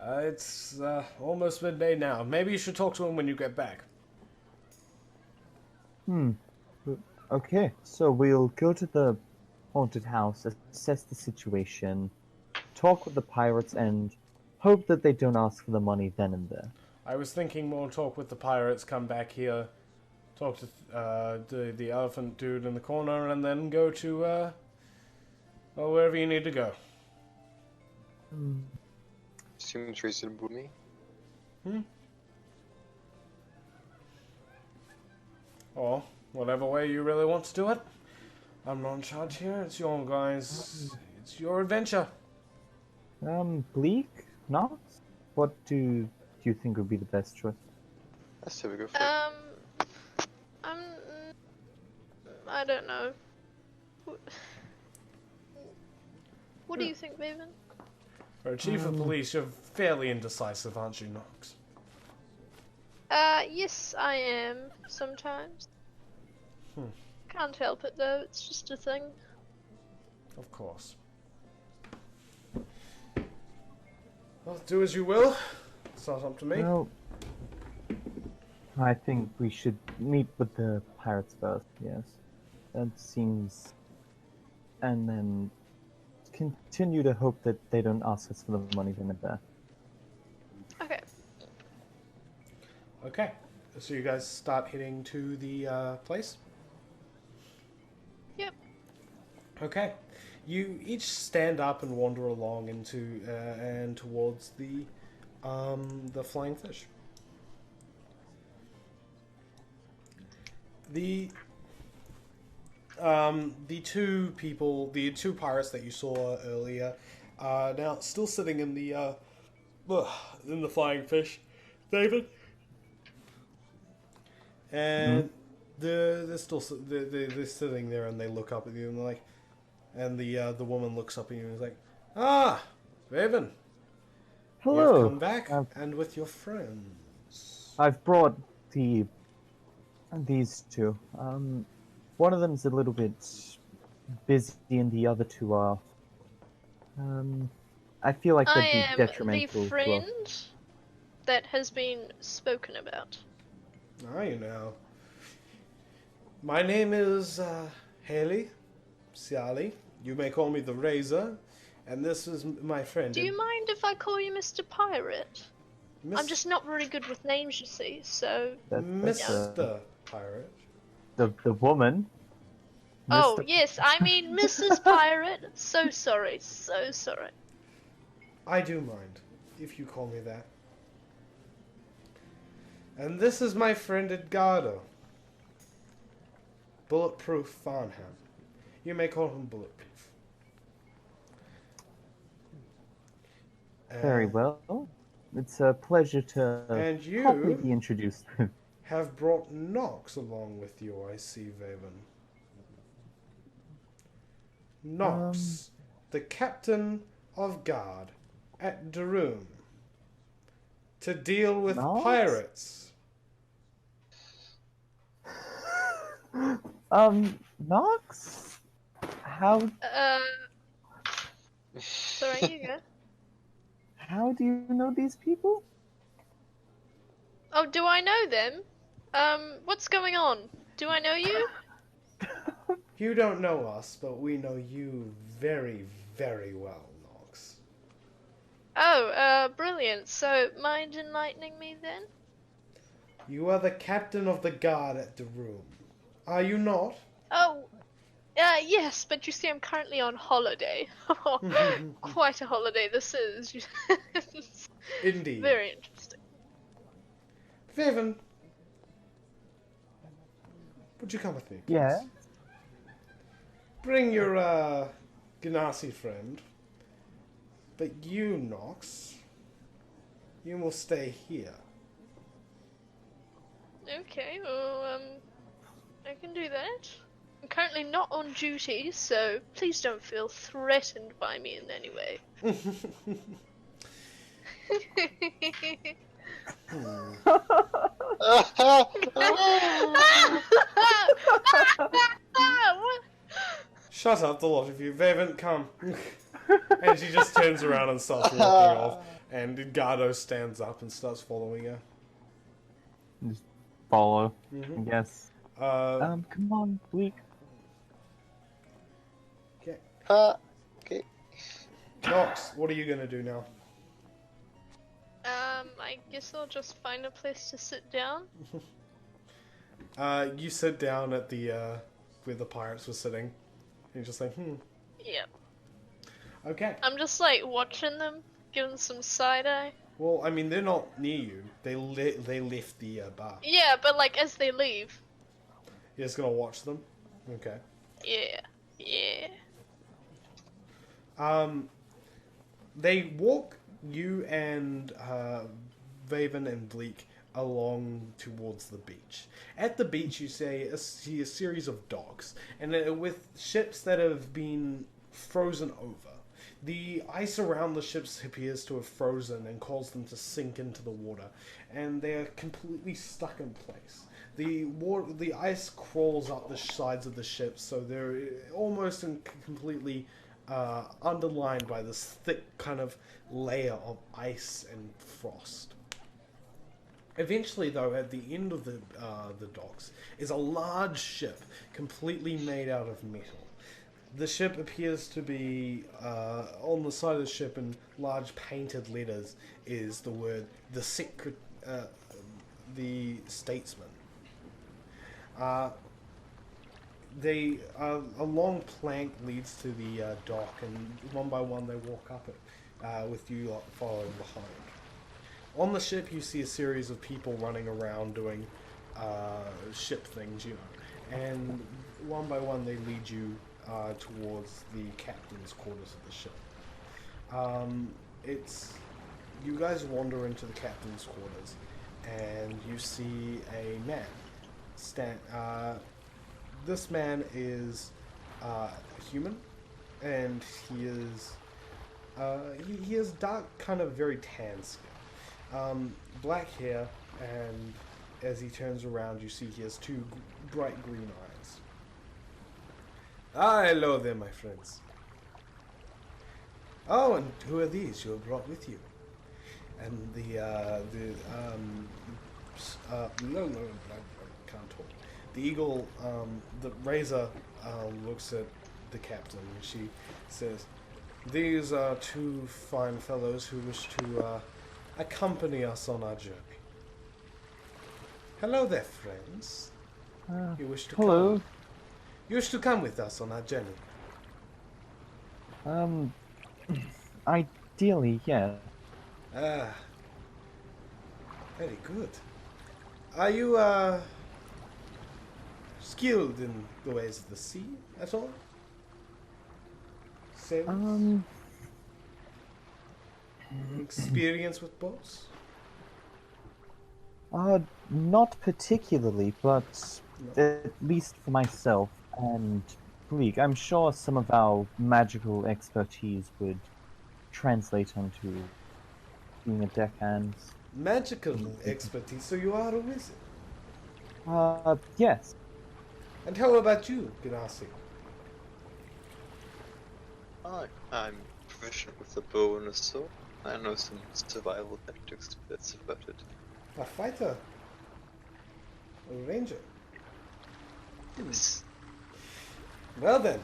It's almost midday now. Maybe you should talk to him when you get back. Okay, so we'll go to the haunted house, assess the situation, talk with the pirates, and hope that they don't ask for the money then and there. I was thinking more talk with the pirates, come back here, talk to the elephant dude in the corner, and then go to well, wherever you need to go. Seems reasonable to me. Or whatever way you really want to do it. I'm not in charge here. It's your guys. It's your adventure. Bleak? Not? What do you think would be the best choice? Let's see, we go for it. I don't know. What do you think, Maven? For a chief of police, you're fairly indecisive, aren't you, Nox? Yes, I am sometimes. Can't help it though. It's just a thing. Of course. Well, do as you will. It's not up to me. Well, I think we should meet with the pirates first, yes. That seems... And then continue to hope that they don't ask us for the money then and there. Okay. Okay. So you guys start heading to the place? Yep. Okay. You each stand up and wander along into and towards the flying fish. The two pirates that you saw earlier, Now, still sitting in the flying fish, David. And they're still they're sitting there, and they look up at you, and they're like, and the woman looks up at you and is like, "Ah, Raven, Hello. you've come back, and with your friends." I've brought these two. One of them's a little bit busy, and the other two are. I feel like I they'd be am detrimental. the friend that has been spoken about. Ah, you know. My name is Haley Siali. You may call me the Razor, and this is my friend. Do you mind if I call you Mr. Pirate? Miss- I'm just not very good with names, you see, so... Mr. Pirate. The woman. Oh, Mr. yes, I mean Mrs. Pirate. So sorry, so sorry. I do mind, if you call me that. And this is my friend Edgardo. Bulletproof Farnham. You may call him Bulletproof. Very well. It's a pleasure to And you properly be introduced. have brought Nox along with you, I see, Vaven. Nox, the captain of guard at Daroom, to deal with Nox? pirates. Nox? How Sorry, you go. how do you know these people? Oh, do I know them? What's going on? Do I know you? You don't know us, but we know you very, very well, Nox. Oh, brilliant. So, mind enlightening me then? You are the captain of the guard at Daroom. Are you not? Oh, yes, but you see, I'm currently on holiday. Quite a holiday this is. Indeed. Very interesting. Vaven, would you come with me, please? Yeah. Bring your, Ganassi friend. But you, Nox, you will stay here. Okay, well, I can do that. I'm currently not on duty, so please don't feel threatened by me in any way. What? Shut up, the lot of you. Vaven, come. And she just turns around and starts walking off. And Edgardo stands up and starts following her. Just follow, I guess. Uh, Come on, Bleak. okay. Okay. Nox, what are you gonna do now? I guess I'll just find a place to sit down. You sit down at the, where the pirates were sitting. And you're just like, Yeah. Okay. I'm just like watching them, giving some side eye. Well, I mean, they're not near you. They left the bar. Yeah, but like as they leave. You're just gonna watch them? Okay. Yeah. They walk you and Vaven and Bleak along towards the beach. At the beach, you see a series of docks, and with ships that have been frozen over. The ice around the ships appears to have frozen and caused them to sink into the water, and they are completely stuck in place. The ice crawls up the sides of the ships, so they're almost completely underlined by this thick kind of layer of ice and frost. Eventually, though, at the end of the docks is a large ship completely made out of metal. The ship appears to be, on the side of the ship in large painted letters is the word, the Statesman. A long plank leads to the dock, and one by one they walk up it, with you lot following behind. On the ship, you see a series of people running around doing ship things, you know, and one by one they lead you towards the captain's quarters of the ship. It's you guys wander into the captain's quarters, and you see a man this man is human, and he is he has dark, kind of very tan skin, black hair, and as he turns around, you see he has two bright green eyes. Ah, hello there, my friends. Oh, and who are these you have brought with you? And no, I can't talk. The eagle, the razor, looks at the captain, and she says, "These are two fine fellows who wish to accompany us on our journey." Hello there, friends. You wish to hello. come? You wish to come with us on our journey? Ideally, yeah. Ah, very good. Are you skilled in the ways of the sea at all? Sailors? Experience with boats? Not particularly, but No. at least for myself and Bleak, I'm sure some of our magical expertise would translate onto being a deckhand. Magical expertise, so you are a wizard. Yes. And how about you, Ganassi? I'm proficient with the bow and a sword. I know some survival tactics, that's about it. A fighter? A ranger? Yes. Well then,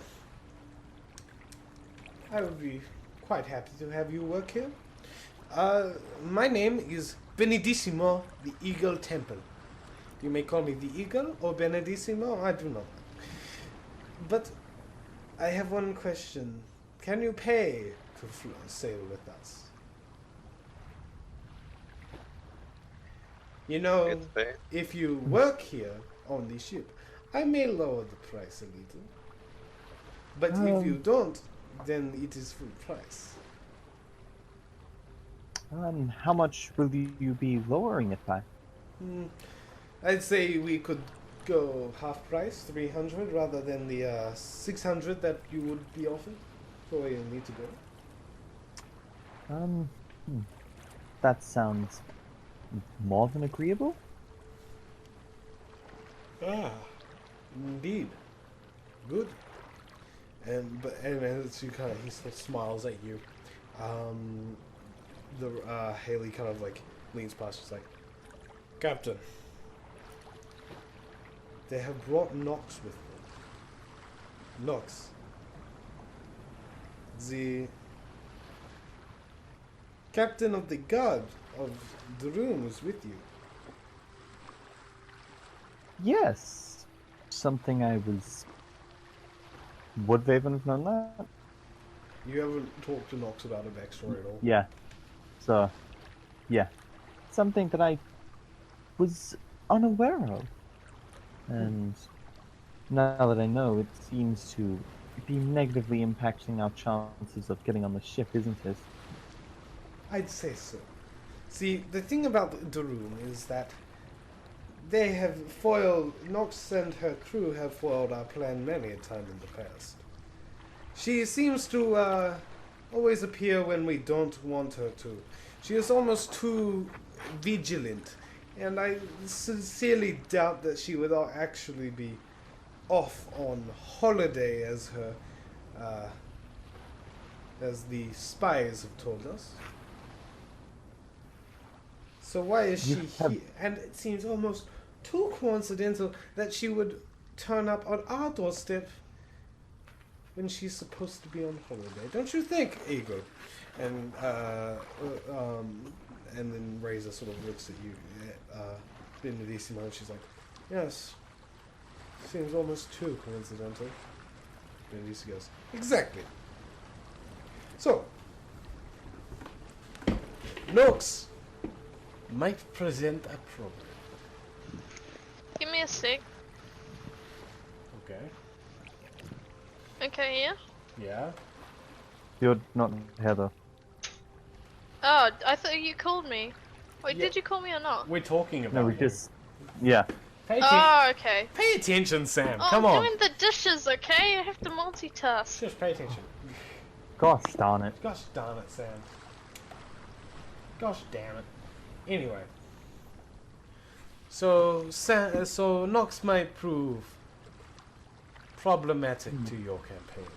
I would be quite happy to have you work here. My name is Benedissimo the Eagle Temple. You may call me the Eagle or Benedissimo, I do not know. But I have one question. Can you pay to sail with us? You know, Get paid. if you work here on the ship, I may lower the price a little. But if you don't, then it is full price. How much will you be lowering it by? I'd say we could go half price, 300, rather than the 600 that you would be offered for where you need to go. That sounds more than agreeable. Ah, indeed. Good. And as you kind of, he sort of smiles at you. Haley kind of like leans past, she's like, "Captain, they have brought Nox with them. Nox, the captain of the guard of the room, is with you." Yes. Something I was... Would Vaven have known that? You haven't talked to Nox about a backstory at all. Yeah. So, yeah. Something that I was unaware of. And now that I know, it seems to be negatively impacting our chances of getting on the ship, isn't it? I'd say so. See, the thing about the room is that they have foiled, Nox and her crew have foiled our plan many a time in the past. She seems to always appear when we don't want her to. She is almost too vigilant, and I sincerely doubt that she would actually be off on holiday as her, as the spies have told us. So why is she here? And it seems almost too coincidental that she would turn up on our doorstep when she's supposed to be on holiday. Don't you think, Eagle? And then Razor sort of looks at you, Benedissimo, and she's like, "Yes, seems almost too coincidental." Benedissimo goes, "Exactly. So, Nox might present a problem." Give me a sec. Okay. Okay, yeah? Yeah. You're not Heather. Oh, I thought you called me. Wait, Yeah. did you call me or not? We're talking about No, we you. just... Yeah. Oh, okay. Pay attention, Sam. Oh, Come I'm on. doing the dishes, okay? I have to multitask. Just pay attention. Gosh darn it. Gosh darn it, Sam. Gosh damn it. Anyway. So Nox might prove problematic to your campaign.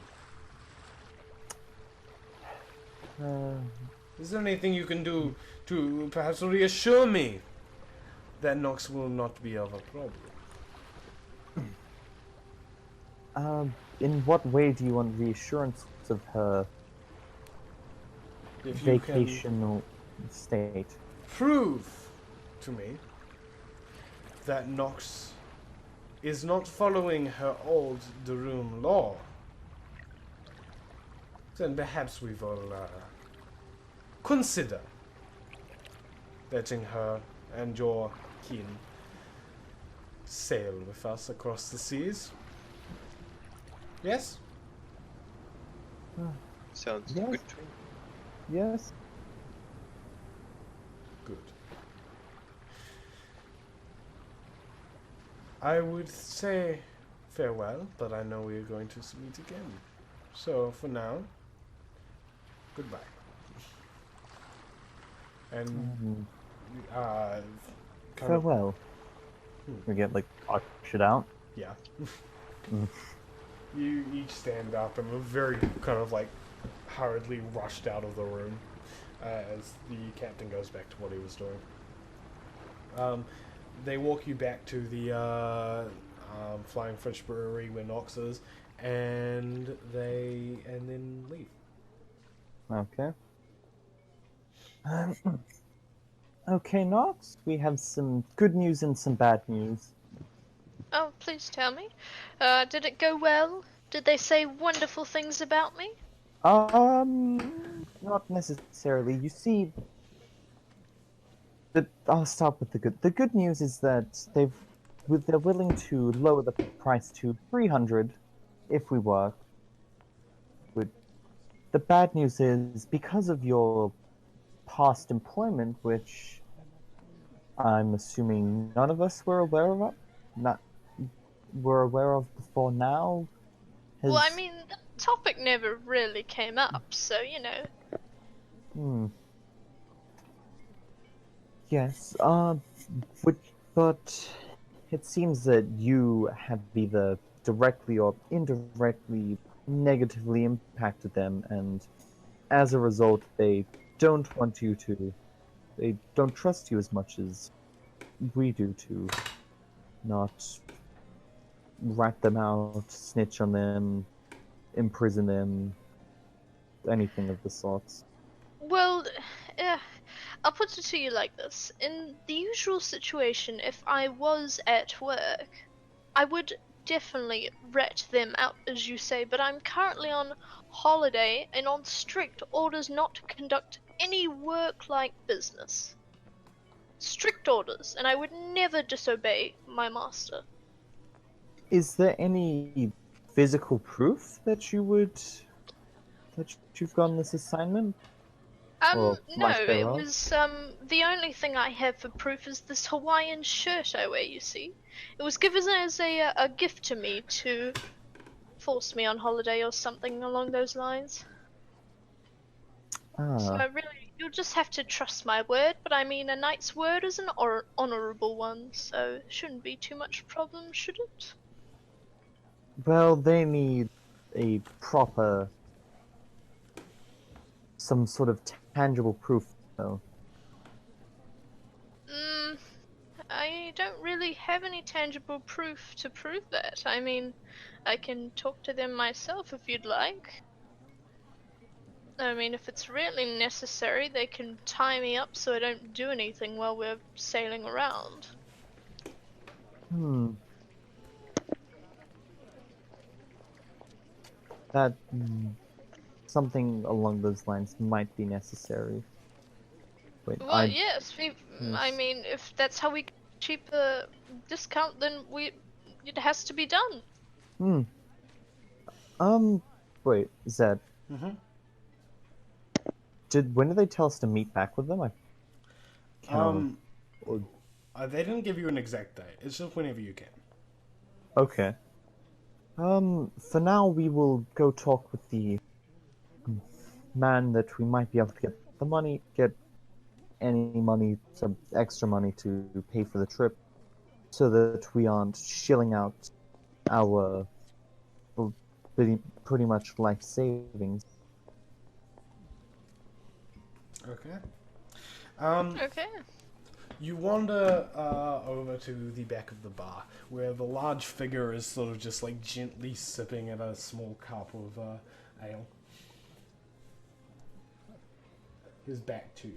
Is there anything you can do to perhaps reassure me that Nox will not be of a problem? In what way do you want reassurance of her If you can vacational state? prove to me that Nox is not following her old Daroom law, then perhaps we will consider letting her and your kin sail with us across the seas. Yes? Sounds Yes. good to me. Yes. Good. I would say farewell, but I know we are going to meet again. So, for now, goodbye. And, kind of, Farewell. We get, like, ushered out. yeah. Mm. You each stand up and are very kind of like hurriedly rushed out of the room as the captain goes back to what he was doing. They walk you back to the Flying Fish Brewery where Nox is, and then leave. Okay. Okay, Nox, we have some good news and some bad news. Oh, please tell me. Did it go well? Did they say wonderful things about me? Not necessarily. You see, I'll start with the good. The good news is that they're willing to lower the price to 300 if we work. The bad news is because of your past employment, which I'm assuming none of us were aware of, were aware of before now. Well, I mean, the topic never really came up, so, you know. Yes, but it seems that you have either directly or indirectly negatively impacted them, and as a result, they don't trust you as much as we do to not rat them out, snitch on them, imprison them, anything of the sorts. Well, I'll put it to you like this. In the usual situation, if I was at work, I would definitely rat them out, as you say, but I'm currently on holiday and on strict orders not to conduct any work-like business. Strict orders, and I would never disobey my master. Is there any physical proof that you've gotten this assignment? Or No, lack it thereof? was, the only thing I have for proof is this Hawaiian shirt I wear, you see. It was given as a gift to me to force me on holiday or something along those lines. So I really, you'll just have to trust my word, but I mean, a knight's word is an honorable one, so it shouldn't be too much problem, should it? Well, they need a proper, some sort of tangible proof, though. I don't really have any tangible proof to prove that. I mean, I can talk to them myself if you'd like. I mean, if it's really necessary, they can tie me up so I don't do anything while we're sailing around. That something along those lines might be necessary. Wait, Well, yes, I mean, if that's how we achieve a discount, then it has to be done. Wait, Zed. When did they tell us to meet back with them? I can't remember. They didn't give you an exact date. It's just whenever you can. Okay. For now we will go talk with the man that we might be able to get any money, some extra money to pay for the trip, so that we aren't shilling out our pretty much life savings. Okay. Okay. You wander over to the back of the bar, where the large figure is sort of just like gently sipping at a small cup of ale. His back to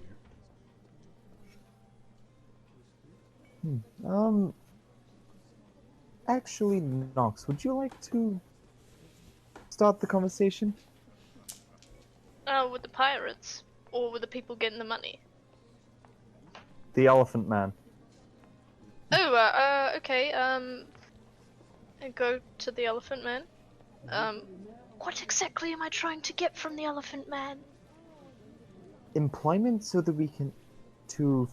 you. Actually, Nox, would you like to start the conversation? With the pirates? Or with the people getting the money? The Elephant Man. Oh, okay, I go to the Elephant Man. What exactly am I trying to get from the Elephant Man? Employment so that we can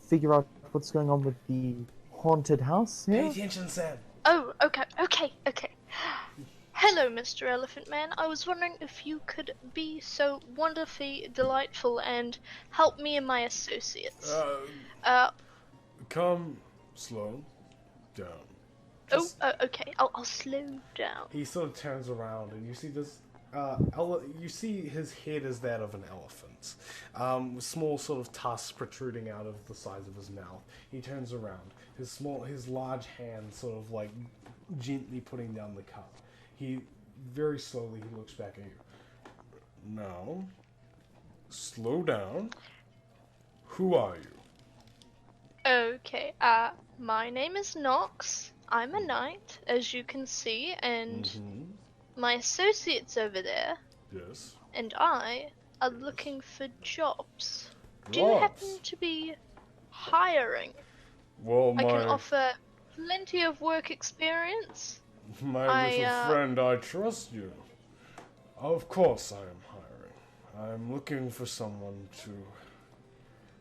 figure out what's going on with the haunted house Pay here? attention, Sam. Oh, okay. Hello, Mr. Elephant Man. I was wondering if you could be so wonderfully delightful and help me and my associates. Come slow down. Okay. I'll slow down. He sort of turns around, and you see this. You see his head is that of an elephant, with small sort of tusks protruding out of the sides of his mouth. He turns around, his large hand sort of like gently putting down the cup. He very slowly he looks back at you. Now, slow down. Who are you? Okay. My name is Nox. I'm a knight, as you can see, and my associates over there. Yes. And I are looking for jobs. Do you happen to be hiring? Well, I can offer plenty of work experience. My little friend, I trust you. Of course I am hiring. I'm looking for someone to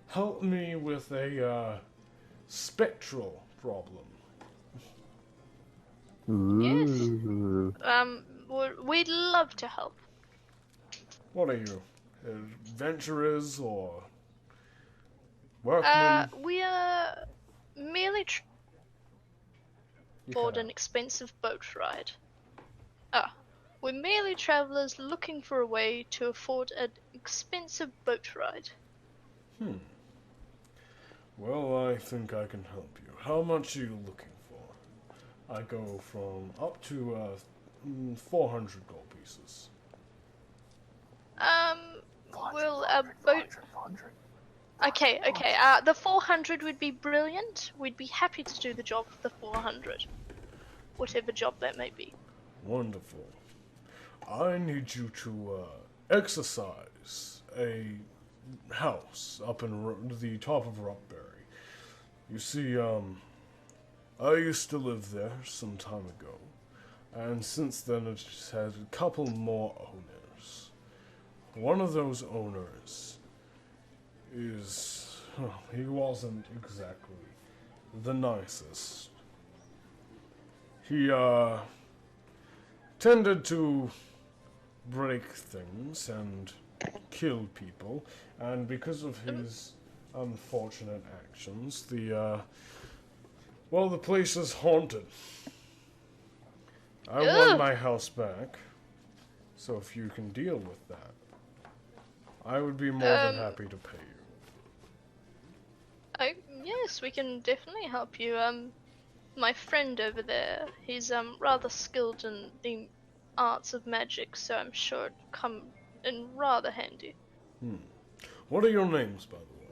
help me with a spectral problem. Ooh. Yes. We'd love to help. What are you? Adventurers or workmen? We are merely afford an expensive boat ride. We're merely travelers looking for a way to afford an expensive boat ride. Well, I think I can help you. How much are you looking for? I go from up to 400 gold pieces. Well, a boat... 400. Okay, the 400 would be brilliant. We'd be happy to do the job for the 400. Whatever job that may be. Wonderful. I need you to exercise a house up in the top of Rupberry. You see, I used to live there some time ago, and since then it's had a couple more owners. One of those owners he wasn't exactly the nicest. He tended to break things and kill people, and because of his unfortunate actions, the place is haunted. I want my house back, so if you can deal with that, I would be more than happy to pay you. Yes, we can definitely help you. My friend over there, he's rather skilled in the arts of magic, so I'm sure it'd come in rather handy. What are your names, by the way?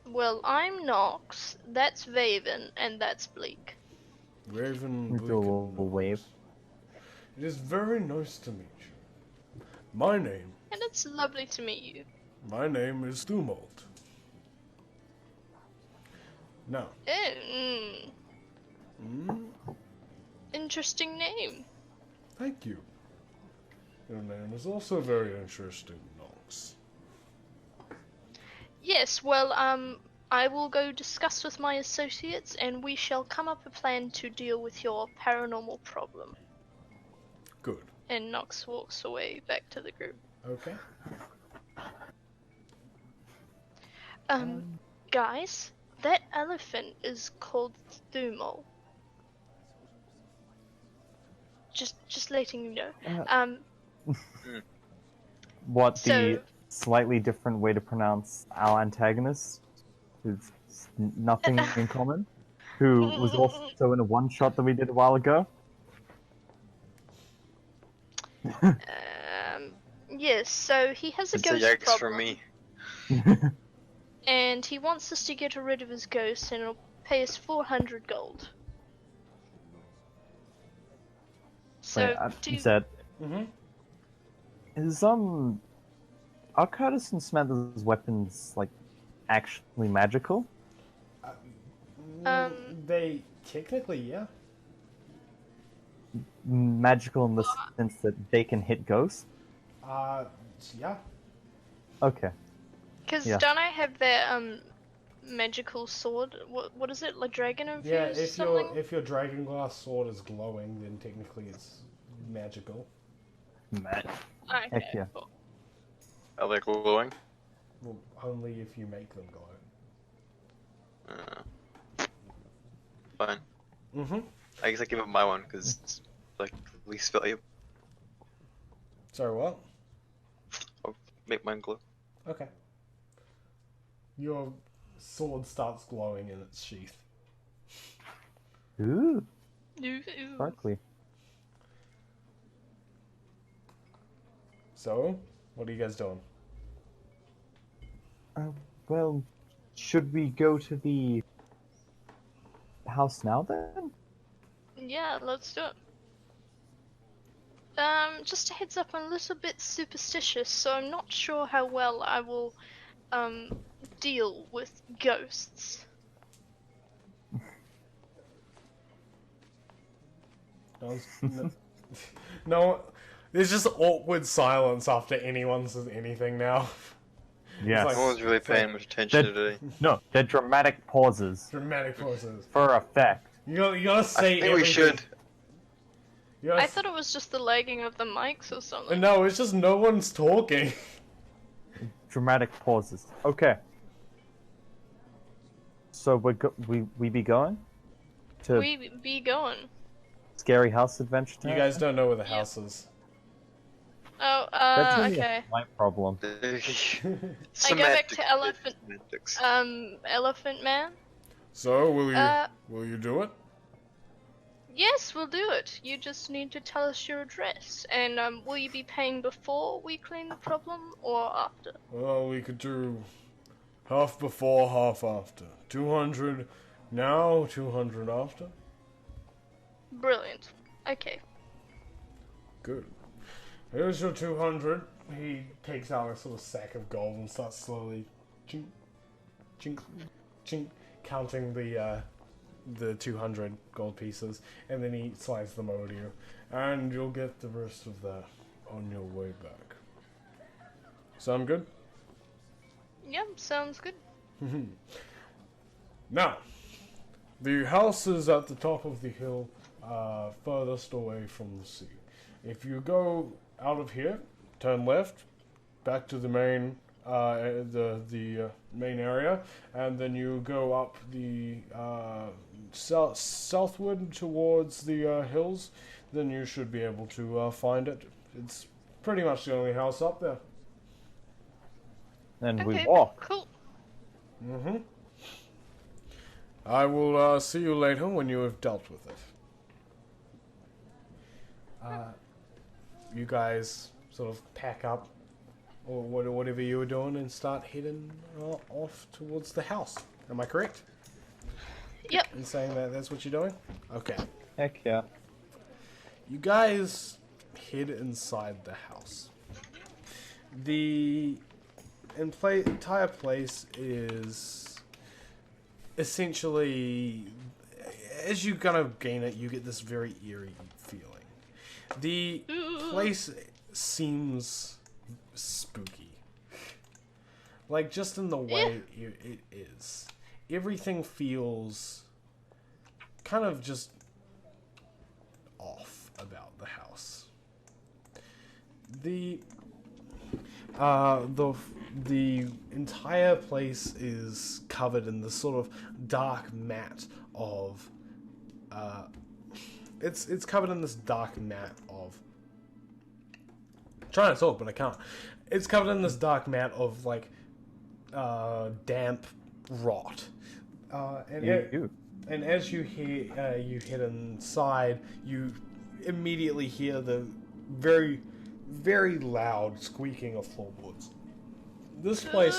Well, I'm Nox, that's Vaven, and that's Bleak. Raven, Bleak, Do a and little wave. It is very nice to meet you. My name And it's lovely to meet you. is Thumult. Now, Interesting name. thank you. Your name is also very interesting, Nox. Nox. Yes, well, I will go discuss with my associates, and we shall come up a plan to deal with your paranormal problem. Good. And Nox walks away back to the group. Okay. Guys, that elephant is called Thumal. Just letting you know. What So- the slightly different way to pronounce our antagonist, who's nothing in common, who was also in a one-shot that we did a while ago? Yes, so he has a It's a ghost yikes problem. for me. And he wants us to get rid of his ghost, and it'll pay us 400 gold. So, Wait, Zed, Mm-hmm. is are Curtis and Smathers' weapons like actually magical? They technically, yeah. Magical in the sense that they can hit ghosts? Yeah. Okay. because Yeah. don't I have that magical sword? What is it? Like dragon infused? Yeah, if something? your dragon glass sword is glowing, then technically it's magical. Okay. Okay, yeah. cool. Are they glowing? Well, only if you make them glow. Fine. Mm-hmm. I guess I give up my one because it's like least value. Sorry, what? I'll make mine glow. Okay. Your sword starts glowing in its sheath. Ooh, Ooh. sparkly. So, what are you guys doing? Well, should we go to the house now then? Yeah, let's do it. Just a heads up, I'm a little bit superstitious, so I'm not sure how well I will, deal with ghosts. No, there's just awkward silence after anyone says anything now. Yes. like- No one's really paying much attention That- today. No, they're dramatic pauses Dramatic pauses. for effect. You gotta I say think everything. we should. You gotta I thought it was just the lagging of the mics or something. No, it's just no one's talking. Dramatic pauses. Okay. So we be going to We be going. Scary House Adventure Time? You guys don't know where the house is. Oh, That's only okay. a slight problem. I go back to Semantics. Elephant Man. So, Uh, will you do it? Yes, we'll do it. You just need to tell us your address. And, will you be paying before we clean the problem, or after? Well, we could do half before, half after. 200 now, 200 after. Brilliant. Okay. Good. Here's your 200. He takes out a sort of sack of gold and starts slowly chink, chink, chink, counting the 200 gold pieces, and then he slides them over to you. And you'll get the rest of that on your way back. Sound good? Yeah, sounds good. Now, the house is at the top of the hill, furthest away from the sea. If you go out of here, turn left, back to the main, main area, and then you go up the southward towards the hills, then you should be able to find it. It's pretty much the only house up there. And we Okay, walk. cool. Mm-hmm. I will see you later when you have dealt with it. You guys sort of pack up, or whatever you were doing, and start heading off towards the house. Am I correct Yep. in saying that that's what you're doing? Okay. Heck yeah. You guys head inside the house. The entire place is essentially, as you kind of gain it, you get this very eerie feeling. The place seems spooky. Like, just in the way it is. Everything feels kind of just off about the house. The entire place is covered in this sort of dark mat of it's covered in this dark mat of I'm trying to talk but I can't. It's covered in this dark mat of like damp rot. And as you head inside, you immediately hear the very, very loud squeaking of floorboards. This place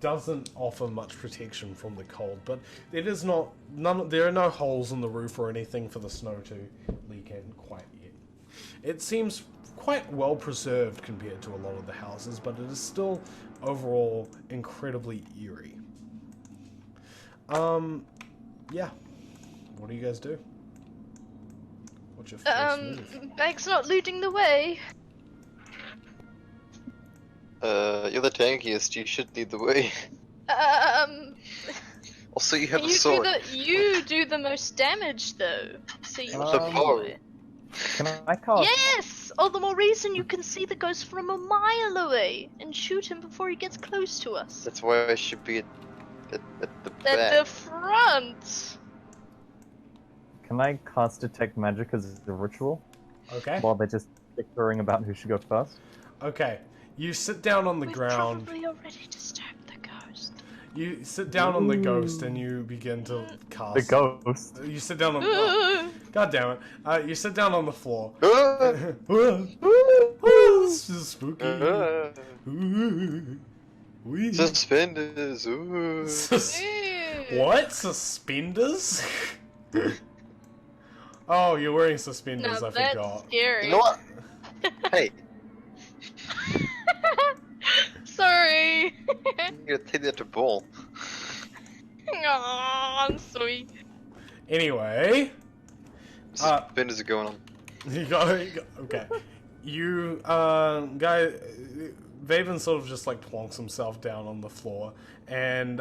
doesn't offer much protection from the cold, but it is there are no holes in the roof or anything for the snow to leak in quite yet. It seems quite well preserved compared to a lot of the houses, but it is still overall incredibly eerie. Yeah. What do you guys do? What's your first move? Bag's not looting the way. You're the tankiest, you should lead the way. Also, you have a sword. You do the most damage, though. So you The bow. Can I cast? Yes! All the more reason you can see the ghost from a mile away and shoot him before he gets close to us. That's why I should be at the back. At the front! Can I cast Detect Magic as a ritual? Okay. While they're just bickering about who should go first? Okay. You sit down on the We've ground. probably already disturbed the ghost. You sit down on the ghost and you begin to cast. The ghost. You sit down on. God damn it! You sit down on the floor. This is spooky. Wee. Suspenders. Ooh. What? Suspenders? Oh, you're wearing suspenders. No, I that's forgot. scary. You know what? Hey, Sorry. you gotta take that to ball. Aw, I'm sorry. Anyway. Suspenders are going on. You got okay. You guy Vaven sort of just like plonks himself down on the floor and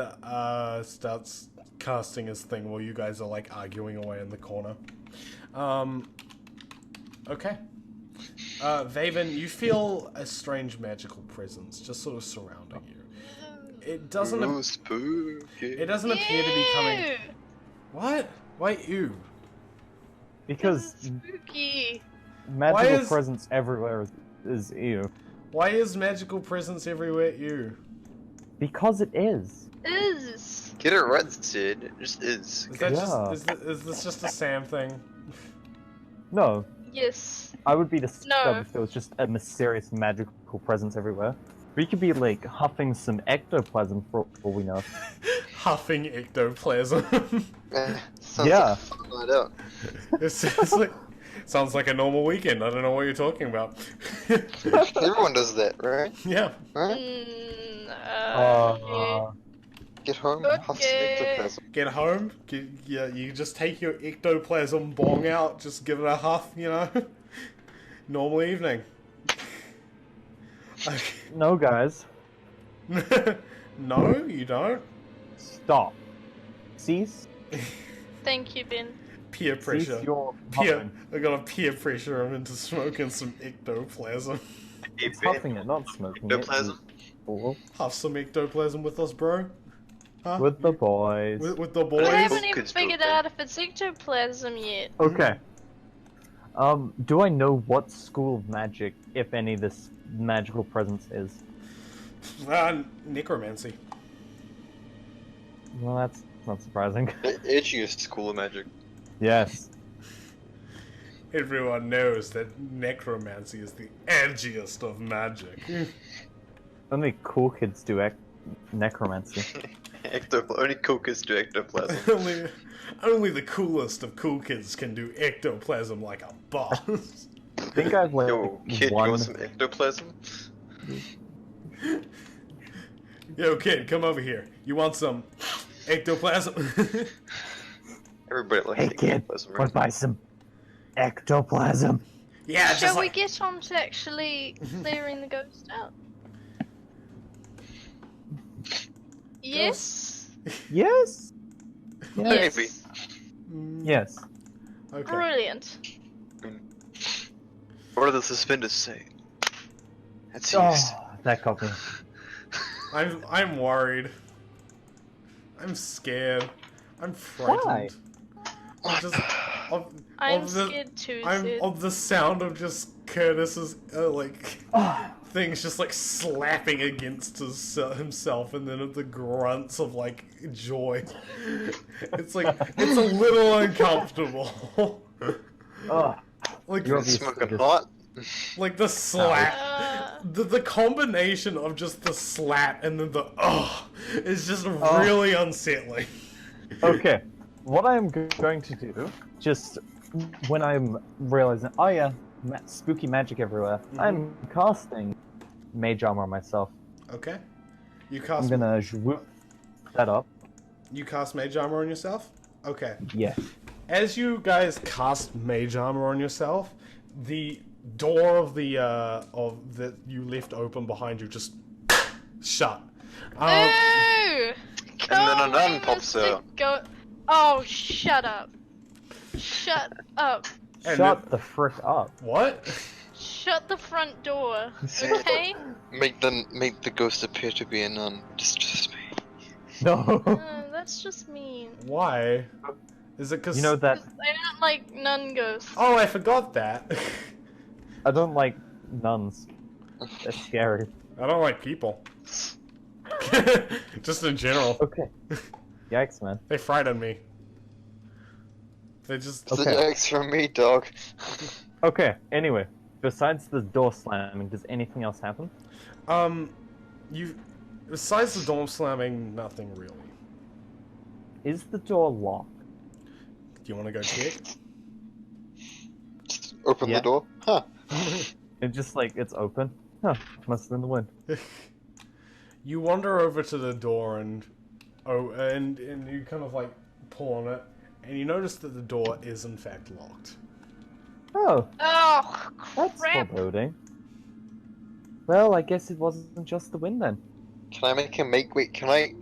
starts casting his thing while you guys are like arguing away in the corner. Okay. Vaven, you feel a strange magical presence just sort of surrounding you. It doesn't Ooh, spooky. it doesn't appear to be coming. Ew, What? Why ew? Because spooky. magical is- presence everywhere is ew. Why is magical presence everywhere ew? Because it is. Is. Get it right, Sid. It just is. Is that Yeah. is this just a Sam thing? No, Yes. I would be disturbed No. if there was just a mysterious magical presence everywhere. We could be like huffing some ectoplasm for all we know. Huffing ectoplasm. Sounds Yeah. like a fun night out. It's like sounds like a normal weekend. I don't know what you're talking about. Everyone does that, right? Yeah. Right? Yeah. Get home, huff some Okay. ectoplasm. Get home. Yeah, you just take your ectoplasm bong out, just give it a huff, you know. Normal evening. No, guys, No, you don't. stop. Cease. Thank you, Ben. Peer pressure. Cease your Peer. huffing. I gotta peer pressure him into smoking some ectoplasm. It's huffing it, not smoking Ectoplasm? it. Fool. Huff some ectoplasm with us, bro. Huh? With the boys. With the We boys. haven't even kids do it, figured Ben. out if it's ectoplasm yet. Okay. Do I know what school of magic, if any, this magical presence is? Necromancy. Well, that's not surprising. The edgiest school of magic. Yes. Everyone knows that necromancy is the edgiest of magic. Only cool kids do necromancy. Only cool kids do ectoplasm. only the coolest of cool kids can do ectoplasm like a boss. I think I've like Yo, kid, you one. want some ectoplasm? Yo, kid, come over here. You want some ectoplasm? Everybody likes Hey kid, ectoplasm, wanna right? buy some ectoplasm? Yeah, just Shall we like get on to actually clearing the ghost out? Yes. Yes. Yes. Maybe. Yes. Okay. Brilliant. What do the suspenders say? That's Oh, yes. that got me. I'm worried. I'm scared. I'm frightened. I'm just I'm of the scared too, I'm Zed. of the sound of just Curtis's like Oh, things just like slapping against himself, and then of the grunts of like joy. It's like it's a little uncomfortable. oh. Like You're It's obviously smoking just- hot. like the slap. Uh, The combination of just the slap and then the is just Oh. really unsettling. Okay, what I'm going to do, just when I'm realizing, oh yeah, spooky magic everywhere, I'm casting Mage Armor on myself. Okay. You I'm cast gonna whoop that up. you cast Mage Armor on yourself? Okay. Yeah. As you guys cast Mage Armor on yourself, the door of the that you left open behind you just shut. Ooh! And then a nun pops out. Oh, shut up. Shut up. And Shut the frick up. What? Shut the front door. Okay? Make the ghost appear to be a nun. Just me. No. That's just mean. Why? Is it because You know that I don't like nun ghosts. Oh, I forgot that. I don't like nuns. They're scary. I don't like people. Just in general. Okay. Yikes, man. They frighten me. They just. Okay. The X from me, dog. Okay, anyway. Besides the door slamming, does anything else happen? You. Besides the door slamming, nothing really. Is the door locked? Do you want to go check? Just open Yeah. the door. Huh. It's just like, it's open. Huh, must have been the wind. You wander over to the door and you kind of like pull on it, and you notice that the door is in fact locked. Oh, Oh, that's crap. foreboding. Well, I guess it wasn't just the wind then. Can I make him wait, can I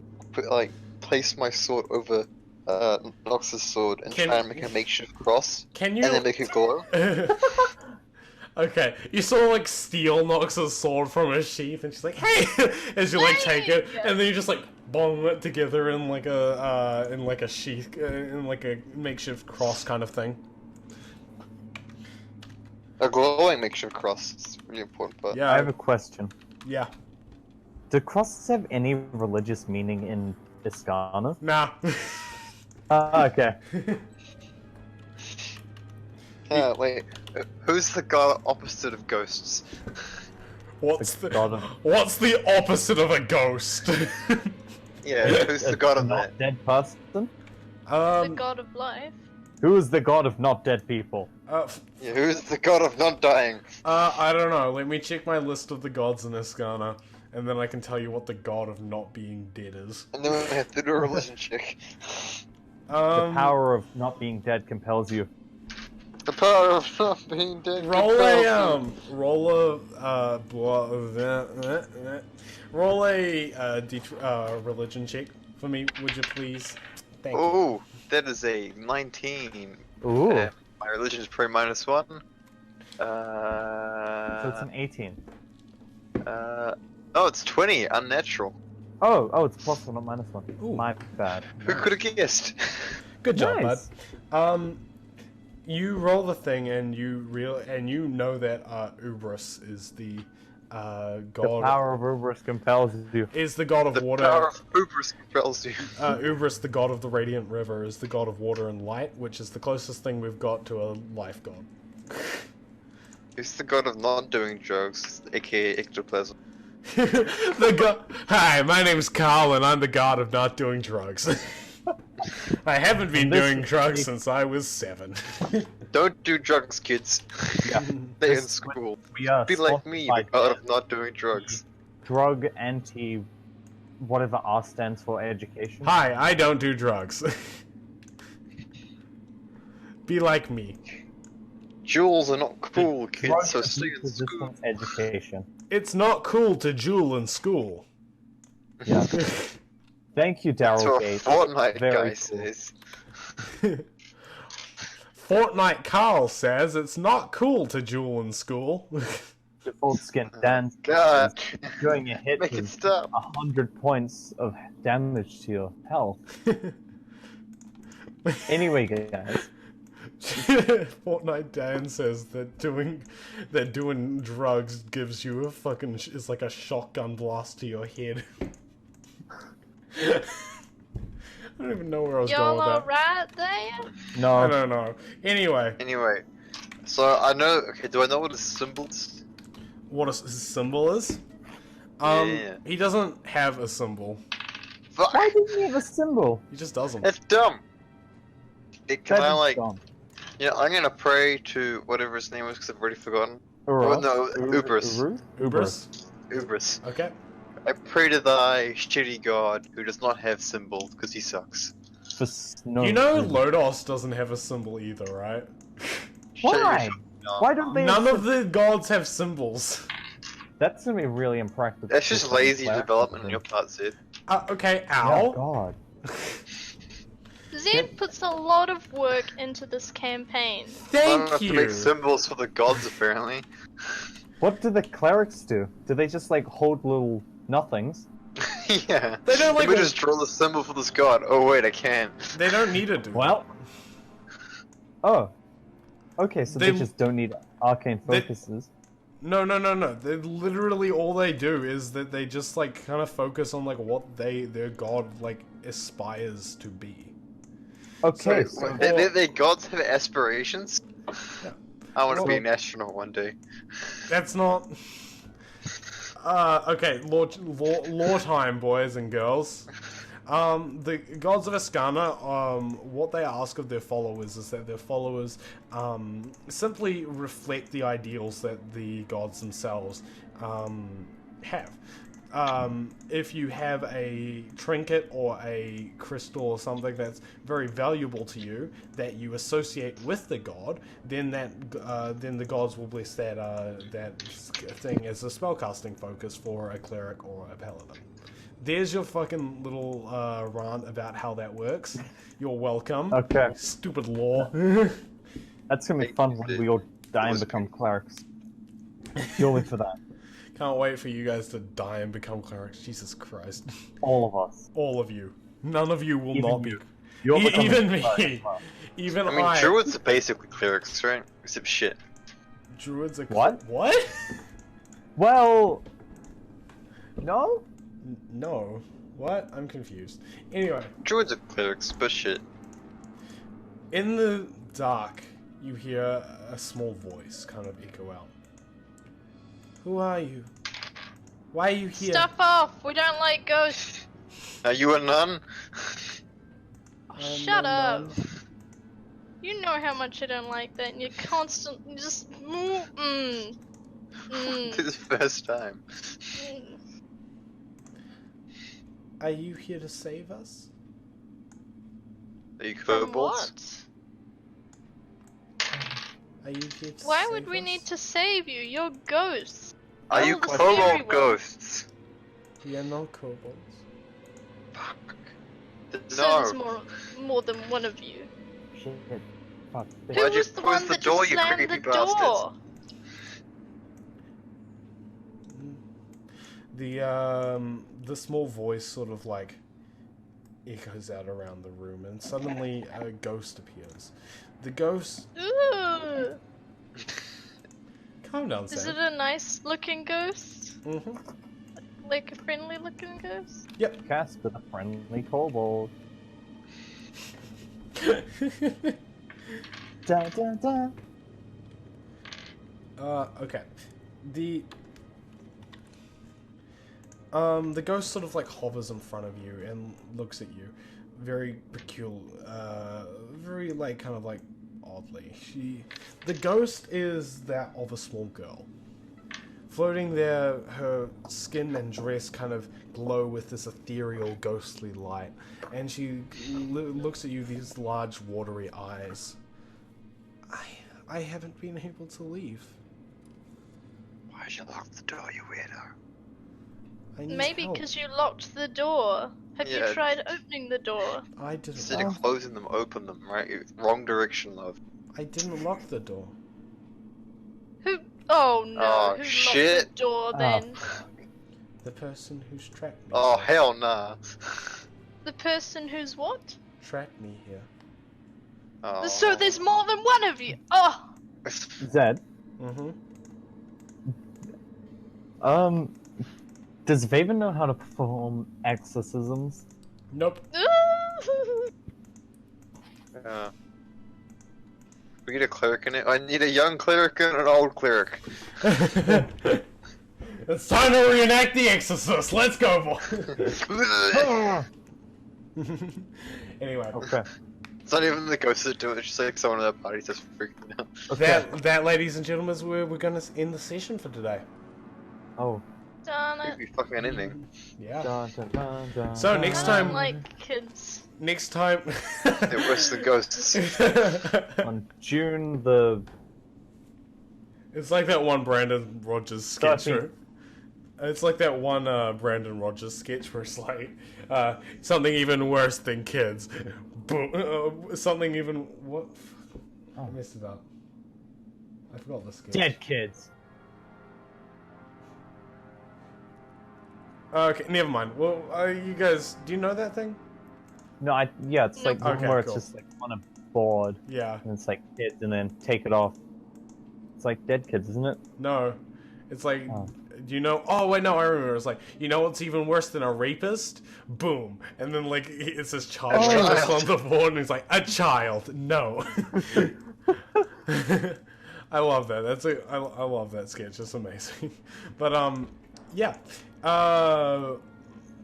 place my sword over Nox's sword and try and make a makeshift cross? Can you? And then make it glow? Okay, you sort of like steal Nox's sword from her sheath, and she's like, "Hey!" as you like take it, and then you just like bond it together in like a sheath, in like a makeshift cross kind of thing. A glowing makeshift cross. It's really important, but Yeah, I have a question. yeah. Do crosses have any religious meaning in Iskana? Nah. Okay. wait. Who's the god opposite of ghosts? What's the God of- What's the opposite of a ghost? Yeah, who's the god of not that? dead person? The god of life. Who is the god of not dead people? Yeah, who's the god of not dying? I don't know. Let me check my list of the gods in Iskana, and then I can tell you what the god of not being dead is. And then we have to do a religion check. The power of not being dead compels you. The power of not being dead. Roll a religion check for me, would you please? Thank you. Oh, that is a 19. Ooh. My religion is probably -1. So it's an 18. Oh, it's 20. Unnatural. Oh, it's +1, not -1. Ooh. My bad. Who could have guessed? Good job, Nice. bud. You roll the thing, and you know that Ubris is the The god. power of Rupberry compels you. Is the god of The water. power of hubris compels you. Ubris, the god of the radiant river, is the god of water and light, which is the closest thing we've got to a life god. Who's the god of not doing drugs, aka ectoplasm? Hi, my name's Carl, and I'm the god of not doing drugs. I haven't been This- doing drugs since I was 7. Don't do drugs, kids. Yeah. Stay in This- school. We are Be like me, the sponsored by god of not doing drugs. drug anti whatever R stands for education. Hi, I don't do drugs. Be like me. Jewels are not cool, Drug kids, so stay in abuse school. resistance education. It's not cool to jewel in school. Yeah. Thank you, That's Daryl what a Gates. Fortnite Very guy cool. says. Fortnite Carl says it's not cool to duel in school. Default skin Dan God, doing a hit make it with stop. 100 points of damage to your health. Anyway, guys, Fortnite Dan says that doing drugs gives you a fucking is like a shotgun blast to your head. I don't even know where I was Y'all going with that. alright there? I no, don't know. Anyway, So I know. Okay, do I know what his symbols? what his symbol is? Yeah. He doesn't have a symbol. Fuck. why didn't he have a symbol? He just doesn't. That's dumb. Can That I is like? dumb. Yeah, I'm gonna pray to whatever his name was because I've already forgotten. Urus? Oh, no, Ubris. Ubris. Ubris. Okay. I pray to thy shitty god who does not have symbols because he sucks. For no You know reason. Lodos doesn't have a symbol either, right? Why? Why don't they? None have of the gods have symbols. That's gonna be really impractical. That's just lazy for development on them. your part, Sid. Okay, Oh ow. God. Zed puts a lot of work into this campaign. I don't Thank have to make you. symbols for the gods, apparently. What do the clerics do? Do they just like hold little nothings? Yeah. They don't, like, Let me just draw the symbol for this god. Oh wait, I can't. They don't need to do Well. Oh. Okay, so they They- just don't need arcane they- focuses. No. They literally all they do is that they just like kind of focus on like what their god like aspires to be. Okay, So, so they gods have aspirations? Yeah. I want to be Well- an astronaut one day. That's not. Okay, lore time, boys and girls. The gods of Ascana, what they ask of their followers is that their followers simply reflect the ideals that the gods themselves have. If you have a trinket or a crystal or something that's very valuable to you that you associate with the god, then then the gods will bless that thing as a spellcasting focus for a cleric or a paladin. There's your fucking little rant about how that works. You're welcome. okay, Stupid law. that's gonna be fun when we all die and become clerics. Purely for that, Can't wait for you guys to die and become clerics. Jesus Christ. all of us. All of you. None of you will Even not you. be. You're becoming Even a cleric me. as well. Even I mean, druids are basically clerics, right? Except shit. Druids are What? What? Well, no. No. What? I'm confused. Anyway, Druids are clerics, but shit. in the dark, you hear a small voice kind of echo out. Who are you? Why are you here? Stuff off! We don't like ghosts. Are you a nun? Shut a up. nun. You know how much I don't like that, and you're constantly just. This is the first time. Are you here to save us? Are you From kobolds? what? Are you here to Why save would we us? need to save you? You're ghosts. Are you You're the scary kobold one. ghosts? We are not kobolds. Fuck. So there's No. more than one of you. Shit. Fuck. Who Why'd you was the close one the that door, just you slammed creepy the bastards? door? The small voice sort of like echoes out around the room, and suddenly a ghost appears. The ghost. Ooh. Calm down, Is Sam. it a nice looking ghost? Mm-hmm. Like a friendly looking ghost? Yep. Casper the friendly kobold. Da da da. Okay. The ghost sort of like hovers in front of you and looks at you, very peculiar, very like kind of like oddly. The ghost is that of a small girl. Floating there, her skin and dress kind of glow with this ethereal, ghostly light, and she looks at you with these large, watery eyes. I haven't been able to leave. Why'd you lock the door, you weirdo? I need Maybe help. because you locked the door. Have you Yeah. tried opening the door? I didn't. Instead of closing them, open them, right? Wrong direction, love. I didn't lock the door. Who? Oh no! Oh, Who locked shit. the door then? The person who's tracked me. Oh, here. hell nah. The person who's what? Tracked me here. Oh. So there's more than one of you. Oh. Zed, Mm-hmm. does Vaven know how to perform exorcisms? Nope. Yeah. We need a cleric in it. I need a young cleric and an old cleric. It's time to reenact The Exorcist. Let's go, boys. Anyway, Okay. It's not even the ghosts that do it, it's just like someone in the party just freaking out. that, ladies and gentlemen, is where we're gonna end the session for today. Oh. Darn It'd it! be fucking an ending. Yeah. Dun, dun, dun, dun, So dun. next I time- don't like kids. Next time. They're worse than ghosts. On June the It's like that one Brandon Rogers sketch. 13th. Where, it's like that one Brandon Rogers sketch where it's like something even worse than kids. Boom. Something even what? I messed it up. I forgot the sketch. dead kids. Okay, never mind. Well, you guys, do you know that thing? No, yeah, it's like Okay, where it's cool. just like on a board Yeah. and it's like kids and then take it off. It's like dead kids, isn't it? No. It's like, Oh. do you know? Oh wait, no, I remember. It's like, you know what's even worse than a rapist? Boom, and then like it's this child A rapist child. on the board, and he's like, a child, no. I love that. I love that sketch. It's amazing. But yeah.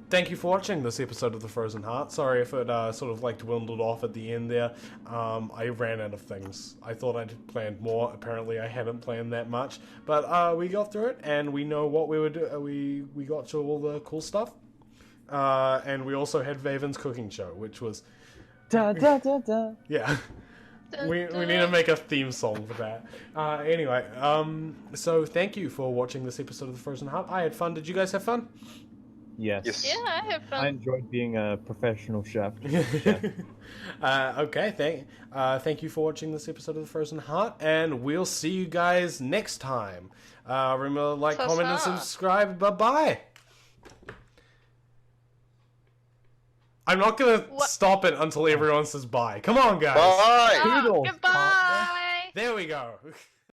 Thank you for watching this episode of The Frozen Heart. Sorry if it sort of like dwindled off at the end there. I ran out of things. I thought I'd planned more. Apparently I hadn't planned that much. But we got through it and we know what we would do. We got to all the cool stuff. And we also had Vaven's cooking show, which was... Da da da da. Yeah. We need to make a theme song for that. Anyway, so thank you for watching this episode of The Frozen Heart. I had fun. Did you guys have fun? Yes. Yes. Yeah, I have I fun. enjoyed being a professional chef. Okay, thank you for watching this episode of The Frozen Heart, and we'll see you guys next time. Remember to like, comment, and Ta-ta. subscribe. Bye-bye. I'm not gonna What? stop it until everyone says bye. Come on, guys. Bye! Oh, Toodles. goodbye. There we go.